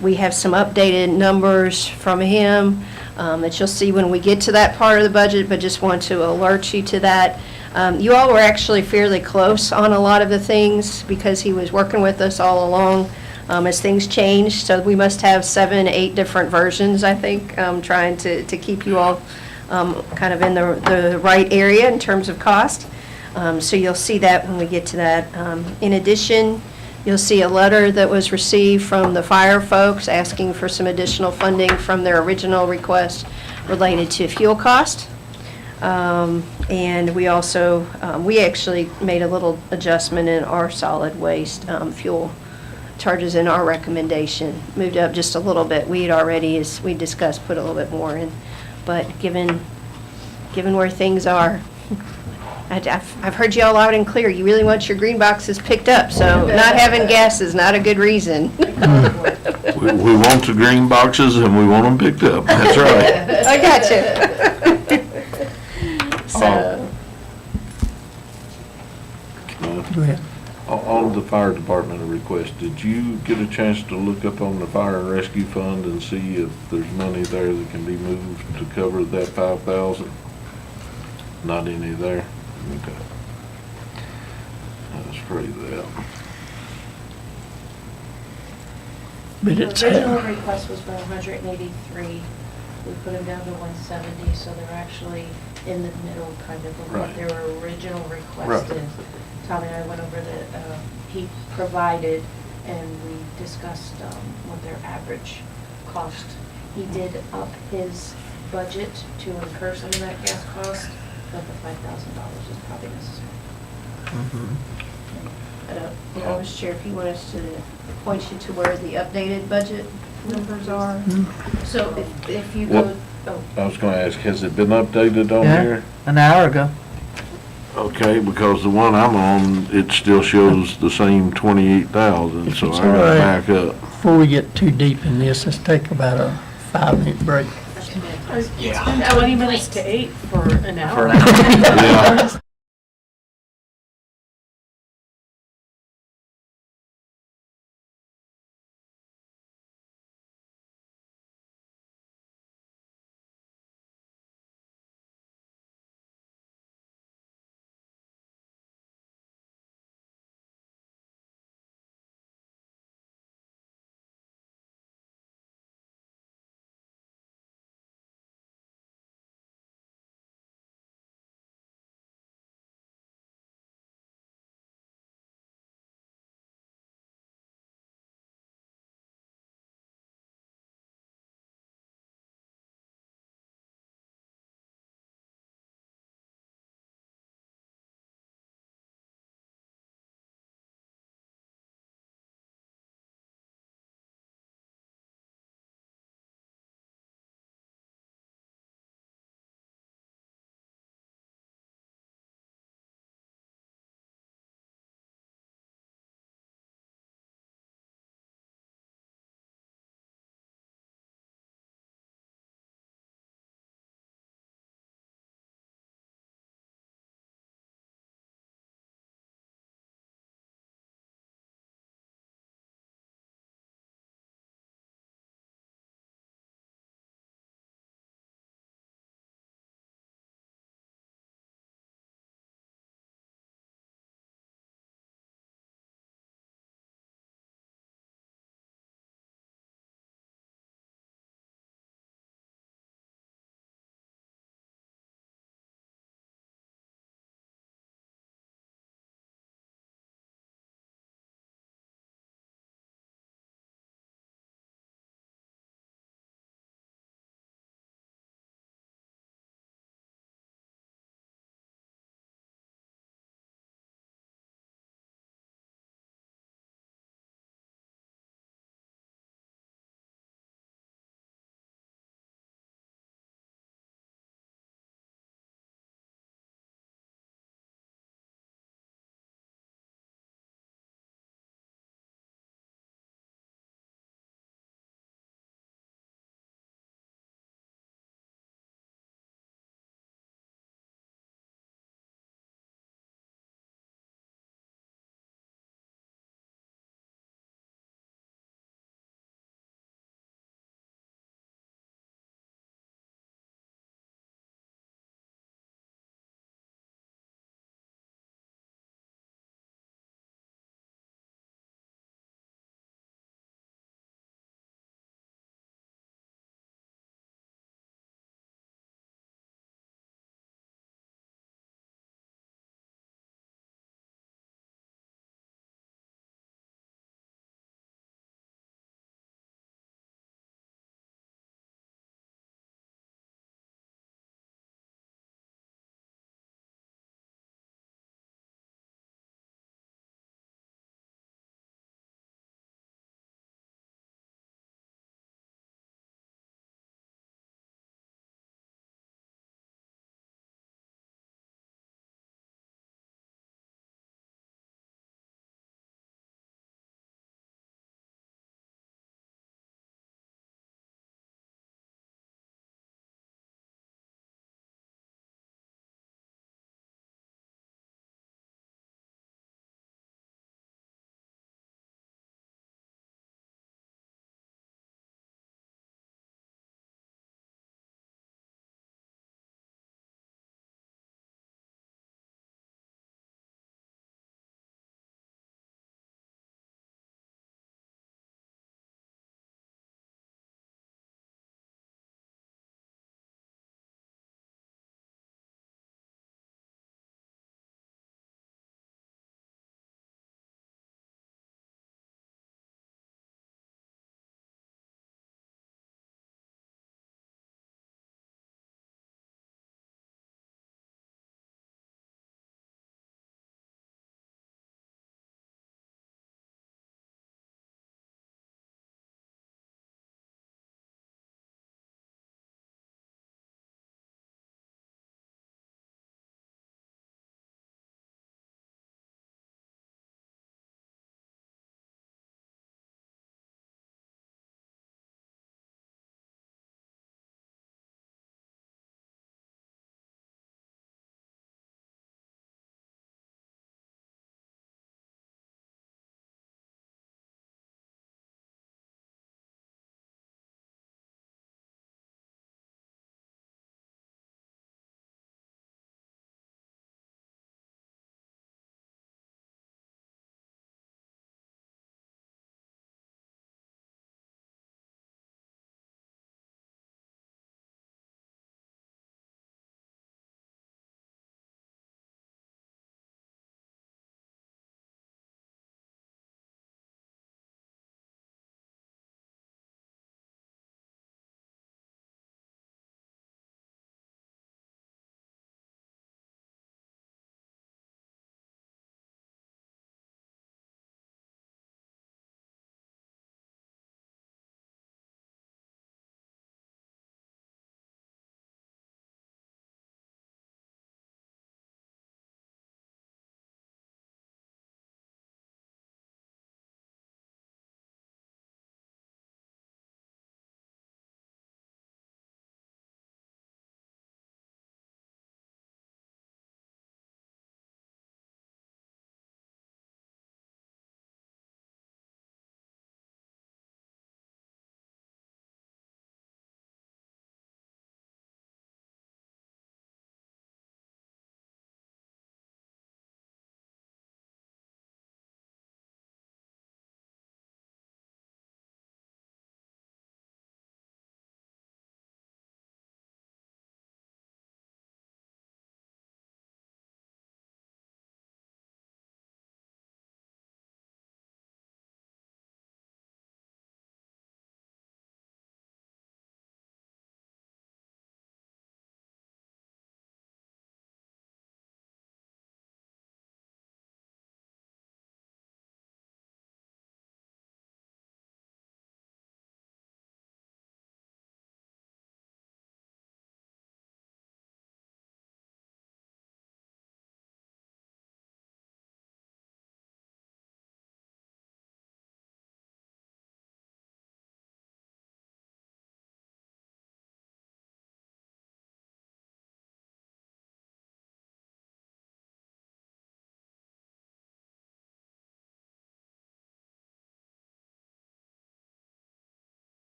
[SPEAKER 4] we have some updated numbers from him that you'll see when we get to that part of the budget, but just want to alert you to that. You all were actually fairly close on a lot of the things because he was working with us all along as things changed. So we must have 7, 8 different versions, I think, trying to keep you all kind of in the right area in terms of cost. So you'll see that when we get to that. In addition, you'll see a letter that was received from the fire folks asking for some additional funding from their original request related to fuel cost. And we also, we actually made a little adjustment in our solid waste fuel charges in our recommendation. Moved up just a little bit. We had already, as we discussed, put a little bit more in. But given where things are, I've heard you all loud and clear. You really want your green boxes picked up, so not having gas is not a good reason.
[SPEAKER 6] We want the green boxes and we want them picked up, that's right.
[SPEAKER 4] I got you. So,
[SPEAKER 3] Go ahead.
[SPEAKER 6] On the fire department request, did you get a chance to look up on the fire and rescue fund and see if there's money there that can be moved to cover that 5,000? Not any there? Okay. Let's pray that.
[SPEAKER 3] But it's,
[SPEAKER 1] The original request was for 183. We put them down to 170, so they're actually in the middle kind of what
[SPEAKER 6] Right.
[SPEAKER 1] their original request
[SPEAKER 6] Right.
[SPEAKER 1] is. Tommy and I went over he provided, and we discussed what their average cost. He did up his budget to incur some of that gas cost, but the $5,000 is probably necessary.
[SPEAKER 4] Mr. Chair, if you want us to point you to where the updated budget numbers are.
[SPEAKER 1] So if you
[SPEAKER 6] What-
[SPEAKER 1] go, oh,
[SPEAKER 6] I was gonna ask, has it been updated on
[SPEAKER 2] Yeah.
[SPEAKER 6] here?
[SPEAKER 2] An hour ago.
[SPEAKER 6] Okay, because the one I'm on, it still shows the same 28,000, so I
[SPEAKER 3] It's
[SPEAKER 6] gotta
[SPEAKER 3] all right.
[SPEAKER 6] back up.
[SPEAKER 3] Before we get too deep in this, let's take about a 5-minute break.
[SPEAKER 7] It's been 20 minutes to 8 for an hour.
[SPEAKER 5] For an hour.
[SPEAKER 6] Yeah.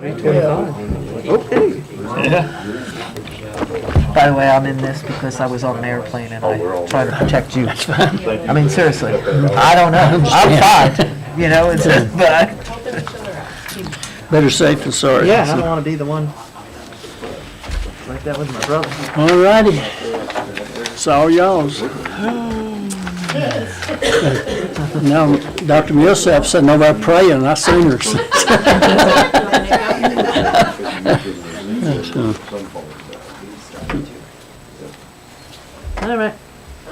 [SPEAKER 2] Okay.
[SPEAKER 13] By the way, I'm in this because I was on an airplane and I try to protect you. I mean, seriously, I don't know. I'm fine, you know, it's just, but,
[SPEAKER 3] Better safe than sorry.
[SPEAKER 13] yeah, I don't want to be the one like that with my brother.
[SPEAKER 3] All righty. It's all y'all's. Now, Dr. Millsap said nobody praying, I seen her.
[SPEAKER 13] All right,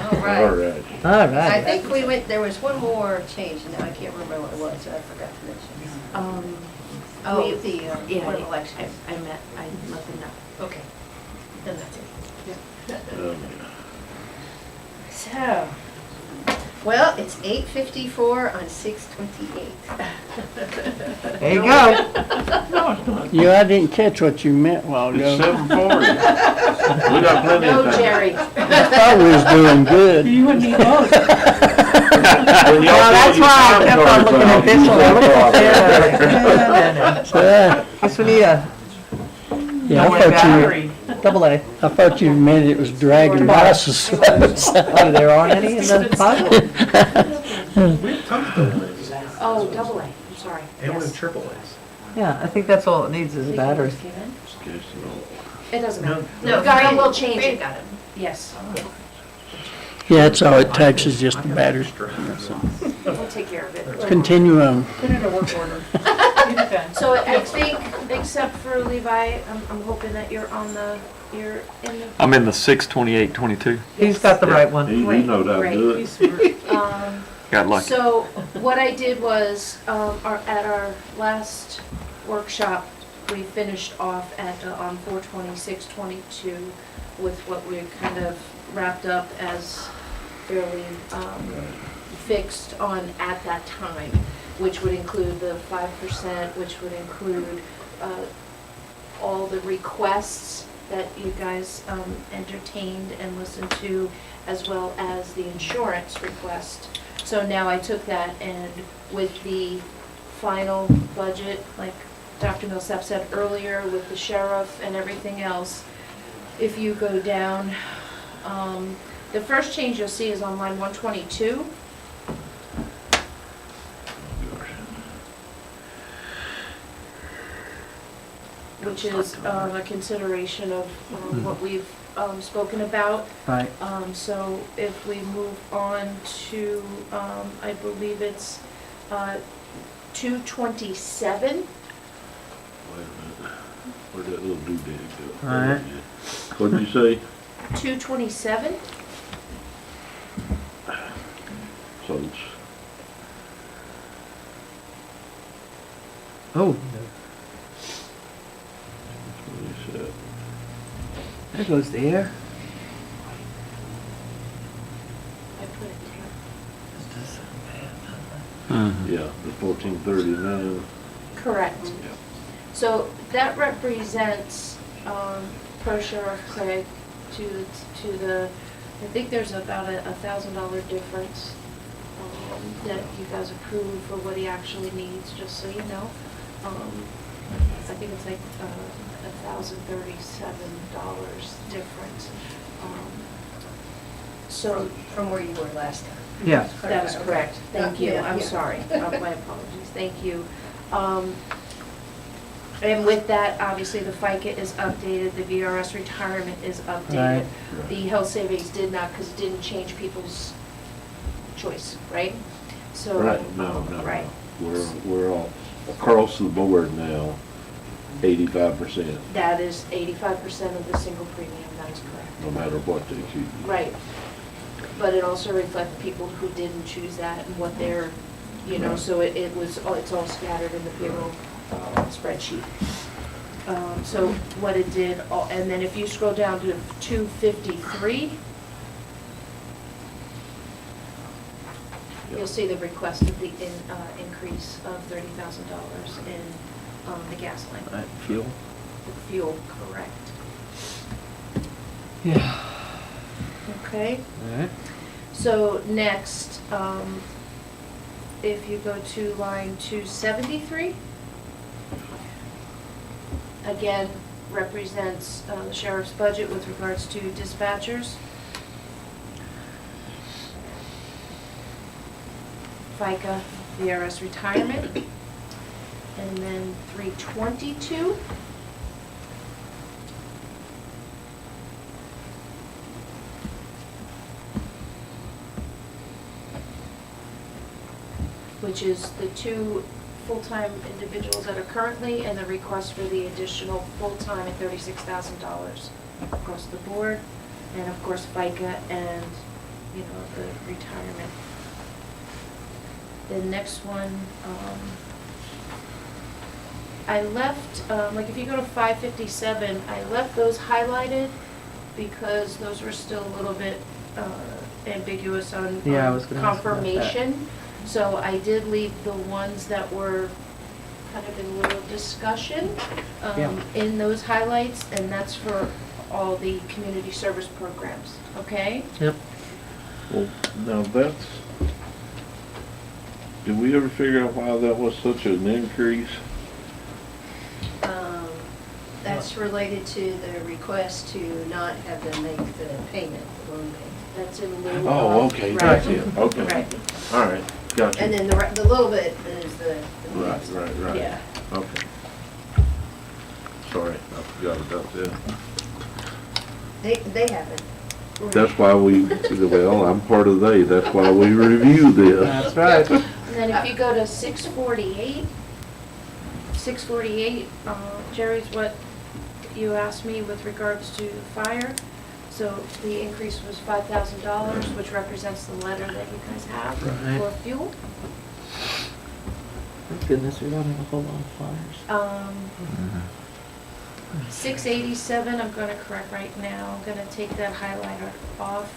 [SPEAKER 4] All right.
[SPEAKER 13] all
[SPEAKER 4] I
[SPEAKER 13] right.
[SPEAKER 4] think we went, there was one more change, and now I can't remember what it was, so I forgot to mention. Oh, the,
[SPEAKER 1] Yeah,
[SPEAKER 4] board of elections.
[SPEAKER 1] I let them know.
[SPEAKER 4] Okay. Then that's it. So, well, it's 8:54 on 6/28.
[SPEAKER 13] There you go.
[SPEAKER 3] Yeah, I didn't catch what you meant a while ago.
[SPEAKER 6] 7:40. We got plenty of
[SPEAKER 1] No,
[SPEAKER 6] time.
[SPEAKER 1] Jerry.
[SPEAKER 3] I thought we was doing good.
[SPEAKER 13] You and me both.
[SPEAKER 6] When y'all
[SPEAKER 13] Well, that's
[SPEAKER 6] pull your
[SPEAKER 13] why I
[SPEAKER 6] time
[SPEAKER 13] kept on
[SPEAKER 6] cards
[SPEAKER 13] looking at
[SPEAKER 6] out,
[SPEAKER 13] this
[SPEAKER 6] you
[SPEAKER 13] one. I looked
[SPEAKER 6] talk.
[SPEAKER 13] up there, and
[SPEAKER 3] Yeah,
[SPEAKER 13] guess we need a
[SPEAKER 3] I
[SPEAKER 13] battery. Double A.
[SPEAKER 3] thought you meant it was dragging by so slow.
[SPEAKER 13] Oh, there aren't any in the pocket?
[SPEAKER 1] Oh, double A, I'm sorry. Yes.
[SPEAKER 12] triple A's.
[SPEAKER 13] Yeah, I think that's all it needs is a battery.
[SPEAKER 1] It doesn't matter.
[SPEAKER 4] No,
[SPEAKER 1] No, God,
[SPEAKER 4] Fran-
[SPEAKER 1] we'll change
[SPEAKER 4] Fran
[SPEAKER 1] it.
[SPEAKER 4] got it.
[SPEAKER 1] Yes,
[SPEAKER 3] Yeah, that's all it takes is just a battery.
[SPEAKER 1] we'll take care of it.
[SPEAKER 3] Continue on.
[SPEAKER 7] Put in a work order.
[SPEAKER 1] So I think, except for Levi, I'm hoping that you're in the.
[SPEAKER 5] I'm in the 6/28/22.
[SPEAKER 13] He's got the right one.
[SPEAKER 6] He knows how to do it.
[SPEAKER 5] Got lucky.
[SPEAKER 1] So what I did was, at our last workshop, we finished off on 4/26/22 with what we kind of wrapped up as fairly fixed on at that time, which would include the 5%, which would include all the requests that you guys entertained and listened to, as well as the insurance request. So now I took that, and with the final budget, like Dr. Millsap said earlier, with the sheriff and everything else, if you go down, the first change you'll see is on line 122. Which is a consideration of what we've spoken about.
[SPEAKER 13] Right.
[SPEAKER 1] So if we move on to, I believe it's 227.
[SPEAKER 6] Where'd that little doodad go?
[SPEAKER 13] All right.
[SPEAKER 6] What'd you say?
[SPEAKER 1] 227.
[SPEAKER 6] So it's,
[SPEAKER 13] Oh,
[SPEAKER 6] what he said.
[SPEAKER 13] there goes the air.
[SPEAKER 1] I put it
[SPEAKER 6] Yeah, the 1439.
[SPEAKER 1] correct. So that represents, per Sheriff Craig, to the, I think there's about a $1,000 difference that you guys approve for what he actually needs, just so you know. I think it's like $1,037 difference. So
[SPEAKER 4] From where you were last time.
[SPEAKER 13] Yeah.
[SPEAKER 1] that is correct. Thank you.
[SPEAKER 4] Yeah,
[SPEAKER 1] I'm
[SPEAKER 4] yeah.
[SPEAKER 1] sorry. My apologies. Thank you. And with that, obviously, the FICA is updated, the VRS retirement is updated.
[SPEAKER 13] Right.
[SPEAKER 1] The health savings did not, because it didn't change people's choice, right? So.
[SPEAKER 6] Right, no.
[SPEAKER 1] Right.
[SPEAKER 6] We're all across the board now, 85%,
[SPEAKER 1] That is 85% of the single premium, that is correct.
[SPEAKER 6] no matter what they choose.
[SPEAKER 1] Right. But it also reflects people who didn't choose that and what they're, so it's all scattered in the payroll spreadsheet. So what it did, and then if you scroll down to 253, you'll see the request of the increase of $30,000 in the gas line.
[SPEAKER 3] Fuel.
[SPEAKER 1] The fuel, correct.
[SPEAKER 13] Yeah.
[SPEAKER 1] Okay?
[SPEAKER 13] All right.
[SPEAKER 1] So next, if you go to line 273, again, represents the sheriff's budget with regards to dispatchers. FICA, VRS retirement, and then 322. Which is the 2 full-time individuals that are currently, and the request for the additional full-time at $36,000 across the board, and of course FICA and, you know, the retirement. The next one, I left, like if you go to 557, I left those highlighted because those were still a little bit ambiguous on
[SPEAKER 13] Yeah, I was gonna ask about that.
[SPEAKER 1] confirmation. So I did leave the ones that were kind of in a little discussion
[SPEAKER 13] Yeah.
[SPEAKER 1] in those highlights, and that's for all the community service programs, okay?
[SPEAKER 13] Yep.
[SPEAKER 6] Well, now that's, did we ever figure out why that was such an increase?
[SPEAKER 4] That's related to the request to not have them make the payment, the loan payment.
[SPEAKER 1] That's in lieu
[SPEAKER 6] Oh,
[SPEAKER 1] of-
[SPEAKER 6] okay,
[SPEAKER 1] Right.
[SPEAKER 6] gotcha, okay,
[SPEAKER 1] Right,
[SPEAKER 6] all right, gotcha.
[SPEAKER 4] And then the little bit is the.
[SPEAKER 6] Right,
[SPEAKER 1] yeah.
[SPEAKER 6] okay. Sorry, I forgot about that.
[SPEAKER 4] They haven't.
[SPEAKER 6] That's why we, well, I'm part of they, that's why we review this.
[SPEAKER 13] That's right.
[SPEAKER 1] And then if you go to 648, Jerry's what you asked me with regards to fire. So the increase was $5,000, which represents the letter that you guys have
[SPEAKER 13] Right.
[SPEAKER 1] for fuel.
[SPEAKER 13] Thank goodness we don't have a whole lot of fires.
[SPEAKER 1] 687, I'm gonna correct right now. I'm gonna take that highlighter off.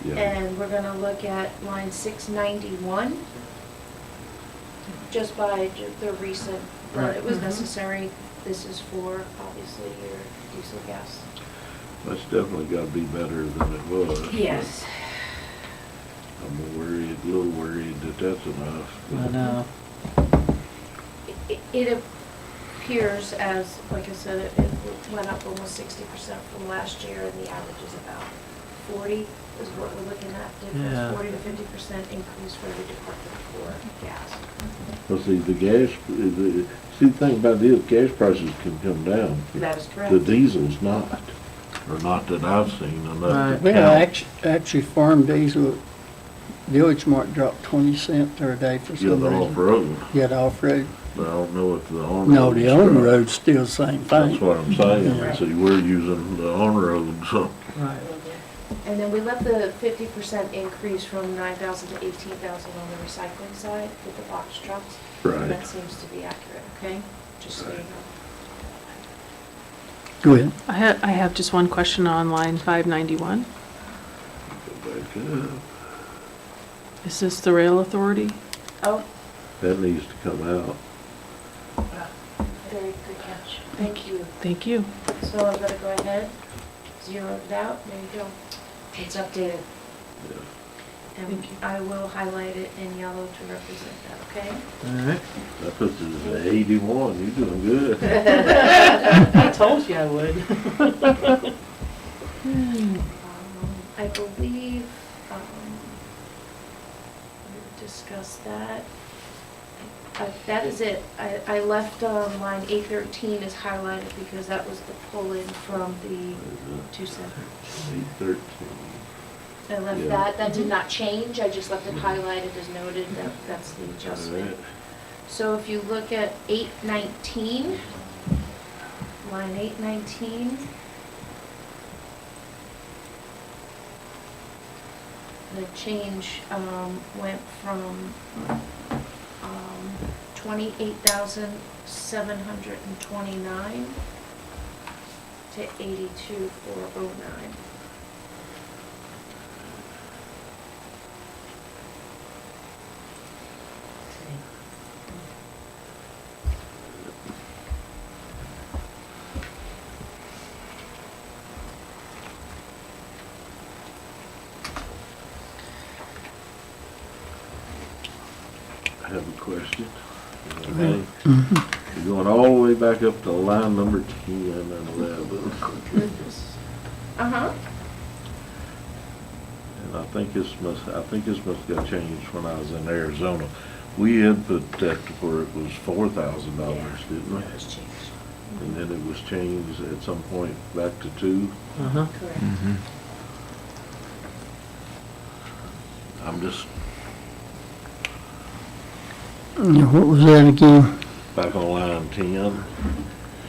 [SPEAKER 6] Yeah.
[SPEAKER 1] And we're gonna look at line 691, just by the recent, it was necessary. This is for, obviously, your diesel gas.
[SPEAKER 6] That's definitely gotta be better than it was.
[SPEAKER 1] Yes.
[SPEAKER 6] I'm worried, a little worried that that's enough.
[SPEAKER 13] I know.
[SPEAKER 1] It appears as, like I said, it went up almost 60% from last year, and the average is about 40 is what we're looking at.
[SPEAKER 13] Yeah.
[SPEAKER 1] Difference, 40 to 50% increase for the department for gas.
[SPEAKER 6] Well, see, the gas, the thing about it is gas prices can come down.
[SPEAKER 1] That is correct.
[SPEAKER 6] The diesel's not, or not that I've seen enough to
[SPEAKER 3] Well,
[SPEAKER 6] count.
[SPEAKER 3] actually, farm diesel, Village Mart dropped 20 cents per day for
[SPEAKER 6] Yeah,
[SPEAKER 3] some
[SPEAKER 6] the
[SPEAKER 3] reason.
[SPEAKER 6] off-road,
[SPEAKER 3] Yeah, the off-road.
[SPEAKER 6] but I don't know if the on-road.
[SPEAKER 3] No, the on-road's still the same
[SPEAKER 6] That's
[SPEAKER 3] thing.
[SPEAKER 6] what I'm saying,
[SPEAKER 1] Right.
[SPEAKER 6] see, we're using the on-road, so.
[SPEAKER 13] Right.
[SPEAKER 1] And then we left the 50% increase from 9,000 to 18,000 on the recycling side with the box trucks.
[SPEAKER 6] Right.
[SPEAKER 1] And that seems to be accurate, okay? Just so you know.
[SPEAKER 3] Go ahead.
[SPEAKER 7] I have just one question on line 591.
[SPEAKER 6] Go back up.
[SPEAKER 7] Is this the rail authority?
[SPEAKER 1] Oh,
[SPEAKER 6] That needs to come out.
[SPEAKER 1] very good catch. Thank you.
[SPEAKER 7] Thank you.
[SPEAKER 1] So I'm gonna go ahead, zero it out, there you go. It's updated. And
[SPEAKER 7] Thank you.
[SPEAKER 1] I will highlight it in yellow to represent that, okay?
[SPEAKER 13] All right.
[SPEAKER 6] That puts it at 81, you're doing good.
[SPEAKER 7] I told you I would.
[SPEAKER 1] I believe, we discussed that. That is it. I left line 813 is highlighted because that was the pull-in from the 270.
[SPEAKER 6] 813.
[SPEAKER 1] I left
[SPEAKER 6] Yeah.
[SPEAKER 1] that. That did not change. I just left it highlighted as noted. That's the adjustment.
[SPEAKER 6] Alright.
[SPEAKER 1] So if you look at 819, line 819, the change went from 28,729 to 82,409.
[SPEAKER 6] I have a question.
[SPEAKER 3] ahead.
[SPEAKER 6] You're going all the way back up to line number 10 and 11.
[SPEAKER 1] Uh-huh.
[SPEAKER 6] And I think this must have got changed when I was in Arizona. We had put that to where it was $4,000, didn't we? And then it was changed at some point back to 2.
[SPEAKER 13] Uh-huh.
[SPEAKER 1] Correct.
[SPEAKER 6] I'm just
[SPEAKER 3] What was that again?
[SPEAKER 6] back on line 10,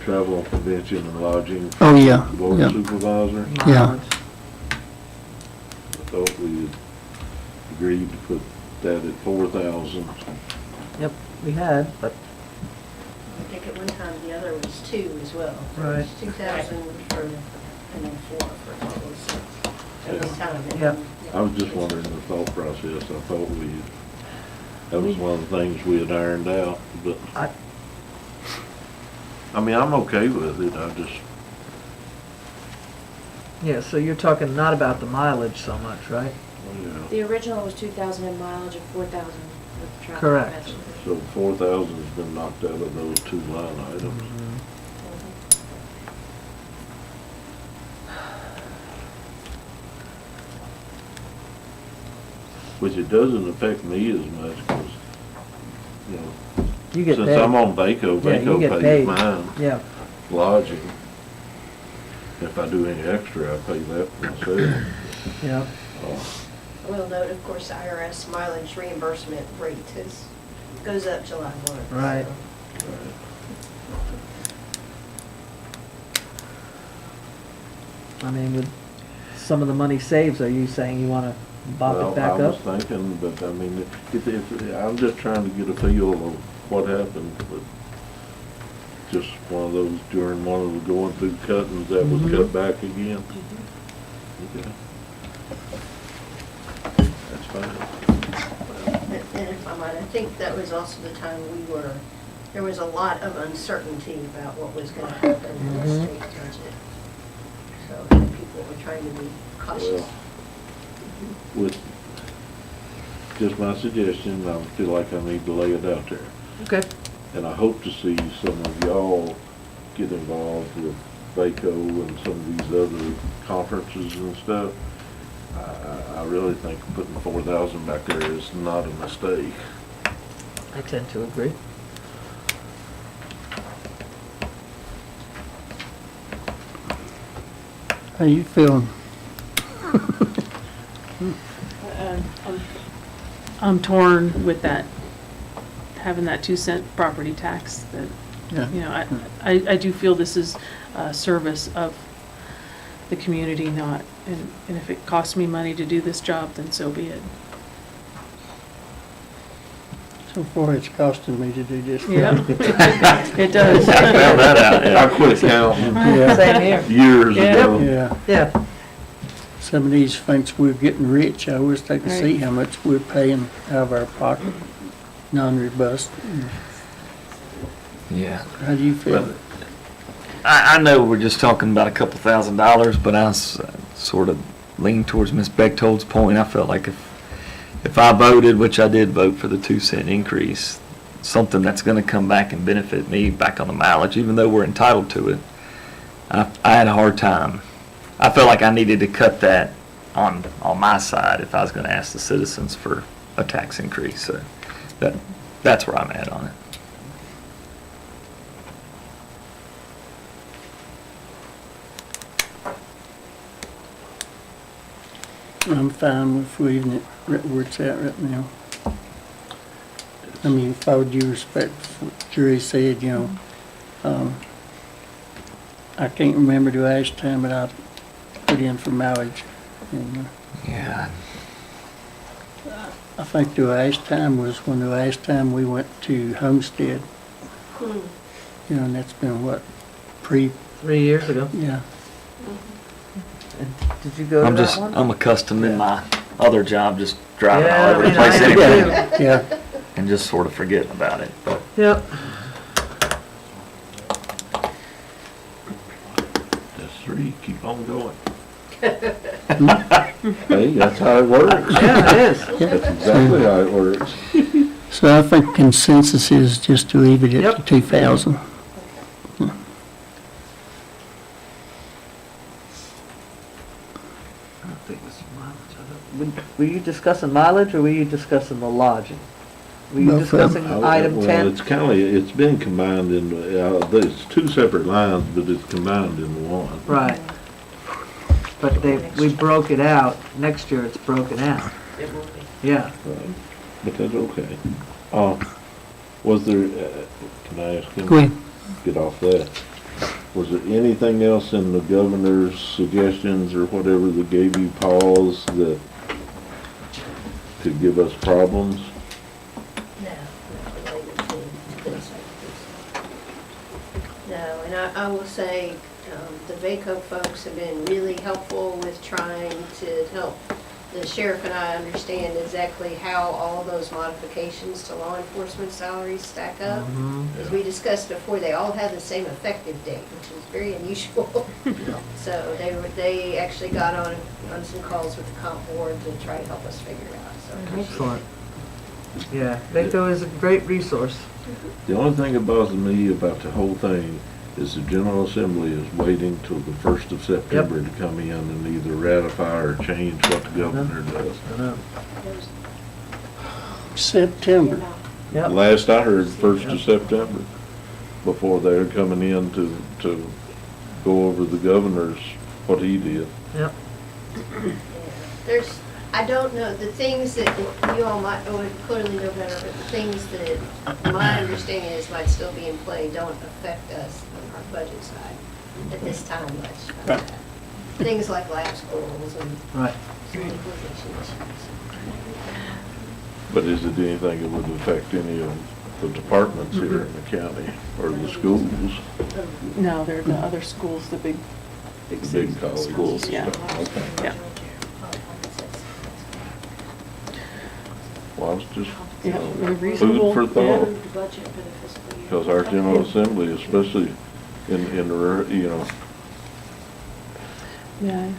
[SPEAKER 6] travel, convention, and lodging.
[SPEAKER 3] Oh, yeah,
[SPEAKER 6] Board
[SPEAKER 3] yeah.
[SPEAKER 6] supervisor.
[SPEAKER 3] Yeah.
[SPEAKER 6] I thought we had agreed to put that at 4,000.
[SPEAKER 13] Yep, we had, but,
[SPEAKER 4] I think at one time the other was 2 as well.
[SPEAKER 13] Right.
[SPEAKER 4] 2,000 for, and then 4 for total 6 at one time. and
[SPEAKER 13] Yep.
[SPEAKER 4] then-
[SPEAKER 6] I was just wondering the thought process. I thought that was one of the things we had ironed out, but, I mean, I'm okay with it. I just,
[SPEAKER 13] yeah, so you're talking not about the mileage so much, right?
[SPEAKER 6] you know,
[SPEAKER 1] The original was 2,000 in mileage and 4,000 with travel.
[SPEAKER 13] Correct.
[SPEAKER 1] convention.
[SPEAKER 6] so 4,000 has been knocked out of those 2 line items. Which it doesn't affect me as much because, you know,
[SPEAKER 13] You get
[SPEAKER 6] since
[SPEAKER 13] paid.
[SPEAKER 6] I'm on VACO,
[SPEAKER 13] Yeah, you get
[SPEAKER 6] VACO pays
[SPEAKER 13] paid.
[SPEAKER 6] mine,
[SPEAKER 13] Yeah,
[SPEAKER 6] lodging. If I do any extra, I pay that myself.
[SPEAKER 13] yeah.
[SPEAKER 4] We'll note, of course, the IRS mileage reimbursement rate goes up July 1.
[SPEAKER 13] Right.
[SPEAKER 4] so.
[SPEAKER 13] I mean, with some of the money saves, are you saying you want to bop it back
[SPEAKER 6] Well, I
[SPEAKER 13] up?
[SPEAKER 6] was thinking, but I mean, I'm just trying to get a feel of what happened, but just one of those during one of the going through cuttings that was cut back again. Okay. That's fine.
[SPEAKER 4] And if I might, I think that was also the time there was a lot of uncertainty about what was going to happen in the state budget. So I think people were trying to be cautious.
[SPEAKER 6] Well, with just my suggestion, I feel like I need to lay it out there.
[SPEAKER 13] Okay.
[SPEAKER 6] And I hope to see some of y'all get involved with VACO and some of these other conferences and stuff. I really think putting 4,000 back there is not a mistake.
[SPEAKER 13] I tend to agree.
[SPEAKER 3] How you feeling?
[SPEAKER 7] I'm torn with that, having that 2-cent property tax that,
[SPEAKER 3] Yeah.
[SPEAKER 7] you know, I do feel this is a service of the community, not, and if it costs me money to do this job, then so be it.
[SPEAKER 3] So far, it's costing me to do this.
[SPEAKER 7] Yeah, it does.
[SPEAKER 5] I found that out, yeah.
[SPEAKER 6] I quit counting
[SPEAKER 3] Yeah.
[SPEAKER 13] Same here.
[SPEAKER 6] years
[SPEAKER 7] Yeah.
[SPEAKER 6] ago.
[SPEAKER 3] Yeah.
[SPEAKER 13] Yeah.
[SPEAKER 3] Some of these thinks we're getting rich. I wish they could see
[SPEAKER 7] Right.
[SPEAKER 3] how much we're paying out of our pocket, non-robust.
[SPEAKER 5] Yeah.
[SPEAKER 3] How do you feel?
[SPEAKER 5] Well, I know we're just talking about a couple $1,000s, but I sort of lean towards Ms. Bechtold's point. I felt like if I voted, which I did vote for the 2-cent increase, something that's going to come back and benefit me back on the mileage, even though we're entitled to it, I had a hard time. I felt like I needed to cut that on my side if I was going to ask the citizens for a tax increase. So that's where I'm at on it.
[SPEAKER 3] I'm fine with leaving it right where it's at right now. I mean, with all due respect for what Jerry said, you know, I can't remember the last time that I put in for mileage. And
[SPEAKER 5] Yeah.
[SPEAKER 3] I think the last time was when the last time we went to Homestead. You know, and that's been what,
[SPEAKER 13] 3 years ago.
[SPEAKER 3] yeah.
[SPEAKER 13] And did you go to that one?
[SPEAKER 5] I'm accustomed in my other job, just driving
[SPEAKER 13] Yeah,
[SPEAKER 5] all over the
[SPEAKER 13] I
[SPEAKER 5] place
[SPEAKER 13] do
[SPEAKER 5] anyway,
[SPEAKER 13] too.
[SPEAKER 3] Yeah,
[SPEAKER 5] and just sort of forgetting about it. But
[SPEAKER 13] Yep.
[SPEAKER 6] That's 3, keep on going. Hey, that's how it works.
[SPEAKER 13] Yeah, it is.
[SPEAKER 6] That's exactly how it works.
[SPEAKER 3] So I think consensus is just to leave it at
[SPEAKER 13] Yep.
[SPEAKER 3] 2,000.
[SPEAKER 13] I don't think it's mileage. Were you discussing mileage or were you discussing the lodging? Were you
[SPEAKER 3] Both of them.
[SPEAKER 13] discussing item
[SPEAKER 6] Well,
[SPEAKER 13] 10?
[SPEAKER 6] it's kind of, it's been combined in, it's two separate lines, but it's combined in one.
[SPEAKER 13] Right. But we broke it out. Next year it's broken out.
[SPEAKER 1] It will be.
[SPEAKER 13] Yeah.
[SPEAKER 6] Right. But that's okay. Was there, can I ask him?
[SPEAKER 3] Go ahead.
[SPEAKER 6] Get off that. Was there anything else in the governor's suggestions or whatever that gave you pause that could give us problems?
[SPEAKER 4] No, not related to this. No, and I will say, the VACO folks have been really helpful with trying to help the sheriff and I understand exactly how all those modifications to law enforcement salaries stack up. As we discussed before, they all have the same effective date, which is very unusual. So they actually got on some calls with the comp board to try to help us figure it out, so. I appreciate it.
[SPEAKER 13] Excellent. Yeah, VACO is a great resource.
[SPEAKER 6] The only thing that bothers me about the whole thing is the General Assembly is waiting till the 1st of September to come in and either ratify or change what the governor does.
[SPEAKER 13] I know.
[SPEAKER 3] September.
[SPEAKER 13] Yep.
[SPEAKER 6] Last I heard, 1st of September, before they're coming in to go over the governor's, what he did.
[SPEAKER 13] Yep.
[SPEAKER 4] There's, I don't know, the things that you all might, would clearly know better, but the things that my understanding is might still be in play don't affect us on our budget side at this time much. Things like lab schools and
[SPEAKER 13] Right.
[SPEAKER 4] equalization issues.
[SPEAKER 6] But is it anything that would affect any of the departments here in the county or the schools?
[SPEAKER 7] No, they're the other schools, the big
[SPEAKER 6] The big college
[SPEAKER 7] schools, yeah.
[SPEAKER 6] Okay.
[SPEAKER 7] Yeah.
[SPEAKER 6] Well, I was just, you
[SPEAKER 7] Yeah,
[SPEAKER 6] know,
[SPEAKER 7] they're reasonable,
[SPEAKER 6] food for thought.
[SPEAKER 1] The budget for the fiscal year.
[SPEAKER 6] Because our General Assembly, especially in the, you know,
[SPEAKER 7] Yeah.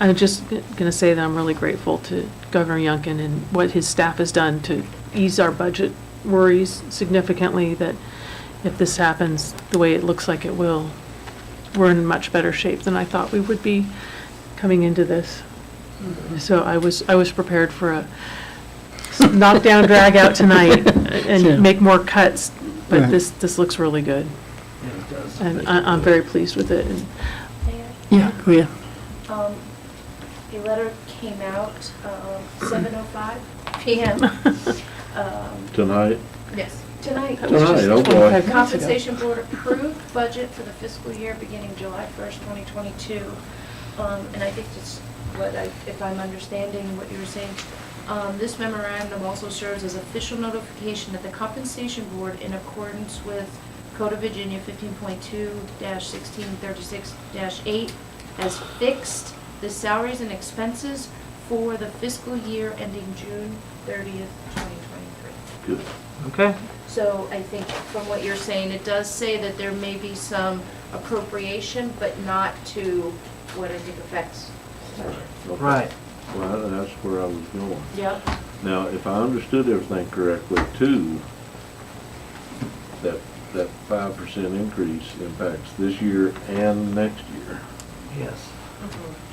[SPEAKER 7] I'm just going to say that I'm really grateful to Governor Youngkin and what his staff has done to ease our budget worries significantly, that if this happens the way it looks like it will, we're in much better shape than I thought we would be coming into this. So I was prepared for a knockdown, drag out tonight and make more cuts, but
[SPEAKER 3] Right.
[SPEAKER 7] this looks really good.
[SPEAKER 13] Yeah, it does.
[SPEAKER 7] And I'm very pleased with it. And
[SPEAKER 3] Yeah, go ahead.
[SPEAKER 1] A letter came out, 7:05 PM.
[SPEAKER 6] tonight.
[SPEAKER 1] Yes, tonight.
[SPEAKER 6] Tonight, oh boy.
[SPEAKER 7] 25 minutes ago.
[SPEAKER 1] Compensation Board approved budget for the fiscal year beginning July 1st, 2022. And I think that's what if I'm understanding what you were saying, this memorandum also serves as official notification that the Compensation Board, in accordance with Code of Virginia 15.2-1636-8, has fixed the salaries and expenses for the fiscal year ending June 30th, 2023.
[SPEAKER 6] Good.
[SPEAKER 13] Okay.
[SPEAKER 1] So I think from what you're saying, it does say that there may be some appropriation, but not to what I think affects.
[SPEAKER 6] Okay.
[SPEAKER 13] Right.
[SPEAKER 6] Well, that's where I was going.
[SPEAKER 1] Yep.
[SPEAKER 6] Now, if I understood everything correctly, too, that 5% increase impacts this year and next year.
[SPEAKER 13] Yes.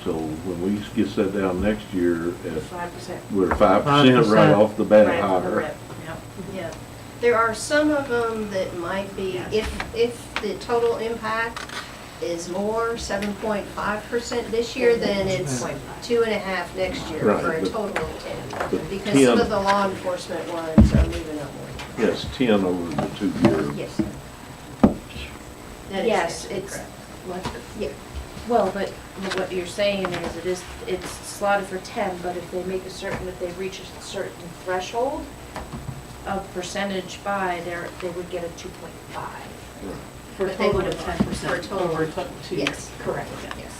[SPEAKER 6] So when we get set down next year at,
[SPEAKER 1] 5%.
[SPEAKER 6] we're 5%
[SPEAKER 13] 5%.
[SPEAKER 6] right off the bat
[SPEAKER 1] Right, for the
[SPEAKER 6] higher.
[SPEAKER 1] rep. Yep.
[SPEAKER 4] Yeah, there are some of them that might be, if the total impact is more, 7.5% this year, then it's 2.5 next year
[SPEAKER 6] Right,
[SPEAKER 4] for a
[SPEAKER 6] but-
[SPEAKER 4] total of 10.
[SPEAKER 6] but
[SPEAKER 4] Because
[SPEAKER 6] 10
[SPEAKER 4] some of the law enforcement ones are moving up more.
[SPEAKER 6] Yes, 10 over the 2 years.
[SPEAKER 4] Yes. That is
[SPEAKER 1] Yes,
[SPEAKER 4] actually
[SPEAKER 1] it's,
[SPEAKER 4] correct.
[SPEAKER 1] what?
[SPEAKER 4] Yeah.
[SPEAKER 1] Well, but what you're saying is it's slotted for 10, but if they make a certain, if they reach a certain threshold of percentage by, they would get a 2.5. For a
[SPEAKER 4] But they
[SPEAKER 1] total
[SPEAKER 4] would
[SPEAKER 1] of
[SPEAKER 4] have
[SPEAKER 1] 10%.
[SPEAKER 4] for a total
[SPEAKER 1] Over
[SPEAKER 4] of
[SPEAKER 1] 2 years.
[SPEAKER 4] Yes, correct, yes.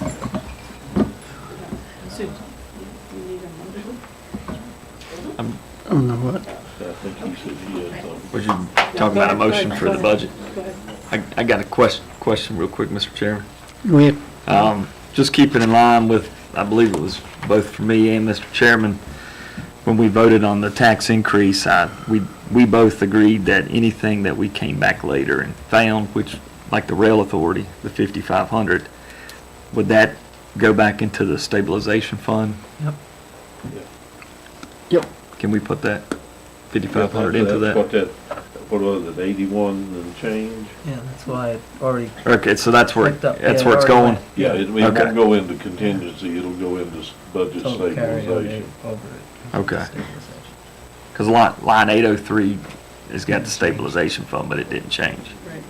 [SPEAKER 7] So, you need a motion?
[SPEAKER 3] I don't know what.
[SPEAKER 6] I think he said he had something.
[SPEAKER 5] Was you talking about a motion for the budget?
[SPEAKER 7] Go ahead.
[SPEAKER 5] I got a question real quick, Mr. Chairman.
[SPEAKER 3] Go ahead.
[SPEAKER 5] Just keeping in line with, I believe it was both for me and Mr. Chairman, when we voted on the tax increase, we both agreed that anything that we came back later and found, which, like the rail authority, the 5,500, would that go back into the stabilization fund?
[SPEAKER 13] Yep.
[SPEAKER 3] Yep.
[SPEAKER 5] Can we put that 5,500 into that?
[SPEAKER 6] What was it, 81 and change?
[SPEAKER 13] Yeah, that's why it already,
[SPEAKER 5] Okay, so that's where,
[SPEAKER 13] Picked up,
[SPEAKER 5] that's
[SPEAKER 13] yeah,
[SPEAKER 5] where it's
[SPEAKER 13] already
[SPEAKER 5] going?
[SPEAKER 13] went.
[SPEAKER 6] Yeah, it
[SPEAKER 5] Okay.
[SPEAKER 6] won't go into contingency, it'll go into budget
[SPEAKER 13] total carry
[SPEAKER 6] stabilization.
[SPEAKER 13] over it.
[SPEAKER 5] Okay.
[SPEAKER 13] Stabilization.
[SPEAKER 5] Because line 803 has got the stabilization fund, but it didn't change.
[SPEAKER 7] Right.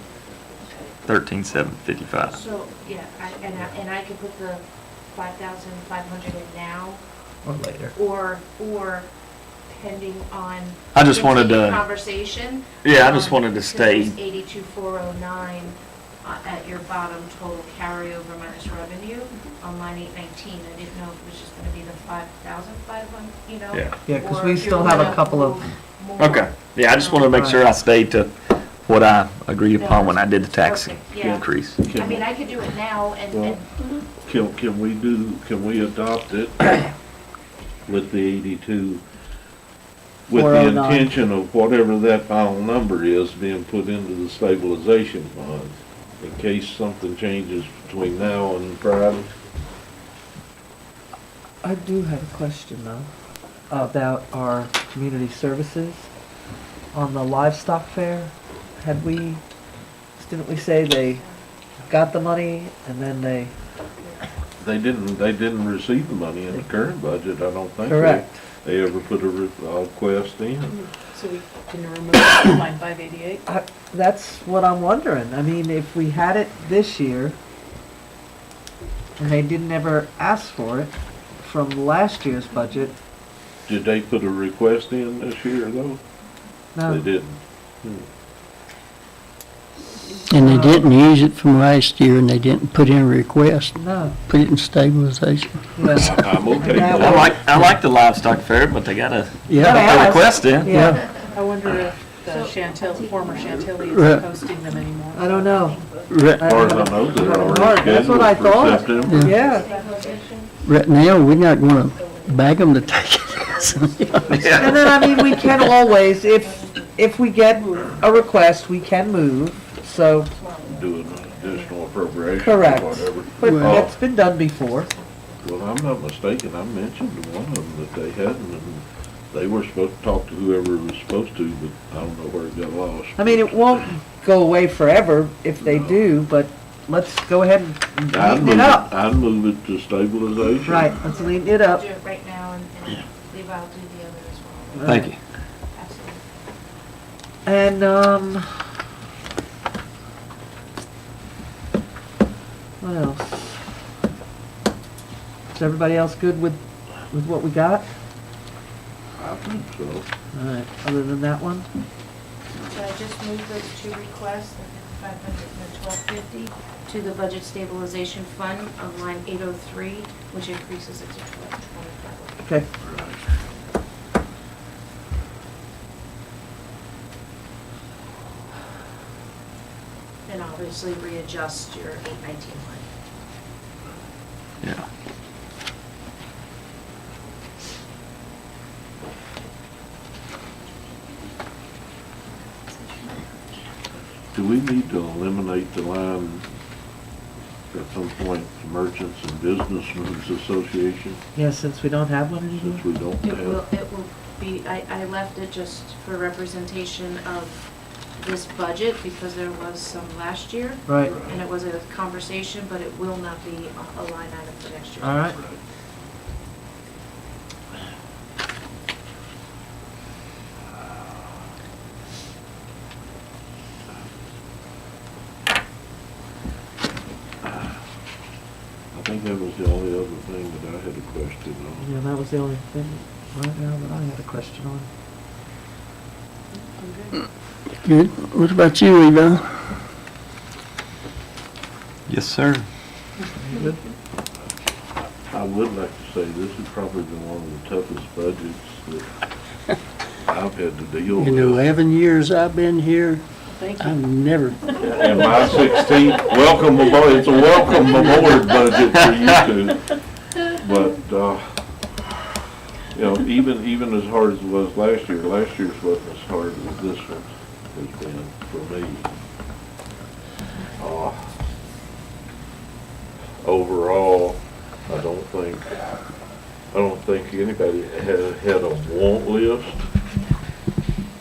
[SPEAKER 5] 13,755.
[SPEAKER 1] So, yeah, and I could put the 5,500 in now,
[SPEAKER 13] Or later.
[SPEAKER 1] or pending on.
[SPEAKER 5] I just wanted to-
[SPEAKER 1] continued Conversation.
[SPEAKER 5] Yeah, I just wanted to stay.
[SPEAKER 1] 82,409 at your bottom total carryover minus revenue on line 819. I didn't know if it was just gonna be the 5,500, you know?
[SPEAKER 5] Yeah.
[SPEAKER 13] Yeah, 'cause
[SPEAKER 1] or
[SPEAKER 13] we
[SPEAKER 1] if
[SPEAKER 13] still
[SPEAKER 1] you're
[SPEAKER 13] have a
[SPEAKER 1] gonna
[SPEAKER 13] couple of-
[SPEAKER 1] move more.
[SPEAKER 5] Okay. Yeah, I just wanted to make sure I stayed to what I agreed upon when I did the tax
[SPEAKER 1] Perfect, yeah.
[SPEAKER 5] increase.
[SPEAKER 1] I mean, I could do it now and
[SPEAKER 6] Can we adopt it with the 82, with the
[SPEAKER 13] 409.
[SPEAKER 6] intention of whatever that final number is being put into the stabilization fund, in case something changes between now and Friday?
[SPEAKER 13] I do have a question though, about our community services. On the livestock fair, didn't we say they got the money and then they?
[SPEAKER 6] They didn't receive the money in the current budget, I don't think.
[SPEAKER 13] Correct.
[SPEAKER 6] They ever put a request in.
[SPEAKER 7] So we can remove line 588?
[SPEAKER 13] That's what I'm wondering. I mean, if we had it this year, and they didn't ever ask for it from last year's budget,
[SPEAKER 6] Did they put a request in this year though?
[SPEAKER 13] no.
[SPEAKER 6] They didn't.
[SPEAKER 3] And they didn't use it from last year, and they didn't put in a request,
[SPEAKER 13] No.
[SPEAKER 3] put it in stabilization.
[SPEAKER 13] Yeah.
[SPEAKER 6] I'm okay with
[SPEAKER 13] That
[SPEAKER 6] that.
[SPEAKER 5] I like the livestock fair, but they gotta
[SPEAKER 3] Yeah,
[SPEAKER 5] put a request in.
[SPEAKER 13] Yeah,
[SPEAKER 7] I wonder if the former Chantilly
[SPEAKER 3] Right.
[SPEAKER 7] isn't hosting them anymore.
[SPEAKER 13] I don't know.
[SPEAKER 3] right,
[SPEAKER 6] As far as I know, they're
[SPEAKER 13] Hard.
[SPEAKER 6] already
[SPEAKER 13] That's what I
[SPEAKER 6] scheduled for
[SPEAKER 13] thought.
[SPEAKER 6] September.
[SPEAKER 13] Yeah.
[SPEAKER 3] right now, we're not gonna bag them to take it.
[SPEAKER 13] And then, I mean, we can always, if we get a request, we can move, so,
[SPEAKER 6] Do an additional appropriation or
[SPEAKER 13] correct.
[SPEAKER 6] whatever.
[SPEAKER 13] But
[SPEAKER 6] Oh,
[SPEAKER 13] that's been done before.
[SPEAKER 6] well, I'm not mistaken, I mentioned to one of them that they hadn't, and they were supposed to talk to whoever was supposed to, but I don't know where it got lost.
[SPEAKER 13] I mean, it won't go away forever if they do, but let's go ahead and neaten it up.
[SPEAKER 6] I'd move it to stabilization.
[SPEAKER 13] Right, let's neaten it up.
[SPEAKER 1] do it right now and leave out do the other as well.
[SPEAKER 5] Thank you.
[SPEAKER 1] Absolutely.
[SPEAKER 13] And, what else? Is everybody else good with what we got?
[SPEAKER 6] I think so.
[SPEAKER 13] All right, other than that one?
[SPEAKER 1] So I just moved those two requests, the 5,500 and the 1,250, to the budget stabilization fund of line 803, which increases it to 1,225.
[SPEAKER 13] Okay.
[SPEAKER 1] And obviously readjust your 819 line.
[SPEAKER 5] Yeah.
[SPEAKER 6] Do we need to eliminate the line at some point, Merchants and Businessmen's Association,
[SPEAKER 13] Yeah, since we don't have one anymore?
[SPEAKER 6] since we don't have?
[SPEAKER 1] It will be, I left it just for representation of this budget because there was some last year.
[SPEAKER 13] Right,
[SPEAKER 1] And it was a conversation, but it will not be a line item for next year.
[SPEAKER 13] all right.
[SPEAKER 6] I think that was the only other thing that I had a question on.
[SPEAKER 13] Yeah, that was the only thing right now that I had a question on.
[SPEAKER 3] Good. What about you, Eva?
[SPEAKER 5] Yes, sir.
[SPEAKER 13] You good?
[SPEAKER 6] I would like to say this has probably been one of the toughest budgets that I've had to deal
[SPEAKER 3] In
[SPEAKER 6] with.
[SPEAKER 3] 11 years I've been here,
[SPEAKER 7] Thank you.
[SPEAKER 3] I've never,
[SPEAKER 6] And my 16th, welcome aboard, it's a welcome aboard budget for you two. But, You know, even as hard as it was last year's wasn't as hard as this one has been for me. Overall, I don't think anybody had a want list.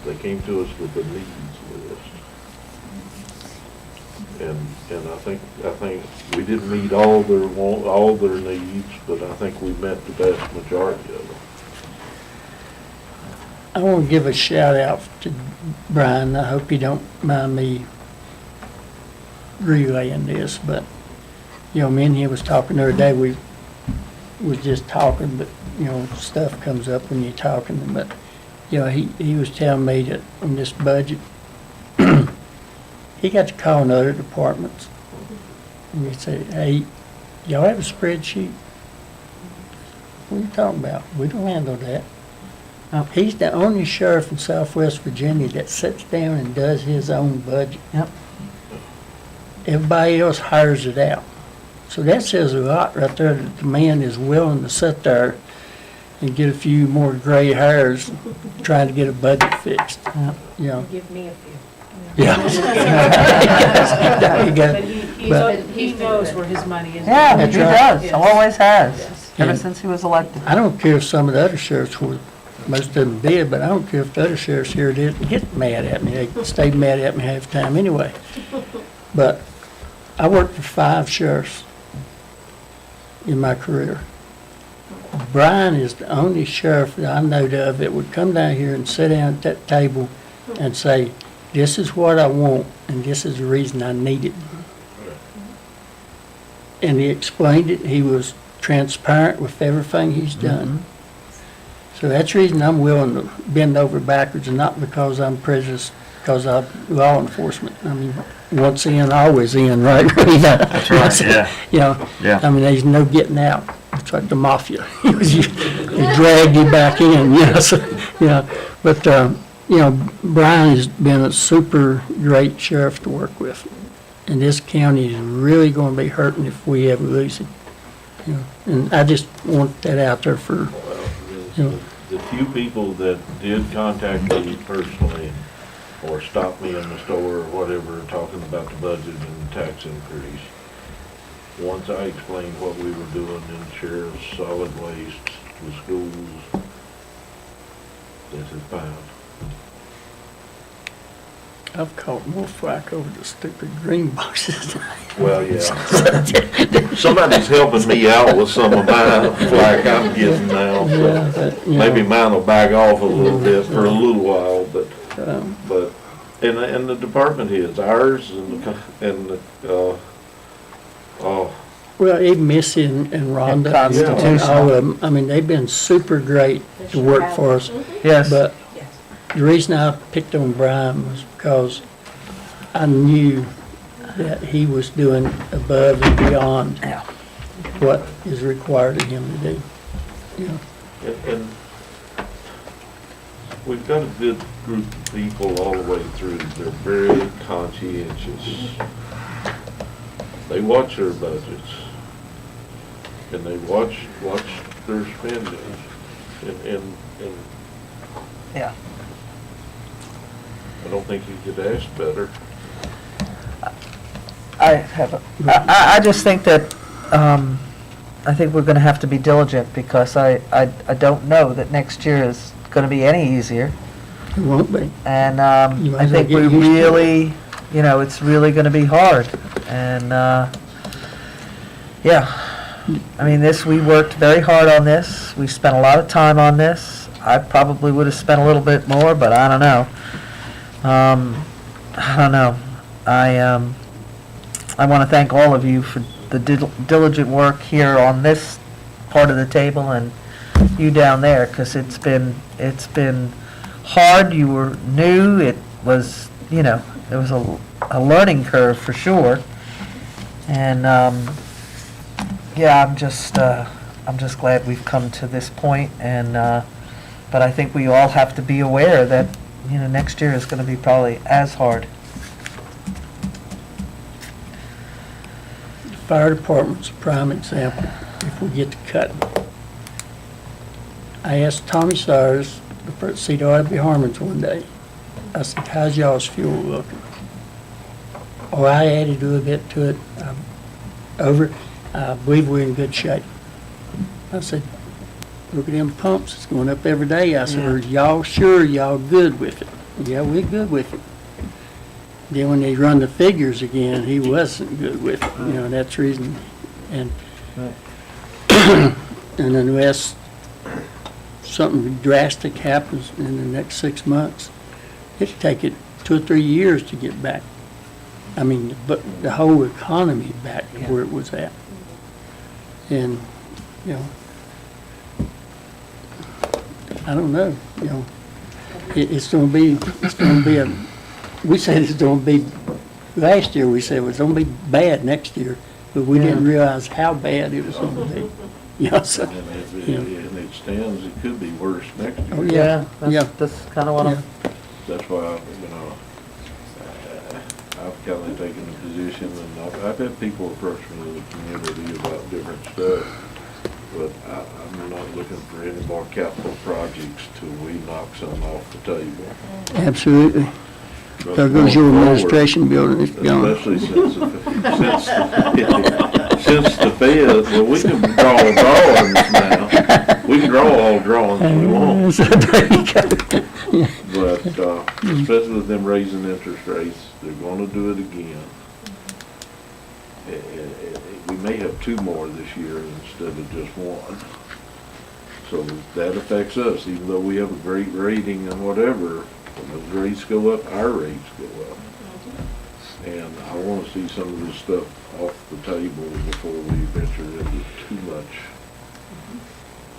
[SPEAKER 6] They came to us with a needs list. And I think we didn't meet all their needs, but I think we met the vast majority of them.
[SPEAKER 3] I want to give a shout out to Brian. I hope you don't mind me relaying this, but, you know, me and him was talking the other day. We was just talking, but, you know, stuff comes up when you're talking. But, you know, he was telling me that on this budget, he got to calling other departments. And he said, hey, y'all have a spreadsheet? What are you talking about? We don't handle that. He's the only sheriff in Southwest Virginia that sits down and does his own budget.
[SPEAKER 13] Yep.
[SPEAKER 3] Everybody else hires it out. So that says a lot right there, that the man is willing to sit there and get a few more gray hairs trying to get a budget fixed.
[SPEAKER 13] Yep.
[SPEAKER 3] You know,
[SPEAKER 7] Give me a few.
[SPEAKER 3] yeah. There you go.
[SPEAKER 7] But he knows where his money is.
[SPEAKER 13] Yeah,
[SPEAKER 3] That's
[SPEAKER 13] he
[SPEAKER 3] right.
[SPEAKER 13] does,
[SPEAKER 7] Yes.
[SPEAKER 13] always has,
[SPEAKER 7] Yes.
[SPEAKER 13] ever
[SPEAKER 3] And-
[SPEAKER 13] since he was elected.
[SPEAKER 3] I don't care if some of the other sheriffs were, most of them did, but I don't care if the other sheriffs here didn't get mad at me. They stayed mad at me half the time anyway. But I worked for 5 sheriffs in my career. Brian is the only sheriff that I know of that would come down here and sit down at that table and say, this is what I want, and this is the reason I need it. And he explained it. He was transparent with everything he's done. So that's the reason I'm willing to bend over backwards, and not because I'm prejudiced, because of law enforcement. I mean, once in, always in, right? That's
[SPEAKER 12] right, yeah.
[SPEAKER 3] You know,
[SPEAKER 12] Yeah.
[SPEAKER 3] I mean, there's no getting out. It's like the mafia. They drag you back in, you know, so, you know. But, you know, Brian has been a super great sheriff to work with. And this county is really going to be hurting if we ever lose him. You know, and I just want that out there for, you know.
[SPEAKER 6] The few people that did contact me personally or stop me in the store or whatever, talking about the budget and the tax increase, once I explained what we were doing in sheriff's solid waste, the schools, this is fine.
[SPEAKER 3] I've caught more flack over the stupid green boxes.
[SPEAKER 6] Well, yeah. Somebody's helping me out with some of my flack I'm getting now,
[SPEAKER 3] Yeah,
[SPEAKER 6] so
[SPEAKER 3] but, you
[SPEAKER 6] maybe
[SPEAKER 3] know,
[SPEAKER 6] mine will back off a little bit for a little while, but,
[SPEAKER 3] um,
[SPEAKER 6] and the department heads, ours
[SPEAKER 3] well, even Missy and Rhonda and
[SPEAKER 13] Constitutional.
[SPEAKER 3] all of them, I mean, they've been super great to work for us.
[SPEAKER 13] Yes.
[SPEAKER 3] But the reason I picked on Brian was because I knew that he was doing above and beyond what is required of him to do. You know,
[SPEAKER 6] and we've got a good group of people all the way through. They're very conscientious. They watch their budgets, and they watch their spending, and
[SPEAKER 13] Yeah.
[SPEAKER 6] I don't think you could ask better.
[SPEAKER 13] I just think that, I think we're gonna have to be diligent, because I don't know that next year is gonna be any easier.
[SPEAKER 3] it won't be.
[SPEAKER 13] And,
[SPEAKER 3] You might
[SPEAKER 13] I
[SPEAKER 3] as well
[SPEAKER 13] think
[SPEAKER 3] get
[SPEAKER 13] we
[SPEAKER 3] used to it.
[SPEAKER 13] really, you know, it's really gonna be hard. And, yeah, I mean, we worked very hard on this. We spent a lot of time on this. I probably would have spent a little bit more, but I don't know. I don't know. I want to thank all of you for the diligent work here on this part of the table, and you down there, because it's been hard. You were new. It was, you know, it was a learning curve for sure. And yeah, I'm just glad we've come to this point. And but I think we all have to be aware that, you know, next year is going to be probably as hard.
[SPEAKER 3] The fire department's a prime example. If we get to cut, I asked Tommy Sires, the first seat out at Harmon's one day, I said, how's y'all's fuel looking? Oh, I added a little bit to it, I believe we're in good shape. I said, look at them pumps, it's going up every day. I said, are y'all sure y'all good with it? Yeah, we're good with it. Then when they run the figures again, he wasn't good with it, that's the reason. And, and unless something drastic happens in the next 6 months, it'll take it 2 or 3 years to get back. I mean, but the whole economy back to where it was at. And, I don't know, it's gonna be we said it's gonna be, last year we said it was gonna be bad next year, but we didn't realize how bad it was gonna be. So,
[SPEAKER 6] And and it stands, it could be worse next year.
[SPEAKER 3] Oh, yeah.
[SPEAKER 13] That's kind of what I'm,
[SPEAKER 6] That's why, I've kind of taken a position, and I've had people approach me in the community about different stuff, but I'm not looking for any more capital projects till we knock some off the table.
[SPEAKER 3] absolutely.
[SPEAKER 6] But
[SPEAKER 3] There goes your
[SPEAKER 6] going forward,
[SPEAKER 3] administration building, it's gone.
[SPEAKER 6] especially since the Fed, well, we can draw drawings now. We can draw all drawings we want.
[SPEAKER 3] So there you go.
[SPEAKER 6] But, especially with them raising interest rates, they're gonna do it again. We may have 2 more this year instead of just 1. So that affects us, even though we have a great rating and whatever, when those rates go up, our rates go up. And I wanna see some of this stuff off the table before we venture into too much.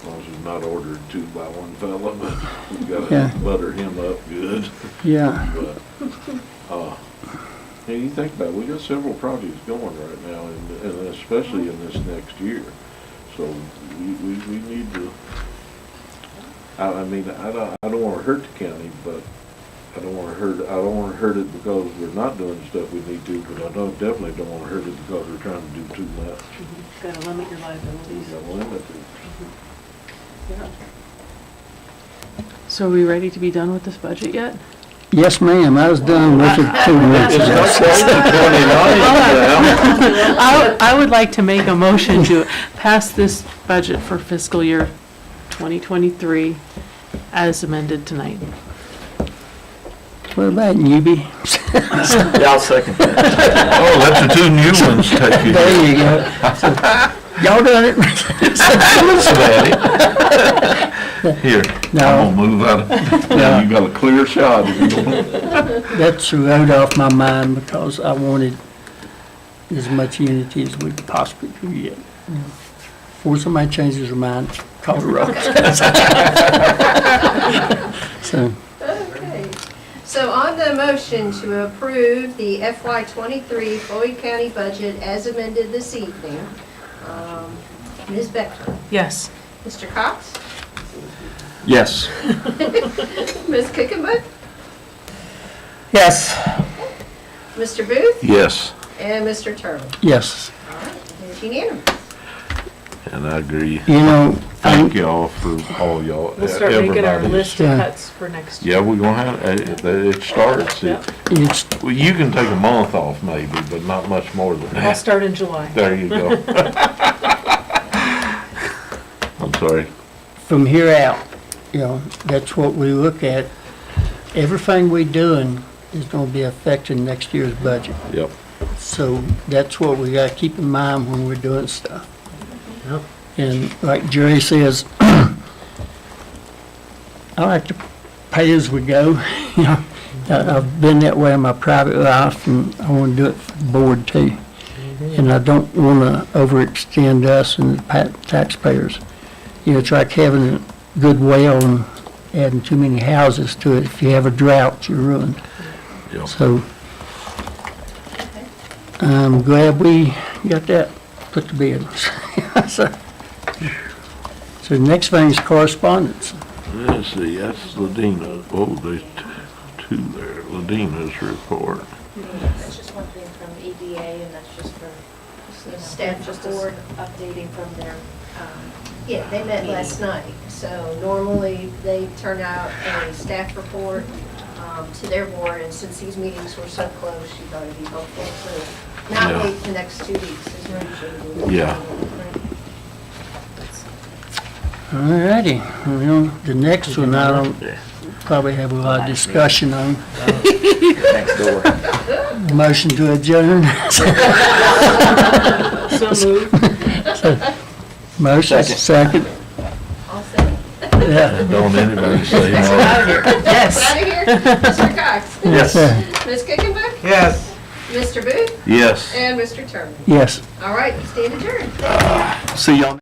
[SPEAKER 6] As long as it's not ordered to by one fella, but we've gotta butter him up good.
[SPEAKER 3] Yeah,
[SPEAKER 6] But, hey, you think about it, we got several projects going right now, and especially in this next year. So we need to, I don't wanna hurt the county, but I don't wanna hurt it because we're not doing stuff we need to, but I definitely don't wanna hurt it because we're trying to do too much.
[SPEAKER 7] gotta limit your liabilities.
[SPEAKER 6] We gotta limit it.
[SPEAKER 7] So are we ready to be done with this budget yet?
[SPEAKER 3] yes, ma'am, I was done with it 2 weeks
[SPEAKER 6] It's not
[SPEAKER 3] ago.
[SPEAKER 6] close to 29 now.
[SPEAKER 7] I would like to make a motion to pass this budget for fiscal year 2023 as amended tonight.
[SPEAKER 3] What about newbie?
[SPEAKER 12] Yeah, I'll second that.
[SPEAKER 6] Oh, let the 2 new ones take you.
[SPEAKER 3] There you go. Y'all done it?
[SPEAKER 6] Here,
[SPEAKER 3] No.
[SPEAKER 6] I'm gonna move out of, now you got a clear shot. if you don't-
[SPEAKER 3] That's rode off my mind because I wanted as much unity as we possibly could get. Before somebody changes their mind, call the roll. So,
[SPEAKER 4] Okay. So on the motion to approve the FY '23 Floyd County budget as amended this evening, Ms. Beckman,
[SPEAKER 7] Yes.
[SPEAKER 4] Mr. Cox,
[SPEAKER 5] Yes.
[SPEAKER 4] Ms. Kickenbook,
[SPEAKER 13] yes.
[SPEAKER 4] Mr. Booth,
[SPEAKER 6] Yes,
[SPEAKER 4] and Mr. Turtle.
[SPEAKER 3] yes,
[SPEAKER 4] All right, it's unanimous.
[SPEAKER 6] and I agree.
[SPEAKER 3] thank
[SPEAKER 6] Thank y'all for all y'all,
[SPEAKER 7] We'll start making our
[SPEAKER 6] everybody's.
[SPEAKER 7] list of
[SPEAKER 3] Yeah.
[SPEAKER 7] cuts for next year.
[SPEAKER 6] Yeah, we're gonna have, it starts.
[SPEAKER 3] it's,
[SPEAKER 6] Well, you can take a month off maybe, but not much more than
[SPEAKER 7] I'll
[SPEAKER 6] that.
[SPEAKER 7] start in July.
[SPEAKER 6] There you go. I'm sorry.
[SPEAKER 3] from here out, that's what we look at. Everything we doing is gonna be affecting next year's budget.
[SPEAKER 6] Yep.
[SPEAKER 3] So that's what we gotta keep in mind when we're doing stuff.
[SPEAKER 13] Yep.
[SPEAKER 3] And like Jerry says, I like to pay as we go. I've been that way in my private life, and I want to do it for the board too. And I don't want to overextend us and the taxpayers. It's like having a good well and adding too many houses to it. If you have a drought, you're ruined.
[SPEAKER 6] Yep.
[SPEAKER 3] So I'm glad we got that put to bed. So the next thing is correspondence.
[SPEAKER 6] Let's see, that's Ladina. Oh, there's 2 there. Ladina's report.
[SPEAKER 1] That's just one thing from EDA, and that's just for,
[SPEAKER 4] Staff
[SPEAKER 1] just a
[SPEAKER 4] report.
[SPEAKER 1] updating from their
[SPEAKER 4] Yeah, they met last night, so normally they turn out a staff report to their board, and since these meetings were so close, she thought it'd be helpful to not
[SPEAKER 6] Yeah.
[SPEAKER 4] wait the next 2 weeks as we're usually doing.
[SPEAKER 6] Yeah.
[SPEAKER 3] All righty. Well, the next one, I don't probably have a lot of discussion on.
[SPEAKER 5] Next door.
[SPEAKER 3] Motion to adjourn.
[SPEAKER 7] So moved.
[SPEAKER 3] Motion, second.
[SPEAKER 4] All set.
[SPEAKER 3] Yeah.
[SPEAKER 6] And don't anybody say no.
[SPEAKER 7] Out of here. Yes.
[SPEAKER 4] Out of here, Mr. Cox.
[SPEAKER 5] Yes.
[SPEAKER 4] Ms. Kickenbook,
[SPEAKER 13] Yes.
[SPEAKER 4] Mr. Booth,
[SPEAKER 6] Yes.
[SPEAKER 4] and Mr. Turner.
[SPEAKER 3] Yes.
[SPEAKER 4] All right, you stand adjourned.
[SPEAKER 5] See y'all.